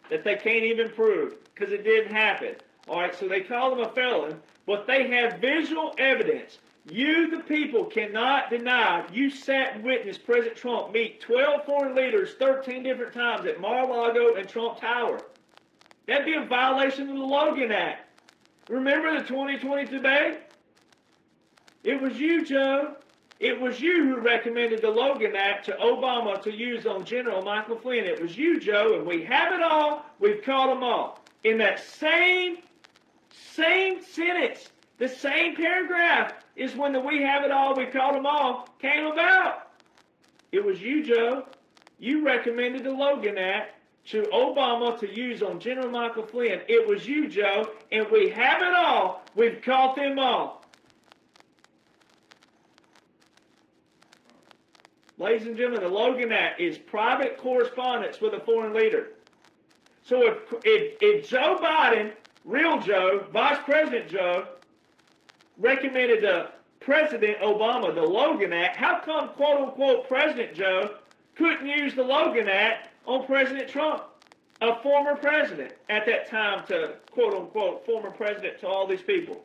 that they can't even prove because it didn't happen. All right, so they call him a felon, but they have visual evidence. You, the people, cannot deny you sat and witnessed President Trump meet 12 foreign leaders 13 different times at Mar-a-Lago and Trump Tower. That'd be a violation of the Logan Act. Remember the 2020 debate? It was you, Joe. It was you who recommended the Logan Act to Obama to use on General Michael Flynn. It was you, Joe, and we have it all. We've caught them all. In that same sentence, the same paragraph is when the "we have it all, we caught them all" came about. It was you, Joe. You recommended the Logan Act to Obama to use on General Michael Flynn. It was you, Joe, and we have it all. We've caught them all. Ladies and gentlemen, the Logan Act is private correspondence with a foreign leader. So if Joe Biden, real Joe, Vice President Joe, recommended to President Obama the Logan Act, how come, quote-unquote, President Joe couldn't use the Logan Act on President Trump, a former president at that time, to, quote-unquote, former president to all these people?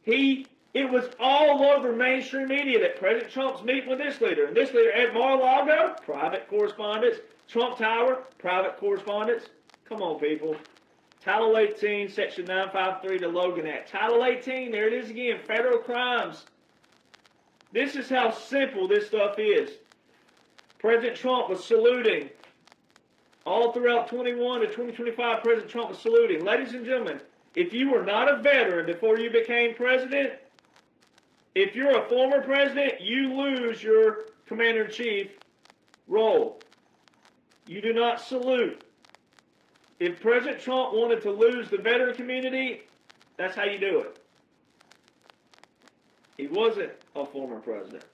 It was all over mainstream media that President Trump's meeting with this leader, and this leader at Mar-a-Lago, private correspondence. Trump Tower, private correspondence. Come on, people. Title 18, Section 953, the Logan Act. Title 18, there it is again, federal crimes. This is how simple this stuff is. President Trump was saluting. All throughout 21 to 2025, President Trump was saluting. Ladies and gentlemen, if you were not a veteran before you became president, if you're a former president, you lose your commander-in-chief role. You do not salute. If President Trump wanted to lose the veteran community, that's how you do it. He wasn't a former president.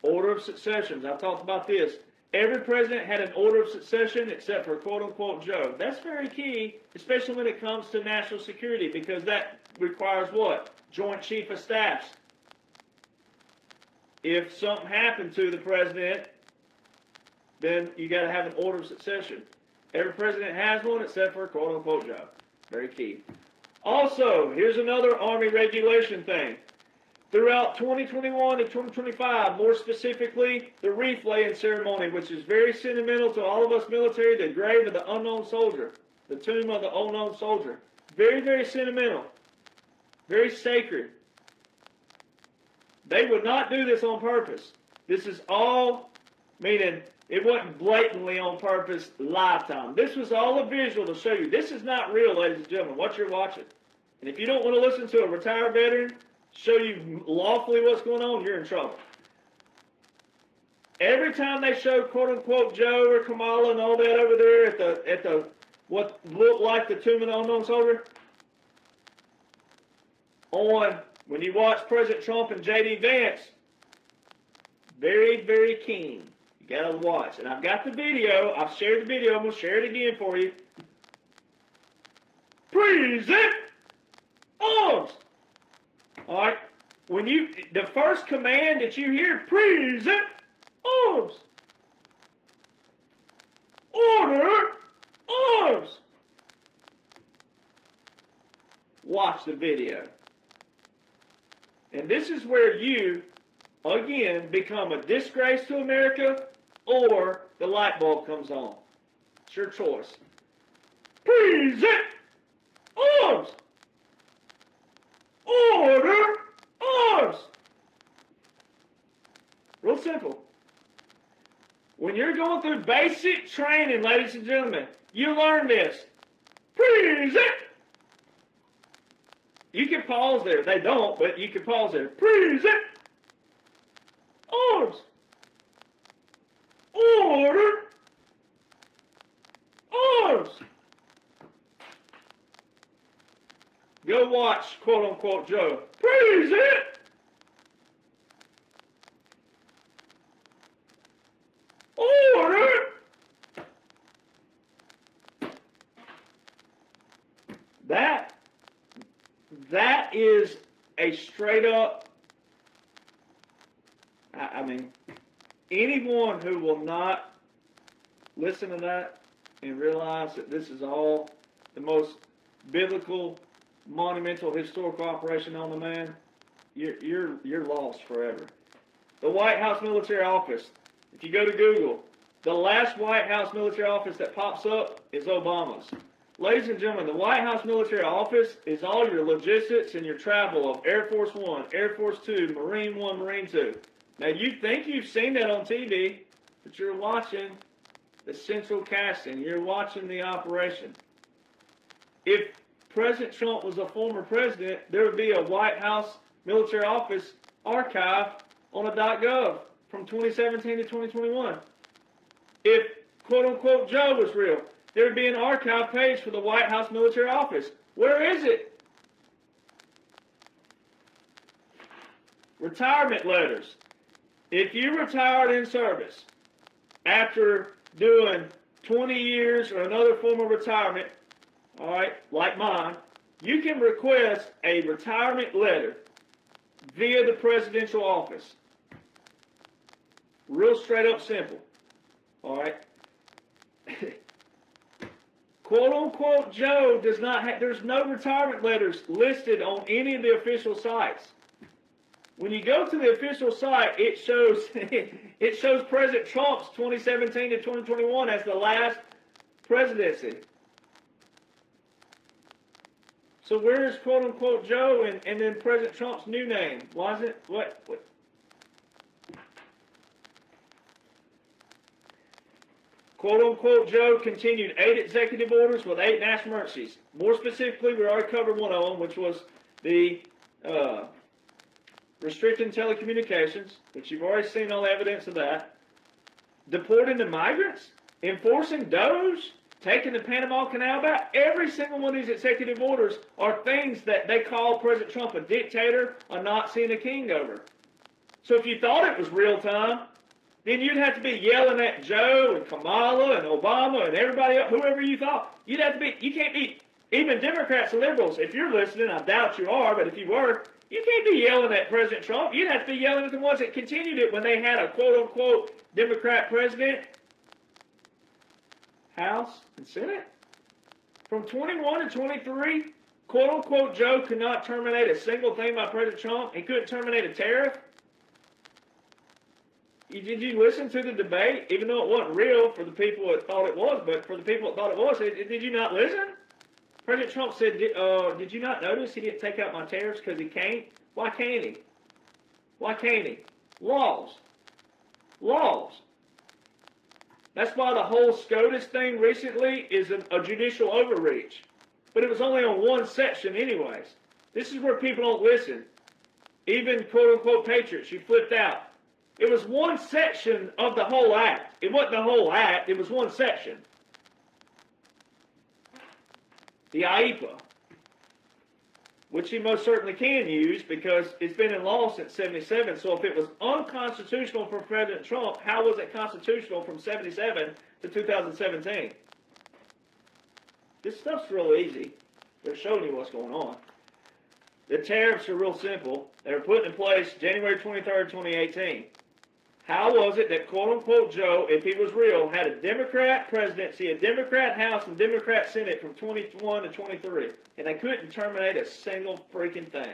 Order of successions. I've talked about this. Every president had an order of succession except for quote-unquote Joe. That's very key, especially when it comes to national security, because that requires what? Joint Chief of Staffs. If something happened to the president, then you got to have an order of succession. Every president has one except for quote-unquote Joe. Very key. Also, here's another Army regulation thing. Throughout 2021 to 2025, more specifically, the wreath laying ceremony, which is very sentimental to all of us military, the grave of the unknown soldier, the tomb of the unknown soldier. Very, very sentimental. Very sacred. They would not do this on purpose. This is all, meaning it wasn't blatantly on purpose lifetime. This was all a visual to show you. This is not real, ladies and gentlemen, what you're watching. And if you don't want to listen to a retired veteran show you lawfully what's going on, you're in trouble. Every time they show quote-unquote Joe or Kamala and all that over there at the what looked like the tomb of the unknown soldier, when you watch President Trump and J.D. Vance, very, very keen. You got to watch. And I've got the video. I've shared the video. I'm going to share it again for you. Present arms. All right. The first command that you hear, present arms. Order arms. Watch the video. And this is where you, again, become a disgrace to America or the light bulb comes on. It's your choice. Present arms. Order arms. Real simple. When you're going through basic training, ladies and gentlemen, you learn this. Present. You can pause there. They don't, but you can pause there. Present arms. Order arms. Go watch, quote-unquote, Joe. Present. Order. That is a straight up, I mean, anyone who will not listen to that and realize that this is all the most biblical, monumental, historical operation on the man, you're lost forever. The White House military office, if you go to Google, the last White House military office that pops up is Obama's. Ladies and gentlemen, the White House Military Office is all your logistics and your travel of Air Force One, Air Force Two, Marine One, Marine Two. Now, you think you've seen that on TV, but you're watching the central casting. You're watching the operation. If President Trump was a former president, there would be a White House Military Office archive on a .gov from 2017 to 2021. If quote-unquote Joe was real, there would be an archive page for the White House Military Office. Where is it? Retirement letters. If you retired in service after doing 20 years or another form of retirement, all right, like mine, you can request a retirement letter via the presidential office. Real straight up simple. All right. Quote unquote Joe does not have, there's no retirement letters listed on any of the official sites. When you go to the official site, it shows President Trump's 2017 to 2021 as the last presidency. So where is quote unquote Joe and then President Trump's new name? Why is it what? Quote unquote Joe continued 8 executive orders with 8 national emergencies. More specifically, we already covered one of them, which was the restricting telecommunications, which you've already seen all the evidence of that. Deporting the migrants, enforcing DOGE, taking the Panama Canal back. Every single one of these executive orders are things that they call President Trump a dictator, a Nazi, and a king over. So if you thought it was real time, then you'd have to be yelling at Joe and Kamala and Obama and everybody else, whoever you thought. You'd have to be, you can't be, even Democrats and liberals, if you're listening, I doubt you are, but if you were, you can't be yelling at President Trump. You'd have to be yelling at the ones that continued it when they had a quote-unquote Democrat president, House, and Senate. From 21 to 23, quote-unquote Joe could not terminate a single thing by President Trump. He couldn't terminate a tariff. Did you listen to the debate, even though it wasn't real for the people that thought it was, but for the people that thought it was, did you not listen? President Trump said, did you not notice he didn't take out my tariffs because he can't? Why can't he? Why can't he? Laws. Laws. That's why the whole SCOTUS thing recently is a judicial overreach. But it was only on one section anyways. This is where people don't listen. Even quote-unquote patriots, you flipped out. It was one section of the whole act. It wasn't the whole act. It was one section. The IEPA, which he most certainly can use because it's been in law since 77. So if it was unconstitutional for President Trump, how was it constitutional from 77 to 2017? This stuff's real easy. They're showing you what's going on. The tariffs are real simple. They were put in place January 23rd, 2018. How was it that quote-unquote Joe, if he was real, had a Democrat presidency, a Democrat House, and Democrat Senate from 21 to 23, and they couldn't terminate a single freaking thing?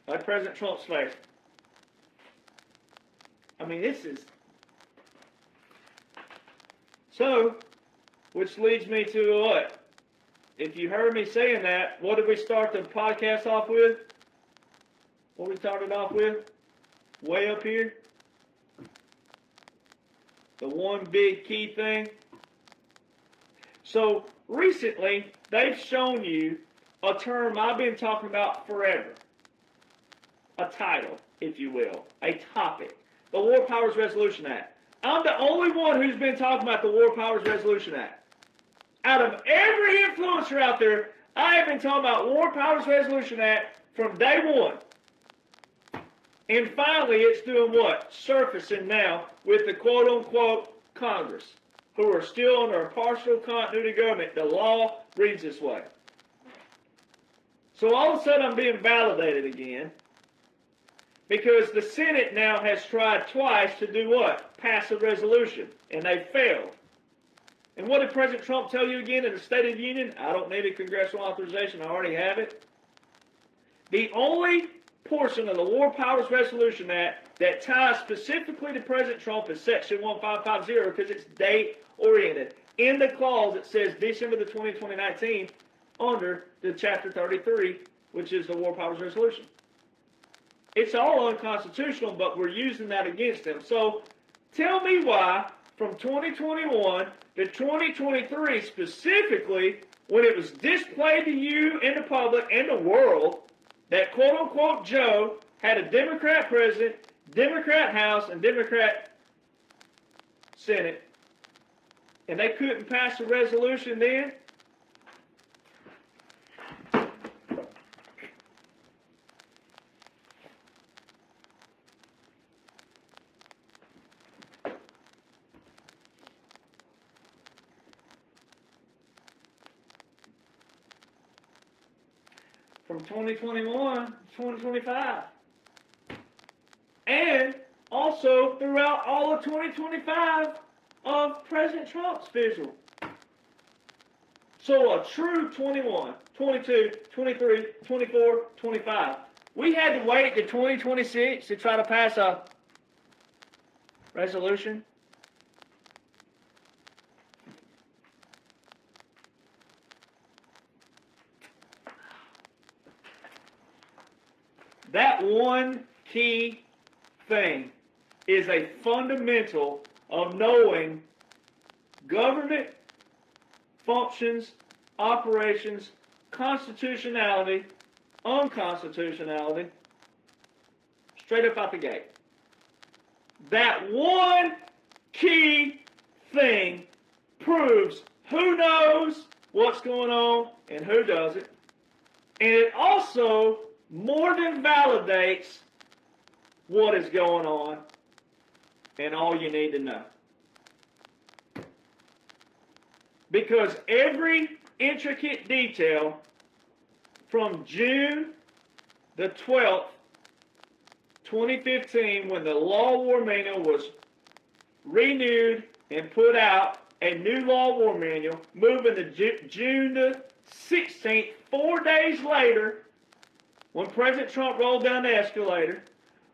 Like President Trump's face. I mean, this is... So, which leads me to what? If you heard me saying that, what did we start the podcast off with? What we started off with? Way up here? The one big key thing. So, recently, they've shown you a term I've been talking about forever. A title, if you will. A topic. The War Powers Resolution Act. I'm the only one who's been talking about the War Powers Resolution Act. Out of every influencer out there, I have been talking about War Powers Resolution Act from day one. And finally, it's doing what? Surfacing now with the quote-unquote Congress, who are still under a partial continuity government. The law reads this way. So all of a sudden, I'm being validated again because the Senate now has tried twice to do what? Pass a resolution, and they failed. And what did President Trump tell you again in the State of the Union? I don't need a congressional authorization. I already have it. The only portion of the War Powers Resolution Act that ties specifically to President Trump is Section 1550 because it's date-oriented. In the clause, it says December the 20th, 2019, under the Chapter 33, which is the War Powers Resolution. It's all unconstitutional, but we're using that against them. So tell me why from 2021 to 2023 specifically, when it was displayed to you in the public and the world that quote-unquote Joe had a Democrat president, Democrat House, and Democrat Senate, and they couldn't pass a resolution then? From 2021 to 2025. And also throughout all of 2025 of President Trump's visual. So a true 21, 22, 23, 24, 25. We had to wait to 2026 to try to pass a resolution. That one key thing is a fundamental of knowing government functions, operations, constitutionality, unconstitutionality, straight up out the gate. That one key thing proves who knows what's going on and who doesn't. And it also more than validates what is going on and all you need to know. Because every intricate detail from June the 12th, 2015, when the Law War Manual was renewed and put out, a new Law War Manual, moving to June the 16th, 4 days later, when President Trump rolled down the escalator,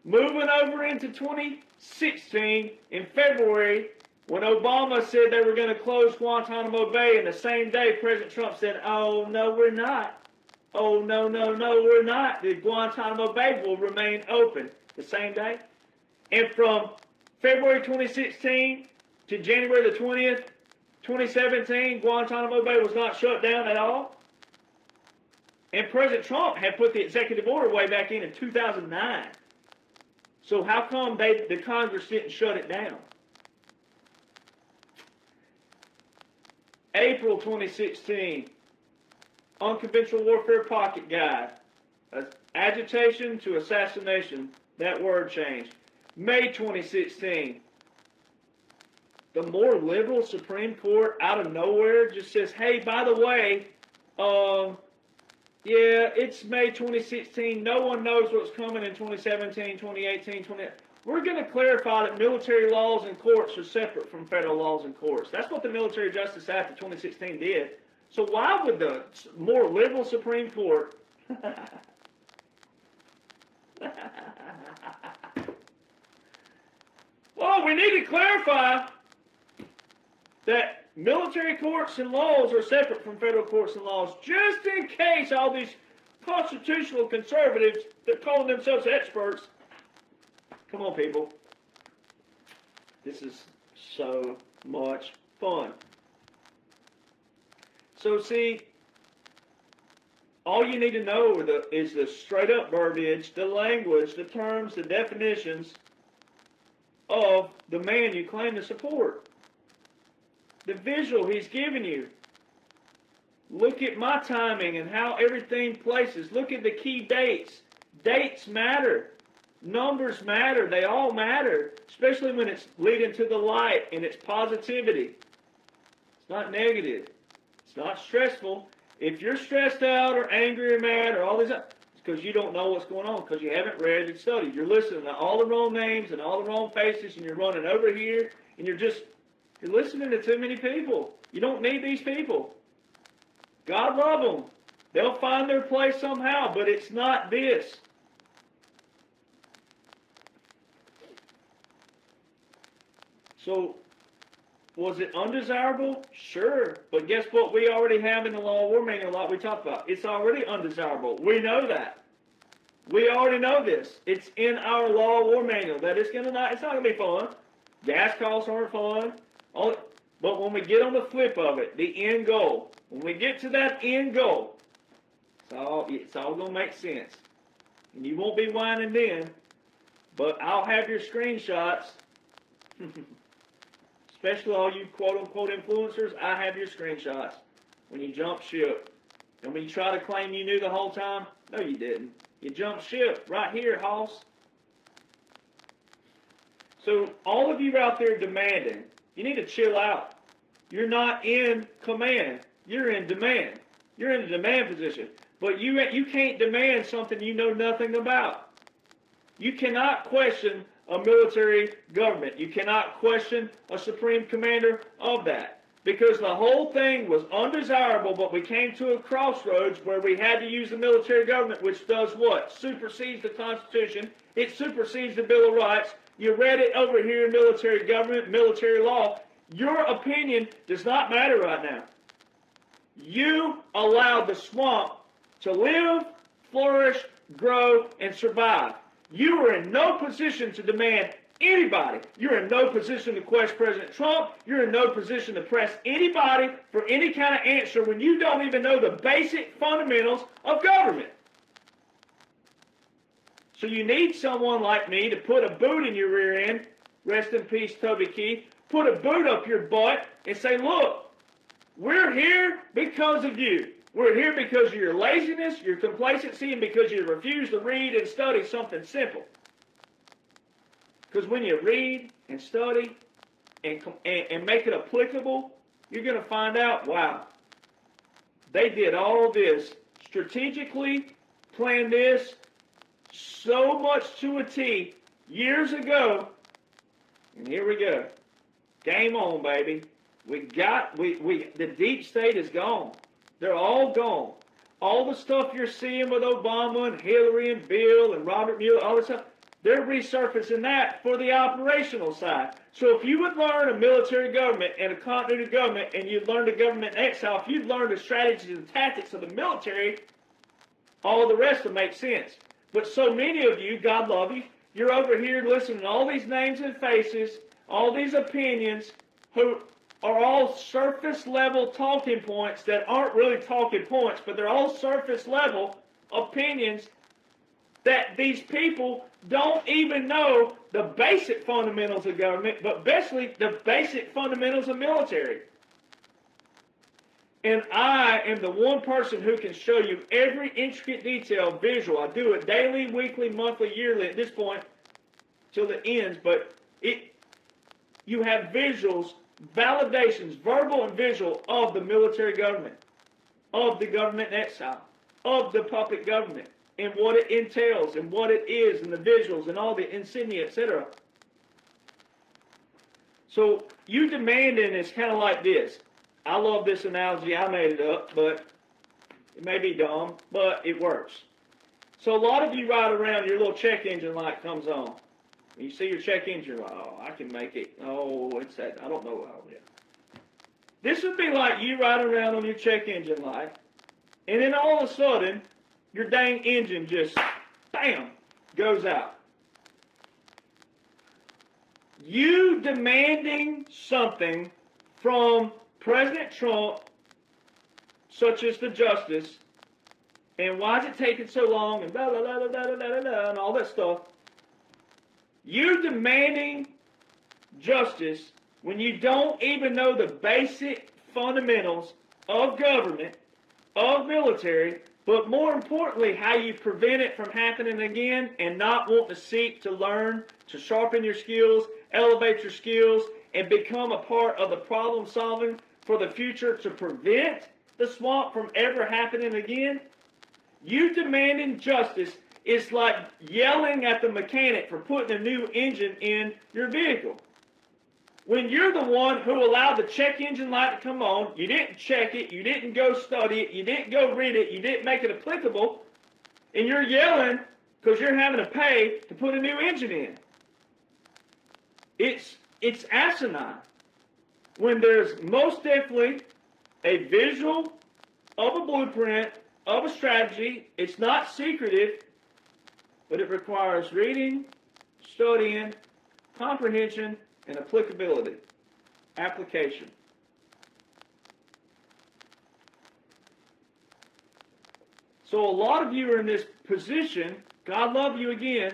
moving over into 2016 in February, when Obama said they were going to close Guantanamo Bay, and the same day President Trump said, oh, no, we're not. Oh, no, no, no, we're not. The Guantanamo Bay will remain open the same day. And from February 2016 to January the 20th, 2017, Guantanamo Bay was not shut down at all. And President Trump had put the executive order way back in 2009. So how come the Congress didn't shut it down? April 2016, Unconventional Warfare Pocket Guide. Agitation to assassination, that word changed. May 2016, the more liberal Supreme Court out of nowhere just says, hey, by the way, yeah, it's May 2016. No one knows what's coming in 2017, 2018, We're going to clarify that military laws and courts are separate from federal laws and courts. That's what the Military Justice Act of 2016 did. So why would the more liberal Supreme Court well, we need to clarify that military courts and laws are separate from federal courts and laws, just in case all these constitutional conservatives that call themselves experts. Come on, people. This is so much fun. So see, all you need to know is the straight up verbiage, the language, the terms, the definitions of the man you claim to support. The visual he's given you. Look at my timing and how everything places. Look at the key dates. Dates matter. Numbers matter. They all matter. Especially when it's leading to the light and it's positivity. It's not negative. It's not stressful. If you're stressed out or angry or mad or all this, it's because you don't know what's going on, because you haven't read and studied. You're listening to all the wrong names and all the wrong faces, and you're running over here, and you're listening to too many people. You don't need these people. God love them. They'll find their place somehow, but it's not this. So, was it undesirable? Sure. But guess what we already have in the Law of War Manual, like we talked about? It's already undesirable. We know that. We already know this. It's in our Law of War Manual that it's not going to be fun. Gas costs aren't fun. But when we get on the flip of it, the end goal, when we get to that end goal, it's all going to make sense. And you won't be whining then, but I'll have your screenshots. Especially all you quote-unquote influencers, I have your screenshots when you jump ship. And when you try to claim you knew the whole time, no you didn't. You jumped ship right here, Hoss. So all of you out there demanding, you need to chill out. You're not in command. You're in demand. You're in a demand position. But you can't demand something you know nothing about. You cannot question a military government. You cannot question a supreme commander of that. Because the whole thing was undesirable, but we came to a crossroads where we had to use the military government, which does what? Supersedes the Constitution. It supersedes the Bill of Rights. You read it over here in military government, military law. Your opinion does not matter right now. You allowed the swamp to live, flourish, grow, and survive. You are in no position to demand anybody. You're in no position to question President Trump. You're in no position to press anybody for any kind of answer when you don't even know the basic fundamentals of government. So you need someone like me to put a boot in your rear end, rest in peace Toby Keith, put a boot up your butt and say, look, we're here because of you. We're here because of your laziness, your complacency, and because you refuse to read and study something simple. Because when you read and study and make it applicable, you're going to find out, wow, they did all this strategically, planned this so much to a T years ago, and here we go. Game on, baby. The deep state is gone. They're all gone. All the stuff you're seeing with Obama and Hillary and Bill and Robert Mueller, all this stuff, they're resurfacing that for the operational side. So if you would learn a military government and a continuity government, and you'd learn the government in exile, if you'd learn the strategies and tactics of the military, all the rest would make sense. But so many of you, God love you, you're over here listening to all these names and faces, all these opinions, who are all surface level talking points that aren't really talking points, but they're all surface level opinions that these people don't even know the basic fundamentals of government, but basically the basic fundamentals of military. And I am the one person who can show you every intricate detail visual. I do it daily, weekly, monthly, yearly at this point till it ends, but you have visuals, validations, verbal and visual, of the military government, of the government in exile, of the puppet government, and what it entails, and what it is, and the visuals, and all the insignia, etc. So you demanding is kind of like this. I love this analogy. I made it up, but it may be dumb, but it works. So a lot of you ride around, your little check engine light comes on. You see your check engine light, oh, I can make it. Oh, it's that. I don't know how. Yeah. This would be like you riding around on your check engine light, and then all of a sudden, your dang engine just, bam, goes out. You demanding something from President Trump, such as the justice, and why is it taking so long, and blah, blah, blah, blah, blah, blah, blah, and all that stuff. You demanding justice when you don't even know the basic fundamentals of government, of military, but more importantly, how you prevent it from happening again, and not want to seek to learn, to sharpen your skills, elevate your skills, and become a part of the problem solving for the future to prevent the swamp from ever happening again. You demanding justice is like yelling at the mechanic for putting a new engine in your vehicle. When you're the one who allowed the check engine light to come on, you didn't check it, you didn't go study it, you didn't go read it, you didn't make it applicable, and you're yelling because you're having to pay to put a new engine in. it's asinine. When there's most definitely a visual of a blueprint, of a strategy, it's not secretive, but it requires reading, studying, comprehension, and applicability. Application. So a lot of you are in this position, God love you again,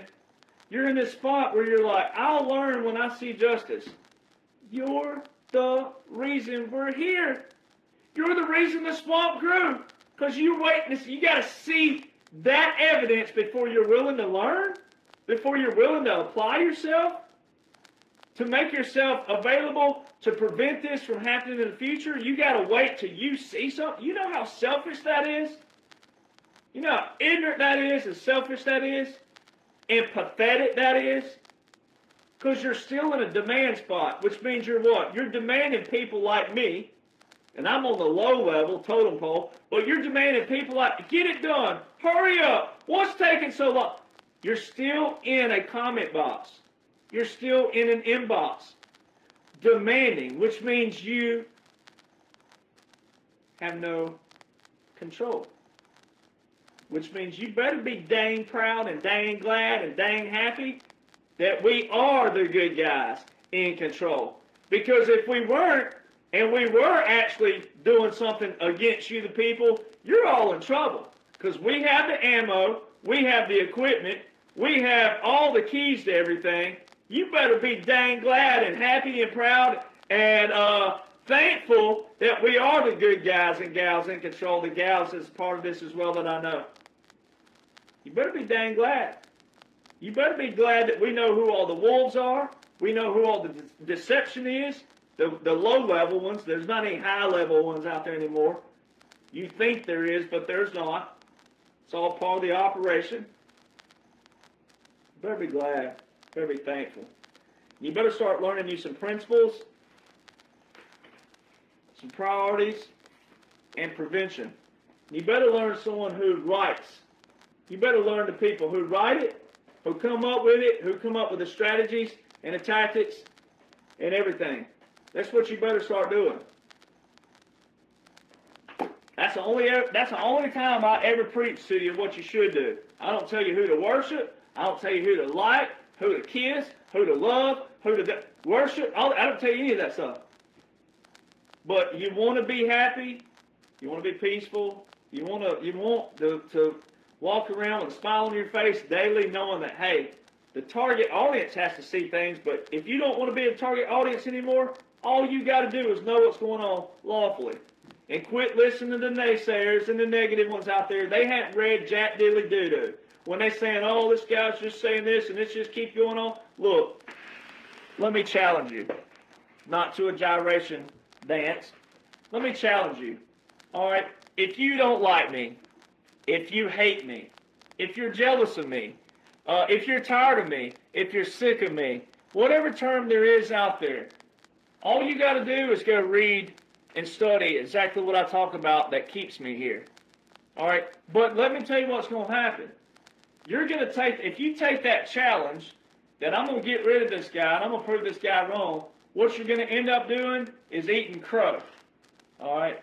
you're in this spot where you're like, I'll learn when I see justice. You're the reason we're here. You're the reason the swamp grew. Because you're waiting, you got to see that evidence before you're willing to learn, before you're willing to apply yourself, to make yourself available to prevent this from happening in the future. You got to wait till you see something. You know how selfish that is? You know how ignorant that is and selfish that is and pathetic that is? Because you're still in a demand spot, which means you're what? You're demanding people like me, and I'm on the low level, totem pole, but you're demanding people like, get it done, hurry up, what's taking so long? You're still in a comment box. You're still in an inbox. Demanding, which means you have no control. Which means you better be dang proud and dang glad and dang happy that we are the good guys in control. Because if we weren't, and we were actually doing something against you, the people, you're all in trouble. Because we have the ammo, we have the equipment, we have all the keys to everything. You better be dang glad and happy and proud and thankful that we are the good guys and gals in control. The gals is part of this as well that I know. You better be dang glad. You better be glad that we know who all the wolves are. We know who all the deception is. The low-level ones. There's not any high-level ones out there anymore. You think there is, but there's not. It's all part of the operation. You better be glad. You better be thankful. You better start learning you some principles, some priorities, and prevention. You better learn someone who writes. You better learn the people who write it, who come up with it, who come up with the strategies and the tactics and everything. That's what you better start doing. That's the only time I ever preach to you what you should do. I don't tell you who to worship. I don't tell you who to like, who to kiss, who to love, who to worship. I don't tell you any of that stuff. But you want to be happy. You want to be peaceful. You want to walk around with a smile on your face daily, knowing that, hey, the target audience has to see things. But if you don't want to be a target audience anymore, all you got to do is know what's going on lawfully. And quit listening to the naysayers and the negative ones out there. They haven't read jack diddly doo-doo. When they're saying, oh, this guy's just saying this and this just keeps going on. Look, let me challenge you. Not to a gyration dance. Let me challenge you. All right? If you don't like me, if you hate me, if you're jealous of me, if you're tired of me, if you're sick of me, whatever term there is out there, all you got to do is go read and study exactly what I talk about that keeps me here. All right? But let me tell you what's going to happen. You're going to take, if you take that challenge that I'm going to get rid of this guy and I'm going to prove this guy wrong, what you're going to end up doing is eating crow. All right?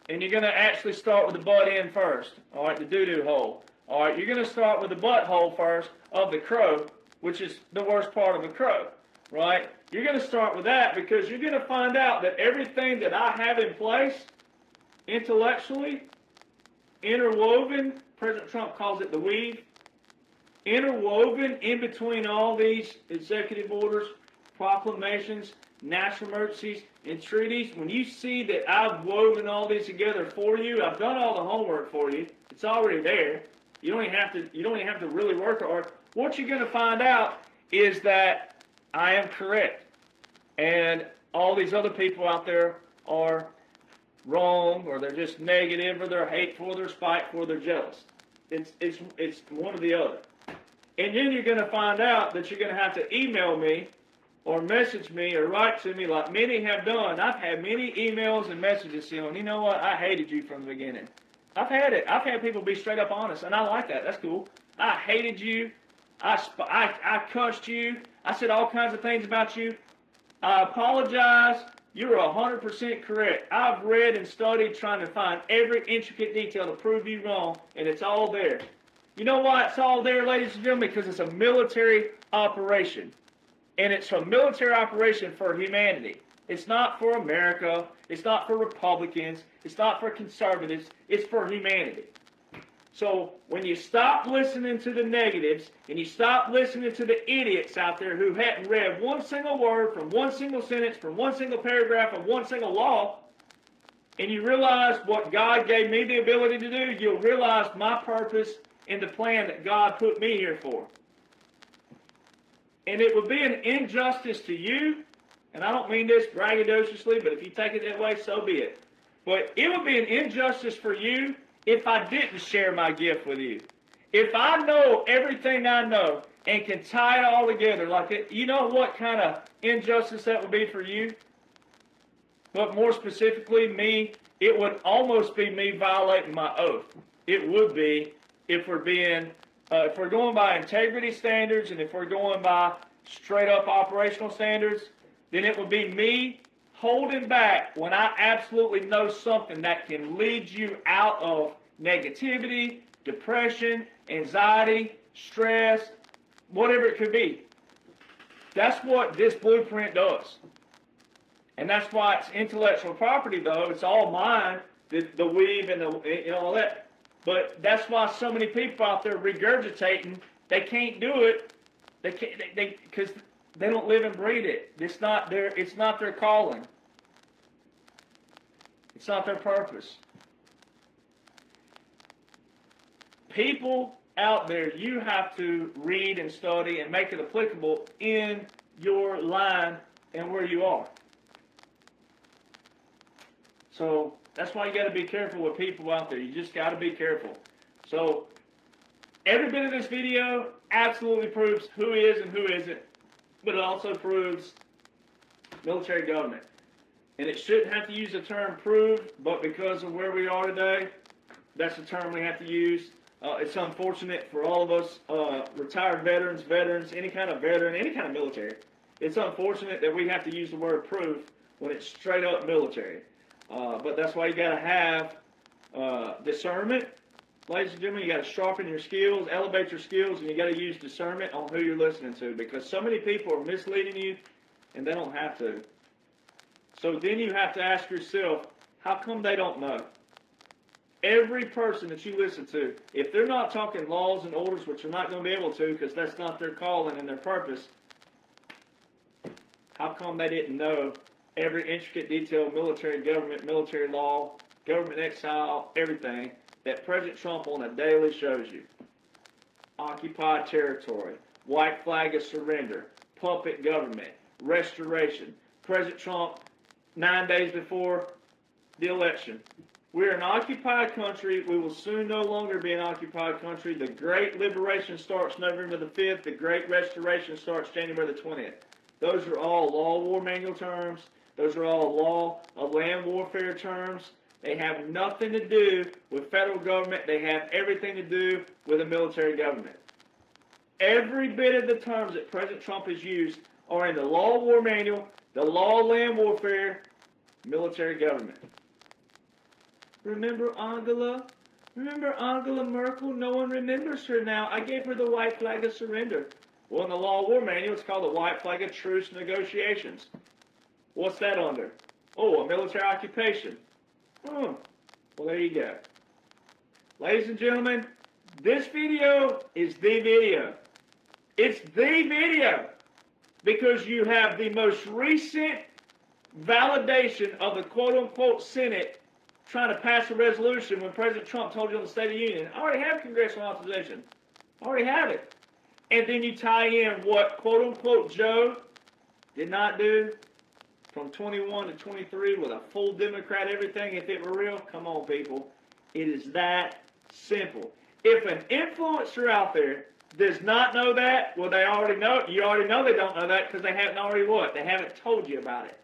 And you're going to actually start with the butt end first. All right? The doo-doo hole. All right? You're going to start with the butthole first of the crow, which is the worst part of the crow. Right? You're going to start with that because you're going to find out that everything that I have in place, intellectually, interwoven, President Trump calls it the weave, interwoven in between all these executive orders, proclamations, national emergencies, and treaties, when you see that I've woven all these together for you, I've done all the homework for you, it's already there. You don't even have to really work hard. What you're going to find out is that I am correct. And all these other people out there are wrong, or they're just negative, or they're hateful, or they're spiteful, or they're jealous. It's one or the other. And then you're going to find out that you're going to have to email me or message me or write to me like many have done. I've had many emails and messages saying, you know what, I hated you from the beginning. I've had it. I've had people be straight up honest, and I like that. That's cool. I hated you. I cussed you. I said all kinds of things about you. I apologize. You're 100% correct. I've read and studied trying to find every intricate detail to prove you wrong, and it's all there. You know why it's all there, ladies and gentlemen? Because it's a military operation. And it's a military operation for humanity. It's not for America. It's not for Republicans. It's not for conservatives. It's for humanity. So when you stop listening to the negatives and you stop listening to the idiots out there who hadn't read one single word from one single sentence, from one single paragraph of one single law, and you realize what God gave me the ability to do, you'll realize my purpose and the plan that God put me here for. And it would be an injustice to you, and I don't mean this braggadociously, but if you take it that way, so be it. But it would be an injustice for you if I didn't share my gift with you. If I know everything I know and can tie it all together like it, you know what kind of injustice that would be for you? But more specifically, me, it would almost be me violating my oath. It would be if we're going by integrity standards and if we're going by straight up operational standards, then it would be me holding back when I absolutely know something that can lead you out of negativity, depression, anxiety, stress, whatever it could be. That's what this blueprint does. And that's why it's intellectual property, though. It's all mine, the weave and all that. But that's why so many people out there regurgitating, they can't do it. They can't, because they don't live and breathe it. It's not their calling. It's not their purpose. People out there, you have to read and study and make it applicable in your line and where you are. So that's why you got to be careful with people out there. You just got to be careful. So every bit of this video absolutely proves who is and who isn't, but it also proves military government. And it shouldn't have to use the term prove, but because of where we are today, that's the term we have to use. It's unfortunate for all of us retired veterans, any kind of veteran, any kind of military. It's unfortunate that we have to use the word proof when it's straight up military. But that's why you got to have discernment. Ladies and gentlemen, you got to sharpen your skills, elevate your skills, and you got to use discernment on who you're listening to, because so many people are misleading you, and they don't have to. So then you have to ask yourself, how come they don't know? Every person that you listen to, if they're not talking laws and orders, which they're not going to be able to because that's not their calling and their purpose, how come they didn't know every intricate detail of military government, military law, government exile, everything that President Trump on a daily shows you? Occupied territory, white flag of surrender, puppet government, restoration. President Trump, 9 days before the election. We're an occupied country. We will soon no longer be an occupied country. The Great Liberation starts November the 5th. The Great Restoration starts January the 20th. Those are all law war manual terms. Those are all law of land warfare terms. They have nothing to do with federal government. They have everything to do with a military government. Every bit of the terms that President Trump has used are in the law war manual, the law of land warfare, military government. Remember Angela? Remember Angela Merkel? No one remembers her now. I gave her the white flag of surrender. Well, in the law of war manual, it's called the white flag of truce negotiations. What's that under? Oh, a military occupation. Well, there you go. Ladies and gentlemen, this video is the video. It's the video because you have the most recent validation of the quote-unquote Senate trying to pass a resolution when President Trump told you on the State of the Union, I already have congressional authorization. I already have it. And then you tie in what quote-unquote Joe did not do from 21 to 23 with a full Democrat everything. If it were real, come on, people. It is that simple. If an influencer out there does not know that, well, they already know. You already know they don't know that because they haven't already what? They haven't told you about it.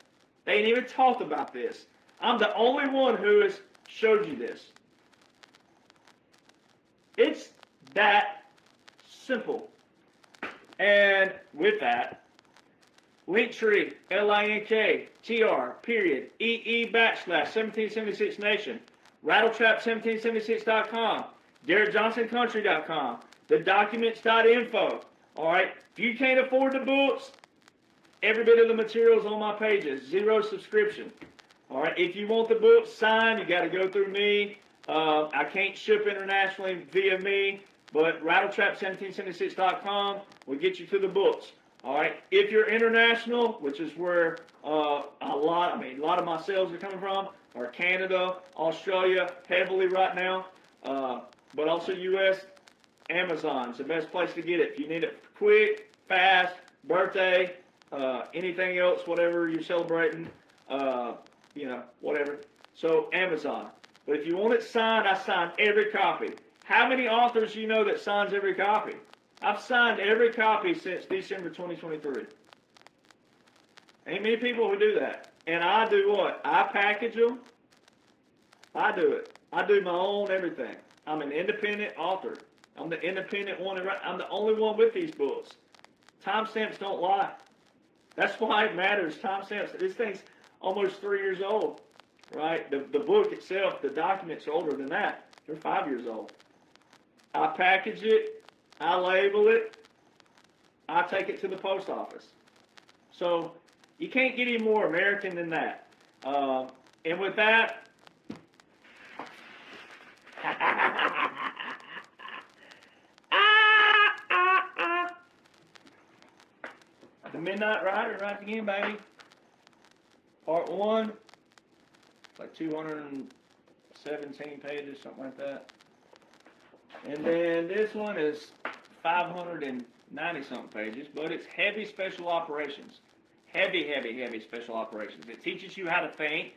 They ain't even talked about this. I'm the only one who has showed you this. It's that simple. And with that, Linktree, linktr.ee/1776nation. Rattletrap1776.com. DerrickJohnsonCountry.com. TheDocuments.info. All right. If you can't afford the books, every bit of the material is on my pages. 0 subscription. All right. If you want the book signed, you got to go through me. I can't ship internationally via me, but Rattletrap1776.com will get you to the books. All right. If you're international, which is where a lot of my sales are coming from, are Canada, Australia, heavily right now, but also U.S. Amazon's the best place to get it. If you need it quick, fast, birthday, anything else, whatever you're celebrating, whatever. So Amazon. But if you want it signed, I sign every copy. How many authors do you know that signs every copy? I've signed every copy since December 2023. Ain't many people who do that. And I do what? I package them. I do it. I do my own everything. I'm an independent author. I'm the independent one. I'm the only one with these books. Timestamps don't lie. That's why it matters. Timestamps. This thing's almost 3 years old, right? The book itself, the documents are older than that. They're 5 years old. I package it. I label it. I take it to the post office. So you can't get any more American than that. And with that, The Midnight Rider, right again, baby. Part 1, like 217 pages, something like that. And then this one is 590-something pages, but it's heavy special operations. Heavy special operations. It teaches you how to think.